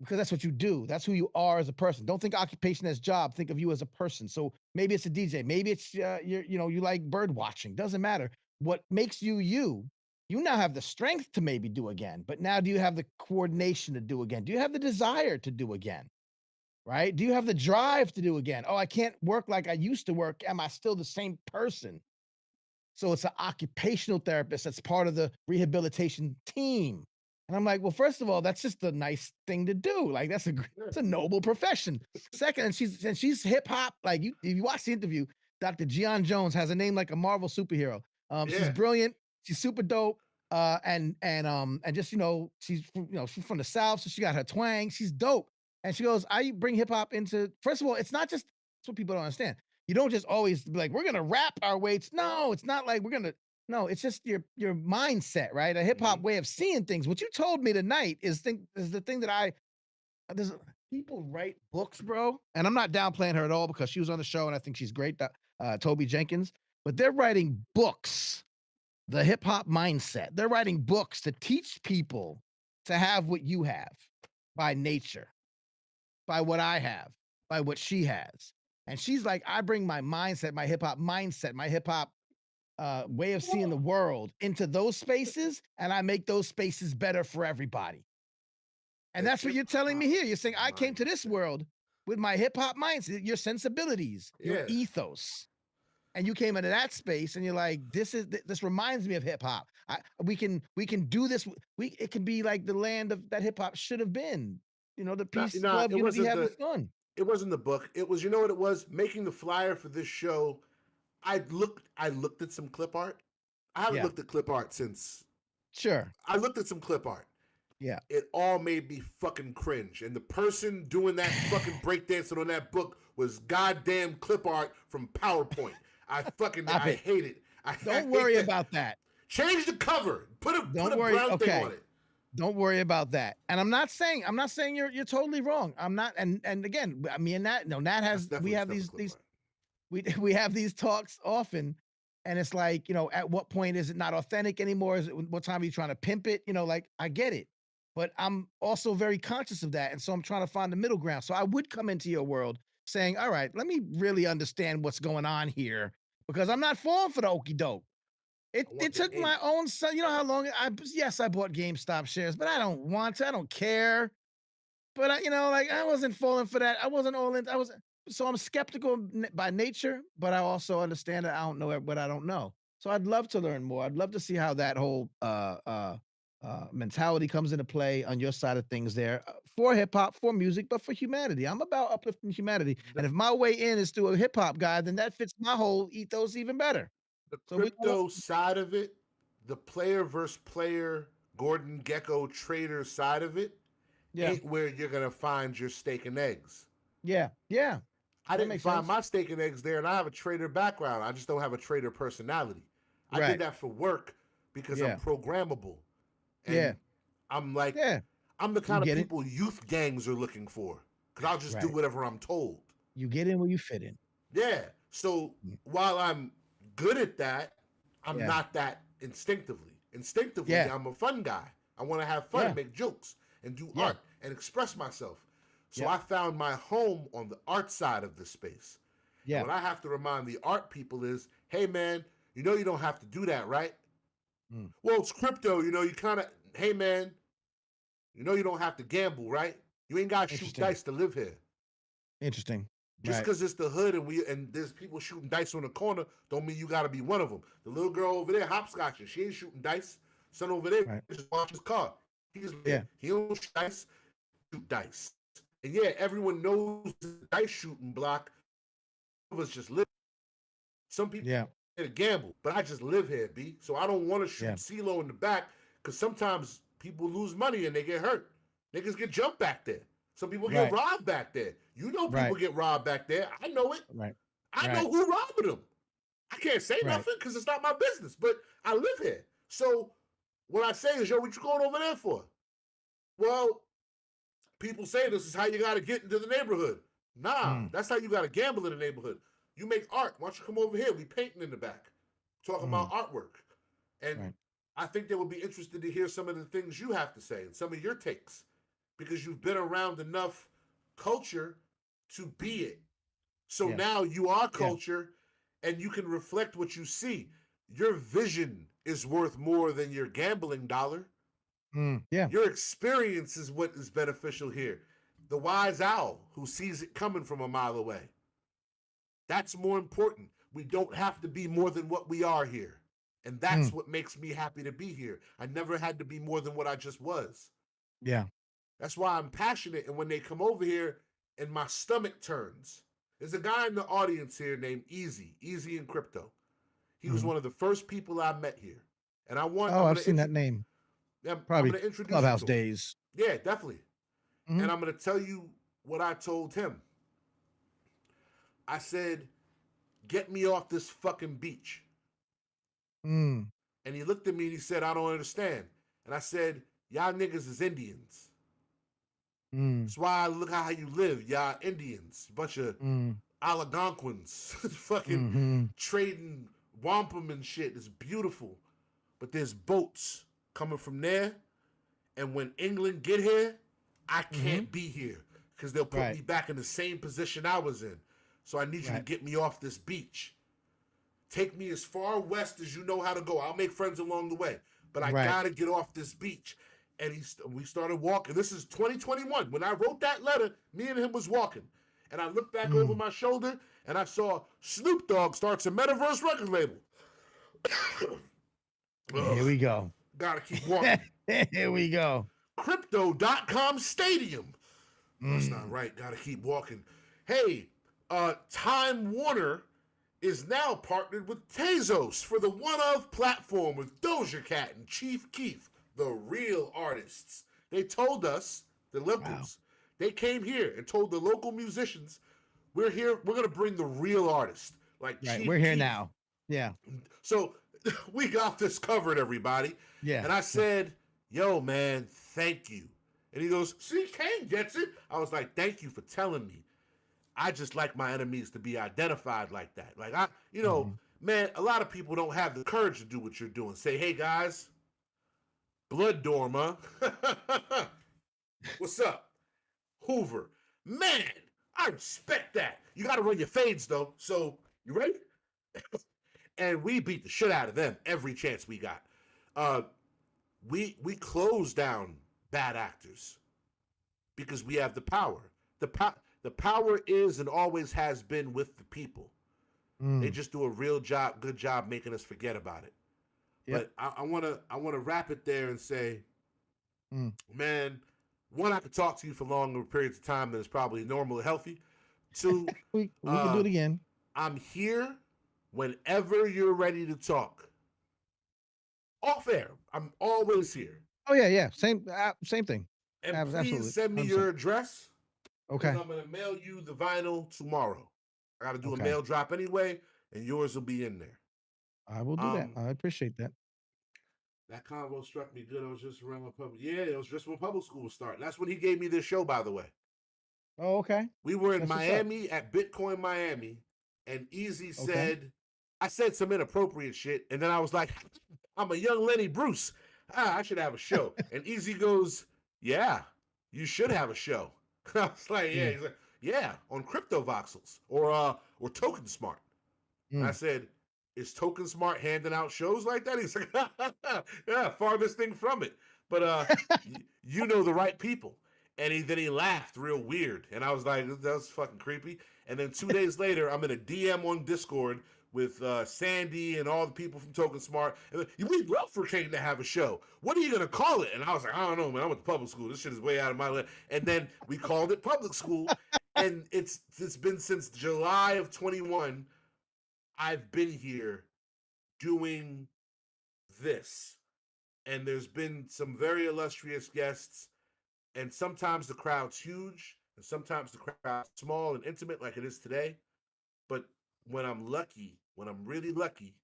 Because that's what you do. That's who you are as a person. Don't think occupation as job. Think of you as a person. So maybe it's a DJ. Maybe it's you like bird watching. Doesn't matter. What makes you you? You now have the strength to maybe do again. But now, do you have the coordination to do again? Do you have the desire to do again? Right? Do you have the drive to do again? Oh, I can't work like I used to work. Am I still the same person? So it's an occupational therapist that's part of the rehabilitation team. And I'm like, well, first of all, that's just a nice thing to do. Like, it's a noble profession. Second, and she's hip hop. Like, if you watch the interview, Dr. Gian Jones has a name like a Marvel superhero. She's brilliant. She's super dope. And just she's from the South, so she got her twang. She's dope. And she goes, I bring hip hop into. First of all, it's not just. That's what people don't understand. You don't just always be like, we're gonna rap our weights. No, it's not like we're gonna. No, it's just your mindset, right? A hip hop way of seeing things. What you told me tonight is the thing that there's people write books, bro, and I'm not downplaying her at all because she was on the show and I think she's great. Toby Jenkins, but they're writing books, the hip hop mindset. They're writing books to teach people to have what you have by nature, by what I have, by what she has. And she's like, I bring my mindset, my hip hop mindset, my hip hop way of seeing the world into those spaces, and I make those spaces better for everybody. And that's what you're telling me here. You're saying I came to this world with my hip hop mindset, your sensibilities, your ethos. And you came into that space and you're like, this reminds me of hip hop. We can do this. It can be like the land of that hip hop should have been. The peace, love, unity, having fun. It wasn't the book. It was, you know what it was? Making the flyer for this show. I looked at some clip art. I haven't looked at clip art since. Sure. I looked at some clip art. Yeah. It all made me fucking cringe. And the person doing that fucking breakdancing on that book was goddamn clip art from PowerPoint. I hate it. Don't worry about that. Change the cover. Put a brown thing on it. Don't worry about that. And I'm not saying you're totally wrong. I'm not. And again, me and Nat, we have we have these talks often, and it's like, at what point is it not authentic anymore? Is it, what time are you trying to pimp it? Like, I get it, but I'm also very conscious of that. And so I'm trying to find the middle ground. So I would come into your world saying, all right, let me really understand what's going on here, because I'm not falling for the okey doke. I It want the took ink. my own son. You know how long I bought GameStop shares, but I don't want to. I don't care. But I wasn't falling for that. I wasn't all in. So I'm skeptical by nature, but I also understand that I don't know what I don't know. So I'd love to learn more. I'd love to see how that whole mentality comes into play on your side of things there for hip hop, for music, but for humanity. I'm about uplifting humanity, The, and if my way in is through a hip hop guy, then that fits my whole ethos even better. the So we don't. crypto side of it, the player versus player, Gordon Gecko trader side of it, Yeah, ain't where you're gonna find your steak and eggs. yeah, I that didn't makes find sense. my steak and eggs there, and I have a trader background. I just don't have a trader personality. I did Right. that for work because I'm Yeah. programmable, Yeah. and I'm like, Yeah. I'm the You kind of get it. people youth gangs are looking for because I'll just do Right. whatever I'm told. You get in where you fit in. Yeah. So Mm. while I'm good at that, I'm Yeah. not that instinctively. Instinctively, Yeah. I'm a fun guy. I want to have fun and Yeah. make jokes and do Yeah. art and express myself. So Yep. I found my home on the art side of the space. And Yeah. what I have to remind the art people is, hey man, you don't have to do that, right? Mm. Well, it's crypto, you kind of, hey man, you don't have to gamble, right? You ain't got to shoot Interesting. dice to live here. Interesting. Just Right. because it's the hood and there's people shooting dice on the corner, don't mean you got to be one of them. The little girl over there hopscotching, she ain't shooting dice. Son over there Right. just watch his car. He's Yeah. there. He don't shoot dice. And yeah, everyone knows the dice shooting block. Some of us just live. Some people Yeah. to gamble, but I just live here, B. So I don't want to shoot Yeah. CeeLo in the back because sometimes people lose money and they get hurt. Niggas get jumped back there. Some people get Right. robbed back there. You know people Right. get robbed back there. I know it. Right. I Right. know who robbed them. I can't say Right. nothing because it's not my business, but I live here. So what I say is, yo, what you going over there for? Well, people say this is how you got to get into the neighborhood. Nah, Mm. that's how you got to gamble in the neighborhood. You make art. Why don't you come over here? We painting in the back, talking about artwork. And Right. I think they would be interested to hear some of the things you have to say and some of your takes because you've been around enough culture to be it. So Yeah. now you are Yeah. culture and you can reflect what you see. Your vision is worth more than your gambling dollar. Yeah. Your experience is what is beneficial here. The wise owl who sees it coming from a mile away. That's more important. We don't have to be more than what we are here. And that's what makes me happy to be here. I never had to be more than what I just was. Yeah. That's why I'm passionate. And when they come over here and my stomach turns, there's a guy in the audience here named Easy in Crypto. He was one of the first people I met here. And I'm I've seen gonna that name. I'm Probably gonna introduce you Clubhouse to him. days. Yeah, definitely. Mhm. And I'm gonna tell you what I told him. I said, get me off this fucking beach. Mm. And he looked at me and he said, I don't understand. And I said, y'all niggas is Indians. Mm. That's why I look how you live. Y'all Indians. Bunch of Algonquins. Fucking Mhm. trading wampum and shit. It's beautiful. But there's boats coming from there. And when England get here, I can't be here. Because they'll put Right. me back in the same position I was in. So I need you to Right. get me off this beach. Take me as far west as you know how to go. I'll make friends along the way. But I Right. gotta get off this beach. And we started walking. This is 2021. When I wrote that letter, me and him was walking. And I looked back over my shoulder and I saw Snoop Dogg starts a Metaverse record label. Here we go. Gotta keep walking. Here we go. Crypto.com Stadium. That's not right. Gotta keep walking. Hey, Time Warner is now partnered with Tezos for the One Of platform with Doja Cat and Chief Keef, the real artists. They told us, the locals, they came here and told the local musicians, we're here, we're gonna bring the real artist. Like Right. Chief We're here Keef. now. Yeah. So we got this covered, everybody. Yeah. And I said, yo, man, thank you. And he goes, see, Kane gets it. I was like, thank you for telling me. I just like my enemies to be identified like that. Like, man, a lot of people don't have the courage to do what you're doing. Say, hey, guys, Blood Dorm, huh? What's up? Hoover. Man, I respect that. You got to run your fades, though. So, you ready? and we beat the shit out of them every chance we got. We close down bad actors because we have the power. The power is and always has been with the people. They just do a good job making us forget about it. Yep. But I wanna wrap it there and say, man, one, I could talk to you for longer periods of time than is probably normal or healthy. Two, we can do it again. I'm here whenever you're ready to talk. Off air, I'm always here. Oh yeah. Same thing. And Absolutely. please send me your address. Okay. I'm gonna mail you the vinyl tomorrow. I gotta do a mail drop anyway, and yours will be in there. I will do that. I appreciate that. That convo struck me good. I was just around my public. Yeah, it was just when public school was starting. That's when he gave me this show, by the way. Oh, okay. We were in Miami at Bitcoin Miami, and Easy said, I said some inappropriate shit, and then I was like, I'm a young Lenny Bruce. I should have a show. And Easy goes, yeah, you should have a show. I was like, yeah. He's like, yeah, on Crypto Voxels or Token Smart. I said, is Token Smart handing out shows like that? He's like, yeah, farthest thing from it. But you know the right people. And then he laughed real weird. And I was like, that was fucking creepy. And then 2 days later, I'm in a DM on Discord with Sandy and all the people from Token Smart. And we'd love for Kane to have a show. What are you going to call it? And I was like, I don't know, man. I went to public school. This shit is way out of my league. And then we called it public school. And it's been since July of 21. I've been here doing this. And there's been some very illustrious guests. And sometimes the crowd's huge. And sometimes the crowd's small and intimate like it is today. But when I'm really lucky,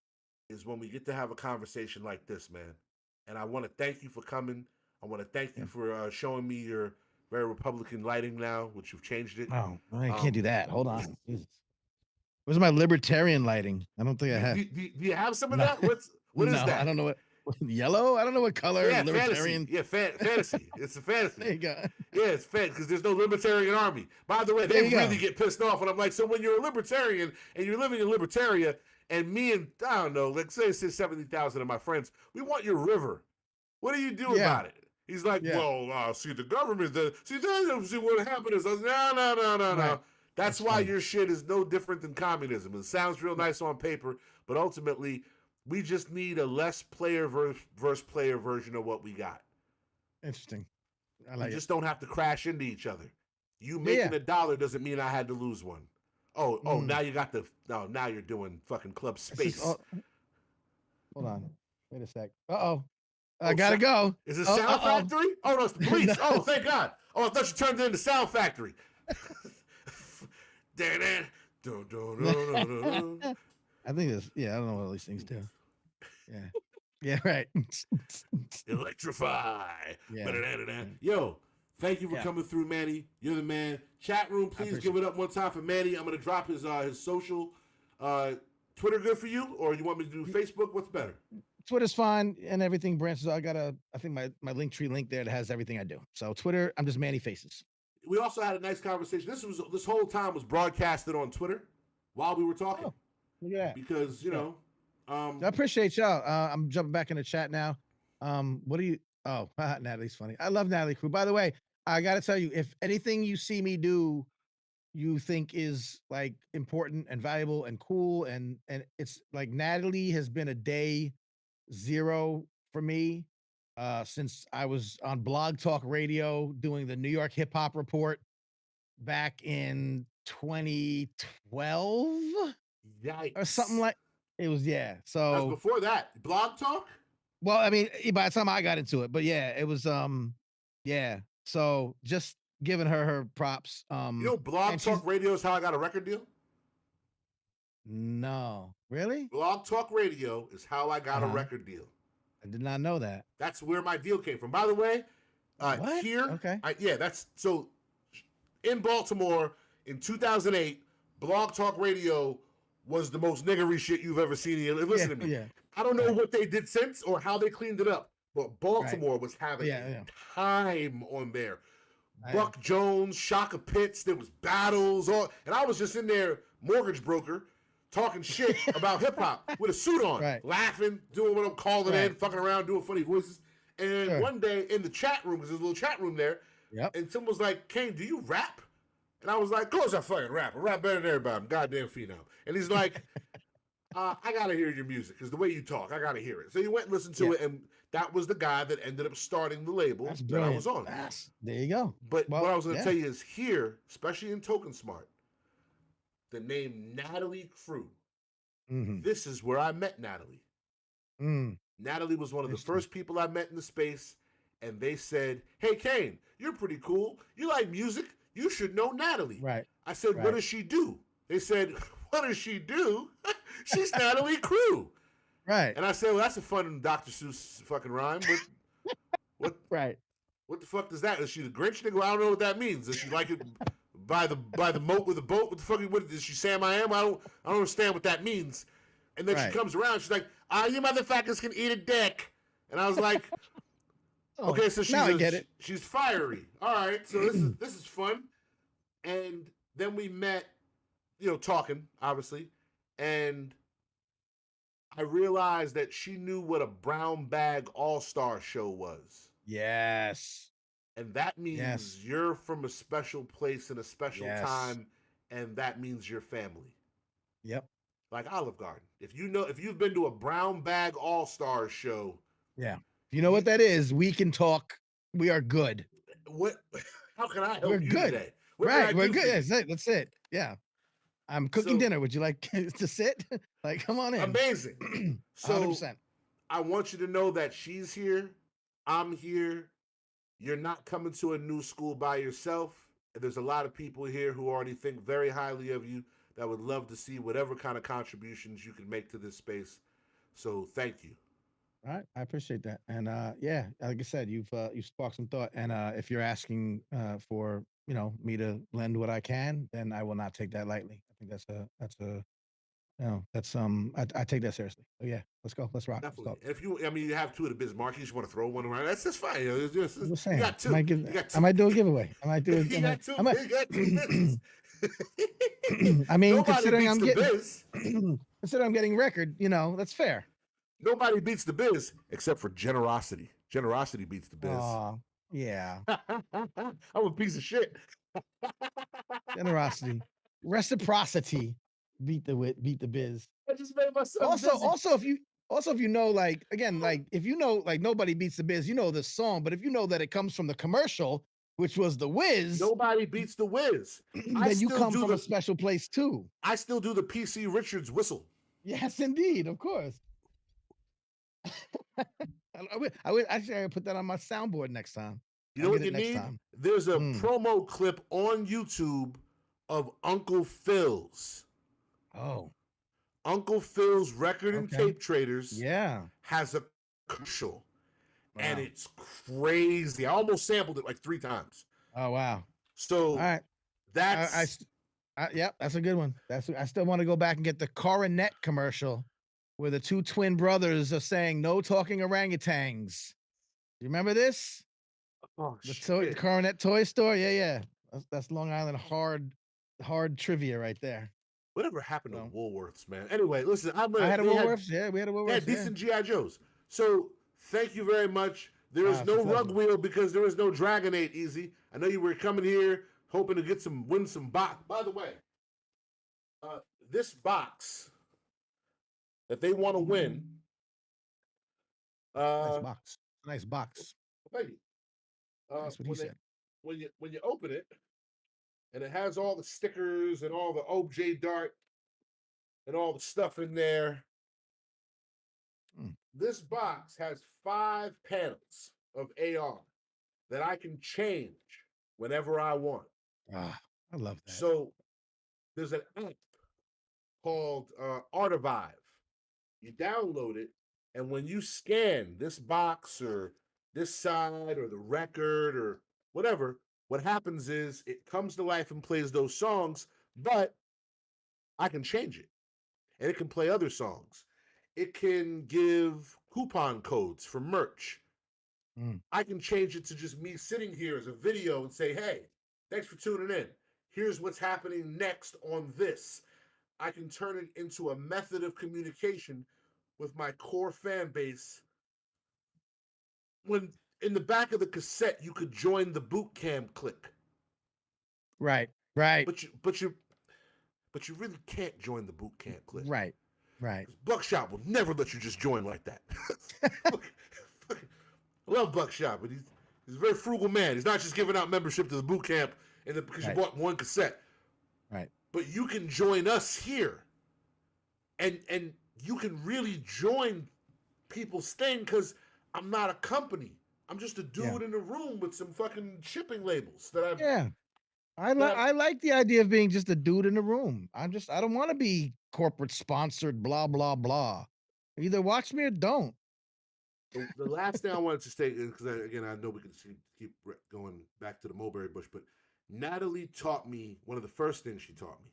is when we get to have a conversation like this, man. And I want to thank you for coming. I want to thank you for showing me your very Republican lighting now, which you've changed it. Oh, I can't do that. Hold on. Jesus. Where's my libertarian lighting? I don't think I have. Do you have some of that? What is that? I don't know what yellow. I don't know what color. Yeah, libertarian. Fantasy. Yeah, fantasy. It's a fantasy. There you go. Yeah, it's fantasy because there's no libertarian army. By the way, they really get pissed off when I'm like, so when you're a libertarian and you're living in Libertaria, and me and I don't know, let's say 70,000 of my friends, we want your river. What do you do about it? He's like, well, see the government. See what happened is no. That's why your shit is no different than communism. It sounds real nice on paper, but ultimately, we just need a less player versus player version of what we got. Interesting. I like it. Just don't have to crash into each other. You making $1 doesn't mean I had to lose one. Oh, now you got now you're doing fucking club space. Hold on. Wait a sec. I gotta go. Is it Sound Factory? Oh, no, it's the police. No. Oh, thank God. Oh, I thought you turned it into Sound Factory. I think it's I don't know what all these things do. Yeah, right. Electrify. Yo, thank you for coming through, Manny. You're the man. Chat room, please give it up one time for Manny. I'm gonna drop his social. Twitter good for you, or you want me to do Facebook? What's better? Twitter's fine, and everything branches. I think my Linktree link there that has everything I do. So Twitter, I'm just Manny Faces. We also had a nice conversation. This whole time was broadcasted on Twitter while we were talking. Oh, look at that. Because I appreciate y'all. I'm jumping back in the chat now. What do you? Oh, Natalie's funny. I love Natalie Crew. By the way, I got to tell you, if anything you see me do, you think is like important and valuable and cool, and it's like Natalie has been a day zero for me. Since I was on Blog Talk Radio doing the New York Hip Hop Report back in 2012 or something like it was. So that's before that Blog Talk. Well, I mean, by the time I got into it, but it was So just giving her props. Blog Talk Radio is how I got a record deal. No, really? Blog Talk Radio is how I got a record deal. I did not know that. That's where my deal came from. By the way, here, okay, that's so. In Baltimore in 2008, Blog Talk Radio was the most niggery shit you've ever seen. Listen to me. Yeah. I don't know what they did since or how they cleaned it up, but Baltimore was having time on there. Buck Jones, Shaka Pitts, there was battles, and I was just in there, mortgage broker, talking shit about hip hop with a suit on, laughing, doing what I'm calling in, fucking around, doing funny voices. And one day in the chat room, because there's a little chat room there, and someone was like, Kane, do you rap? And I was like, of course I fucking rap. I rap better than everybody. I'm goddamn phenom. And he's like, I got to hear your music because the way you talk, I got to hear it. So he went and listened to it, and that was the guy that ended up starting the label that I was on. There you go. But what I was going to tell you is here, especially in Token Smart, the name Natalie Crew, this is where I met Natalie. Natalie was one of the first people I met in the space, and they said, hey, Kane, you're pretty cool. You like music. You should know Natalie. I said, what does she do? They said, what does she do? She's Natalie Crew. And I said, well, that's a fun Dr. Seuss fucking rhyme. What the fuck does that? Is she the Grinch nigga? I don't know what that means. Does she like it by the moat with a boat? What the fuck? What, is she Sam I Am? I don't understand what that means. And then she comes around. She's like, you motherfuckers can eat a dick. And I was like, okay, so she's fiery. All right, so this is fun. And then we met, talking, obviously, and I realized that she knew what a brown bag all-star show was. Yes. And that means you're from a special place in a special time, and that means your family. Yep. Like Olive Garden. If you've been to a brown bag all-star show. Yeah. If you know what that is, we can talk. We are good. How can I help you today? We're good. That's it. Yeah. I'm cooking dinner. Would you like to sit? Like, come on in. Amazing. So 100%. I want you to know that she's here. I'm here. You're not coming to a new school by yourself. There's a lot of people here who already think very highly of you that would love to see whatever kind of contributions you can make to this space. So thank you. All right. I appreciate that. And like I said, you've sparked some thought. And if you're asking for, me to lend what I can, then I will not take that lightly. I think I take that seriously. So yeah, let's go. Let's rock. Definitely. If you have two of the biz markets, you want to throw one around, that's just fine. You got two. I might do a giveaway. I might do you got two business. I mean, considering I'm getting record, that's fair. Nobody beats the biz except for generosity. Generosity beats the biz. Yeah. I'm a piece of shit. Generosity, reciprocity beat the biz. I just made myself busy. Also, if you know, like, again, like, if you know, like, nobody beats the biz, the song, but if you know that it comes from the commercial, which was the Wiz, nobody beats the Wiz. Then you come from a special place too. I still do the PC Richards whistle. Yes, indeed, of course. I would actually put that on my soundboard next time. You know what you need? There's a promo clip on YouTube of Uncle Phil's. Oh. Uncle Phil's Record and Tape Traders has a commercial. Wow. And it's crazy. I almost sampled it like 3 times. Oh, wow. So all right. That's that's a good one. I still want to go back and get the Coronet commercial where the 2 twin brothers are saying no talking orangutans. You remember this? Oh, the Coronet toy store? Yeah. That's Long Island hard trivia right there. Whatever happened to Woolworths, man? Anyway, listen, I had a Woolworths. We had a Woolworths. Yeah, decent G.I. Joes. So thank you very much. There is no rug wheel because there is no Dragonade, Easy. I know you were coming here hoping to win some box. By the way, this box that they want to win. Nice box. Thank you. That's what he said. When you open it, and it has all the stickers and all the OJ Dart and all the stuff in there. This box has 5 panels of AR that I can change whenever I want. I love that. So there's an app called Artivive. You download it, and when you scan this box or this side or the record or whatever, what happens is it comes to life and plays those songs, but I can change it. And it can play other songs. It can give coupon codes for merch. I can change it to just me sitting here as a video and say, hey, thanks for tuning in. Here's what's happening next on this. I can turn it into a method of communication with my core fan base. When in the back of the cassette, you could join the boot camp clique. Right. Right. But you really can't join the boot camp clique. Right. Right. Buckshot will never let you just join like that. I love Buckshot, but he's a very frugal man. He's not just giving out membership to the boot camp because you bought one cassette. Right. But you can join us here, and you can really join people's thing because I'm not a company. I'm just a dude in a room with some fucking shipping labels that I've. Yeah. I like the idea of being just a dude in the room. I don't want to be corporate sponsored, blah blah blah. Either watch me or don't. The last thing I wanted to say is because again I know we can keep going back to the mulberry bush, but Natalie taught me one of the first things she taught me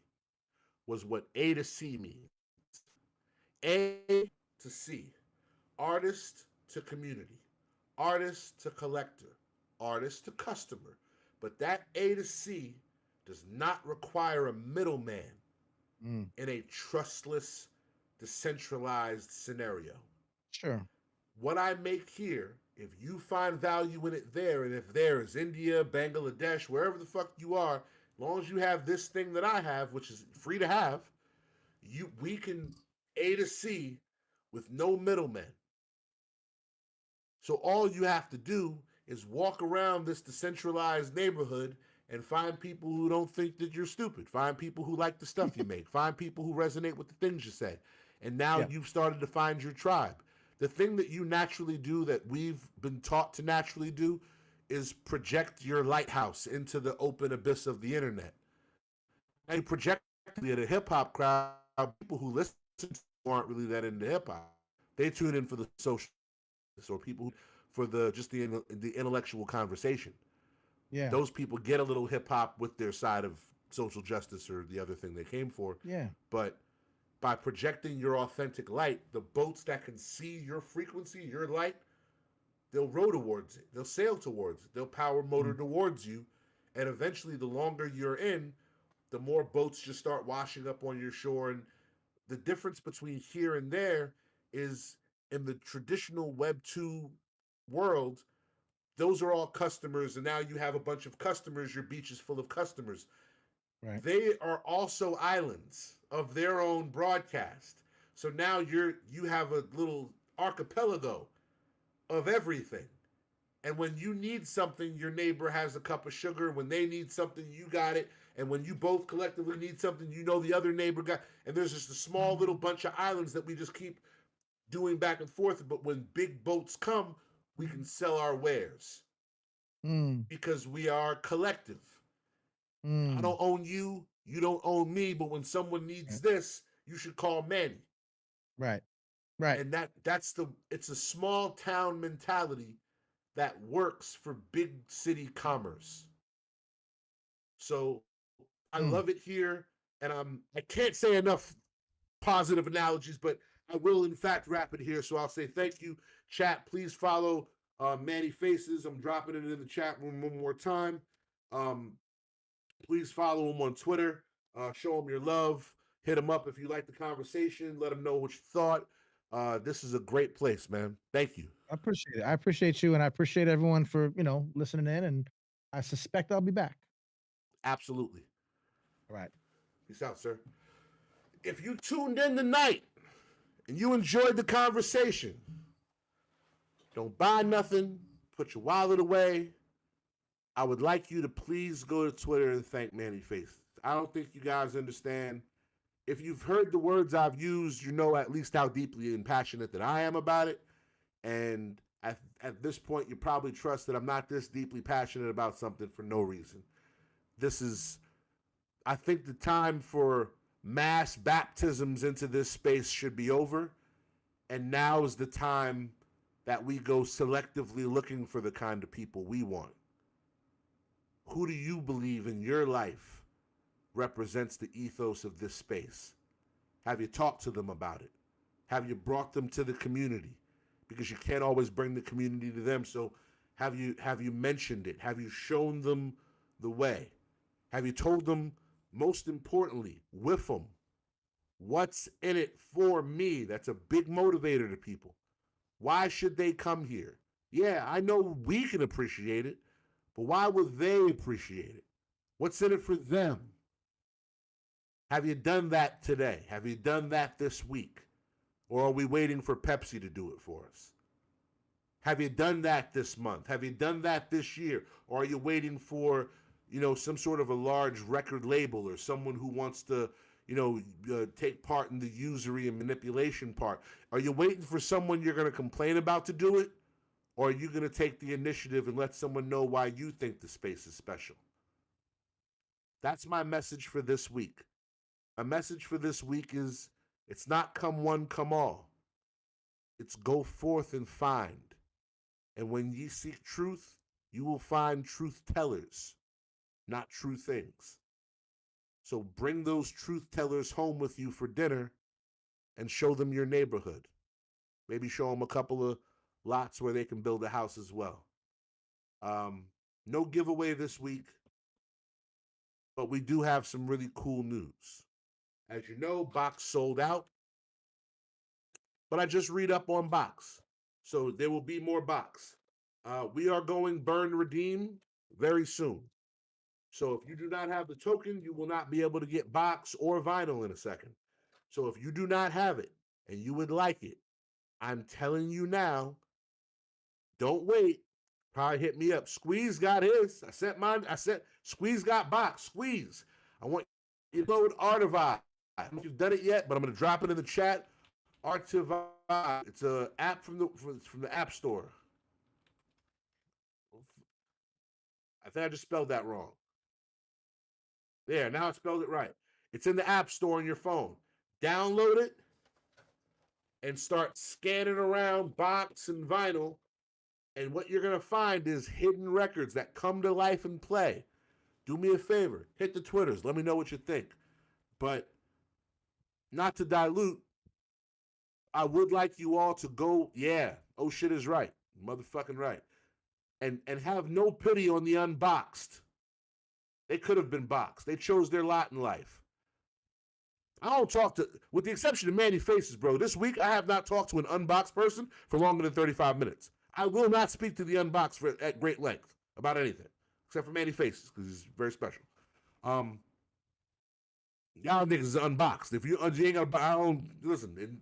was what A to C means. A to C, artist to community, artist to collector, artist to customer. But that A to C does not require a middleman in a trustless, decentralized scenario. Sure. What I make here, if you find value in it there, and if there is India, Bangladesh, wherever the fuck you are, as long as you have this thing that I have, which is free to have, we can A to C with no middlemen. So all you have to do is walk around this decentralized neighborhood and find people who don't think that you're stupid. Find people who like the stuff you make. Find people who resonate with the things you say. And now you've started to find your tribe. The thing that you naturally do that we've been taught to naturally do is project your lighthouse into the open abyss of the internet. And you project it at a hip hop crowd. People who listen to aren't really that into hip hop. They tune in for the social or people for the intellectual conversation. Yeah. Those people get a little hip hop with their side of social justice or the other thing they came for. Yeah. But by projecting your authentic light, the boats that can see your frequency, your light, they'll row towards it. They'll sail towards it. They'll power motor towards you. And eventually, the longer you're in, the more boats just start washing up on your shore. And the difference between here and there is in the traditional Web 2 world, those are all customers. And now you have a bunch of customers. Your beach is full of customers. Right. They are also islands of their own broadcast. So now you have a little archipelago of everything. And when you need something, your neighbor has a cup of sugar. When they need something, you got it. And when you both collectively need something, you know the other neighbor got. And there's just a small little bunch of islands that we just keep doing back and forth. But when big boats come, we can sell our wares because we are collective. I don't own you. You don't own me. But when someone needs this, you should call Manny. Right. Right. And it's a small town mentality that works for big city commerce. So I love it here. And I can't say enough positive analogies, but I will in fact wrap it here. So I'll say thank you, chat. Please follow Manny Faces. I'm dropping it in the chat room one more time. Please follow him on Twitter. Show him your love. Hit him up if you like the conversation. Let him know what you thought. This is a great place, man. Thank you. I appreciate it. I appreciate you, and I appreciate everyone for listening in. And I suspect I'll be back. Absolutely. All right. Peace out, sir. If you tuned in tonight and you enjoyed the conversation, don't buy nothing. Put your wallet away. I would like you to please go to Twitter and thank Manny Faces. I don't think you guys understand. If you've heard the words I've used, you know at least how deeply and passionate that I am about it. And at this point, you probably trust that I'm not this deeply passionate about something for no reason. I think the time for mass baptisms into this space should be over. And now is the time that we go selectively looking for the kind of people we want. Who do you believe in your life represents the ethos of this space? Have you talked to them about it? Have you brought them to the community? Because you can't always bring the community to them. So have you mentioned it? Have you shown them the way? Have you told them, most importantly, with them, What's in it for me? That's a big motivator to people. Why should they come here? Yeah, I know we can appreciate it, but why would they appreciate it? What's in it for them? Have you done that today? Have you done that this week? Or are we waiting for Pepsi to do it for us? Have you done that this month? Have you done that this year? Or are you waiting for, some sort of a large record label or someone who wants to, take part in the usury and manipulation part? Are you waiting for someone you're going to complain about to do it? Or are you going to take the initiative and let someone know why you think the space is special? That's my message for this week. My message for this week is it's not come one, come all. It's go forth and find. And when ye seek truth, you will find truth tellers, not true things. So bring those truth tellers home with you for dinner and show them your neighborhood. Maybe show them a couple of lots where they can build a house as well. No giveaway this week, but we do have some really cool news. As you know, Box sold out, but I just read up on Box. So there will be more Box. We are going burn redeem very soon. So if you do not have the token, you will not be able to get Box or vinyl in a second. So if you do not have it and you would like it, I'm telling you now, don't wait. Probably hit me up. Squeeze got his. I sent mine. Squeeze got Box. Squeeze. I want you to load Artivide. I don't know if you've done it yet, but I'm going to drop it in the chat. Artivide. It's an app from the App Store. I think I just spelled that wrong. There, now I spelled it right. It's in the App Store on your phone. Download it and start scanning around Box and vinyl. And what you're going to find is hidden records that come to life and play. Do me a favor. Hit the Twitters. Let me know what you think. But not to dilute, I would like you all to go, oh shit is right. Motherfucking right. And have no pity on the unboxed. They could have been boxed. They chose their lot in life. I don't talk to, with the exception of Manny Faces, bro. This week, I have not talked to an unboxed person for longer than 35 minutes. I will not speak to the unboxed at great length about anything, except for Manny Faces, because he's very special. Y'all niggas is unboxed. If you ain't got, I don't, listen,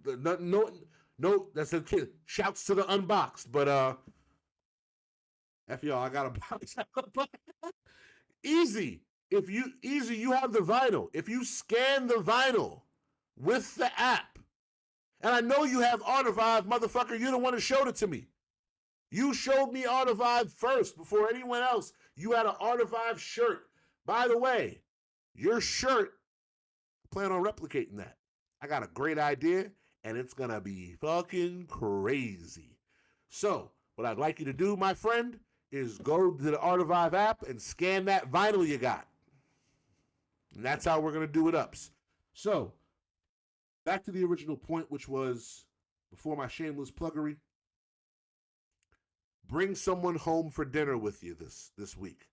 no, that's a kid. Shouts to the unboxed, but, F y'all, I got a box. Easy. You have the vinyl. If you scan the vinyl with the app, and I know you have Artivide, motherfucker, you're the one that showed it to me. You showed me Artivide first before anyone else. You had an Artivide shirt. By the way, your shirt, I plan on replicating that. I got a great idea, and it's going to be fucking crazy. So, what I'd like you to do, my friend, is go to the Artivide app and scan that vinyl you got. And that's how we're going to do it ups. So, back to the original point, which was, before my shameless pluggery, bring someone home for dinner with you this week.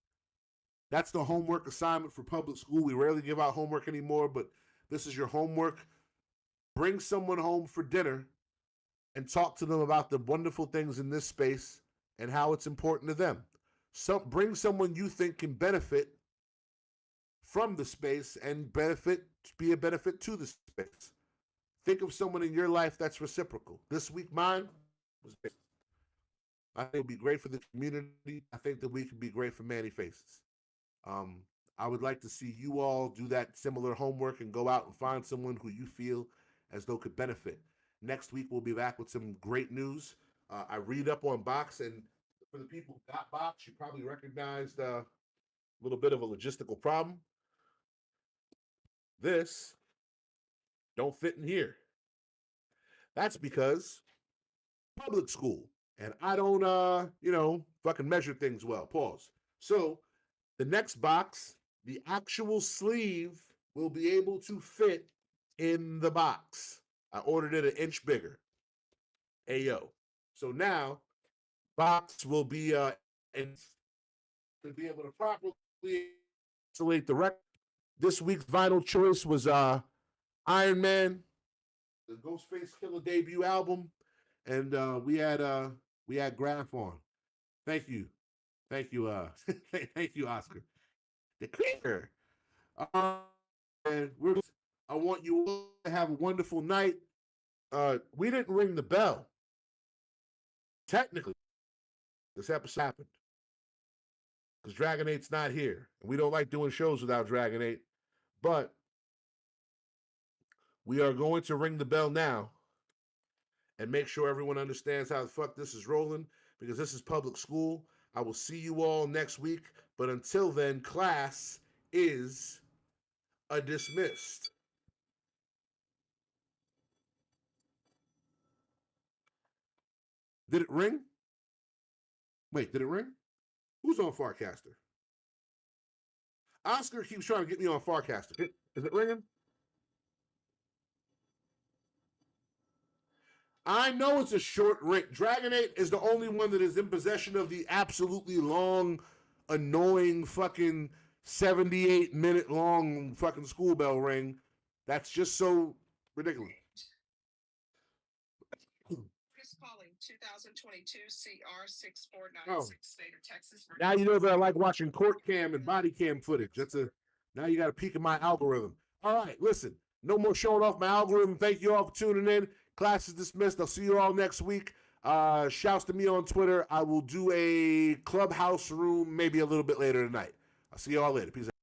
That's the homework assignment for public school. We rarely give out homework anymore, but this is your homework. Bring someone home for dinner and talk to them about the wonderful things in this space and how it's important to them. Bring someone you think can benefit from the space and be a benefit to the space. Think of someone in your life that's reciprocal. This week, mine was big. I think it would be great for the community. I think that we could be great for Manny Faces. I would like to see you all do that similar homework and go out and find someone who you feel as though could benefit. Next week, we'll be back with some great news. I read up on Box, and for the people who got Box, you probably recognized a little bit of a logistical problem. This don't fit in here. That's because public school, and I don't, fucking measure things well. Pause. So the next box, the actual sleeve will be able to fit in the box. I ordered it an inch bigger. Ayo. So now, box will be and to be able to properly isolate the record. This week's vinyl choice was Iron Man, the Ghostface Killer debut album, and we had Graph on. Thank you, thank you, thank you, Oscar. The clear. And I want you all to have a wonderful night. We didn't ring the bell. Technically, this episode happened because Dragon 8's not here, and we don't like doing shows without Dragon 8. But we are going to ring the bell now and make sure everyone understands how the fuck this is rolling, because this is public school. I will see you all next week, but until then, class is dismissed. Did it ring? Wait, did it ring? Who's on Farcaster? Oscar keeps trying to get me on Farcaster. Is it ringing? I know it's a short ring. Dragon 8 is the only one that is in possession of the absolutely long, annoying fucking 78-minute long fucking school bell ring. That's just so ridiculous. Calling 2022 CR 6496 State of Texas. Now you know that I like watching court cam and body cam footage. Now you got a peek in my algorithm. All right, listen, no more showing off my algorithm. Thank you all for tuning in. Class is dismissed. I'll see you all next week. Shouts to me on Twitter. I will do a clubhouse room maybe a little bit later tonight. I'll see you all later. Peace out.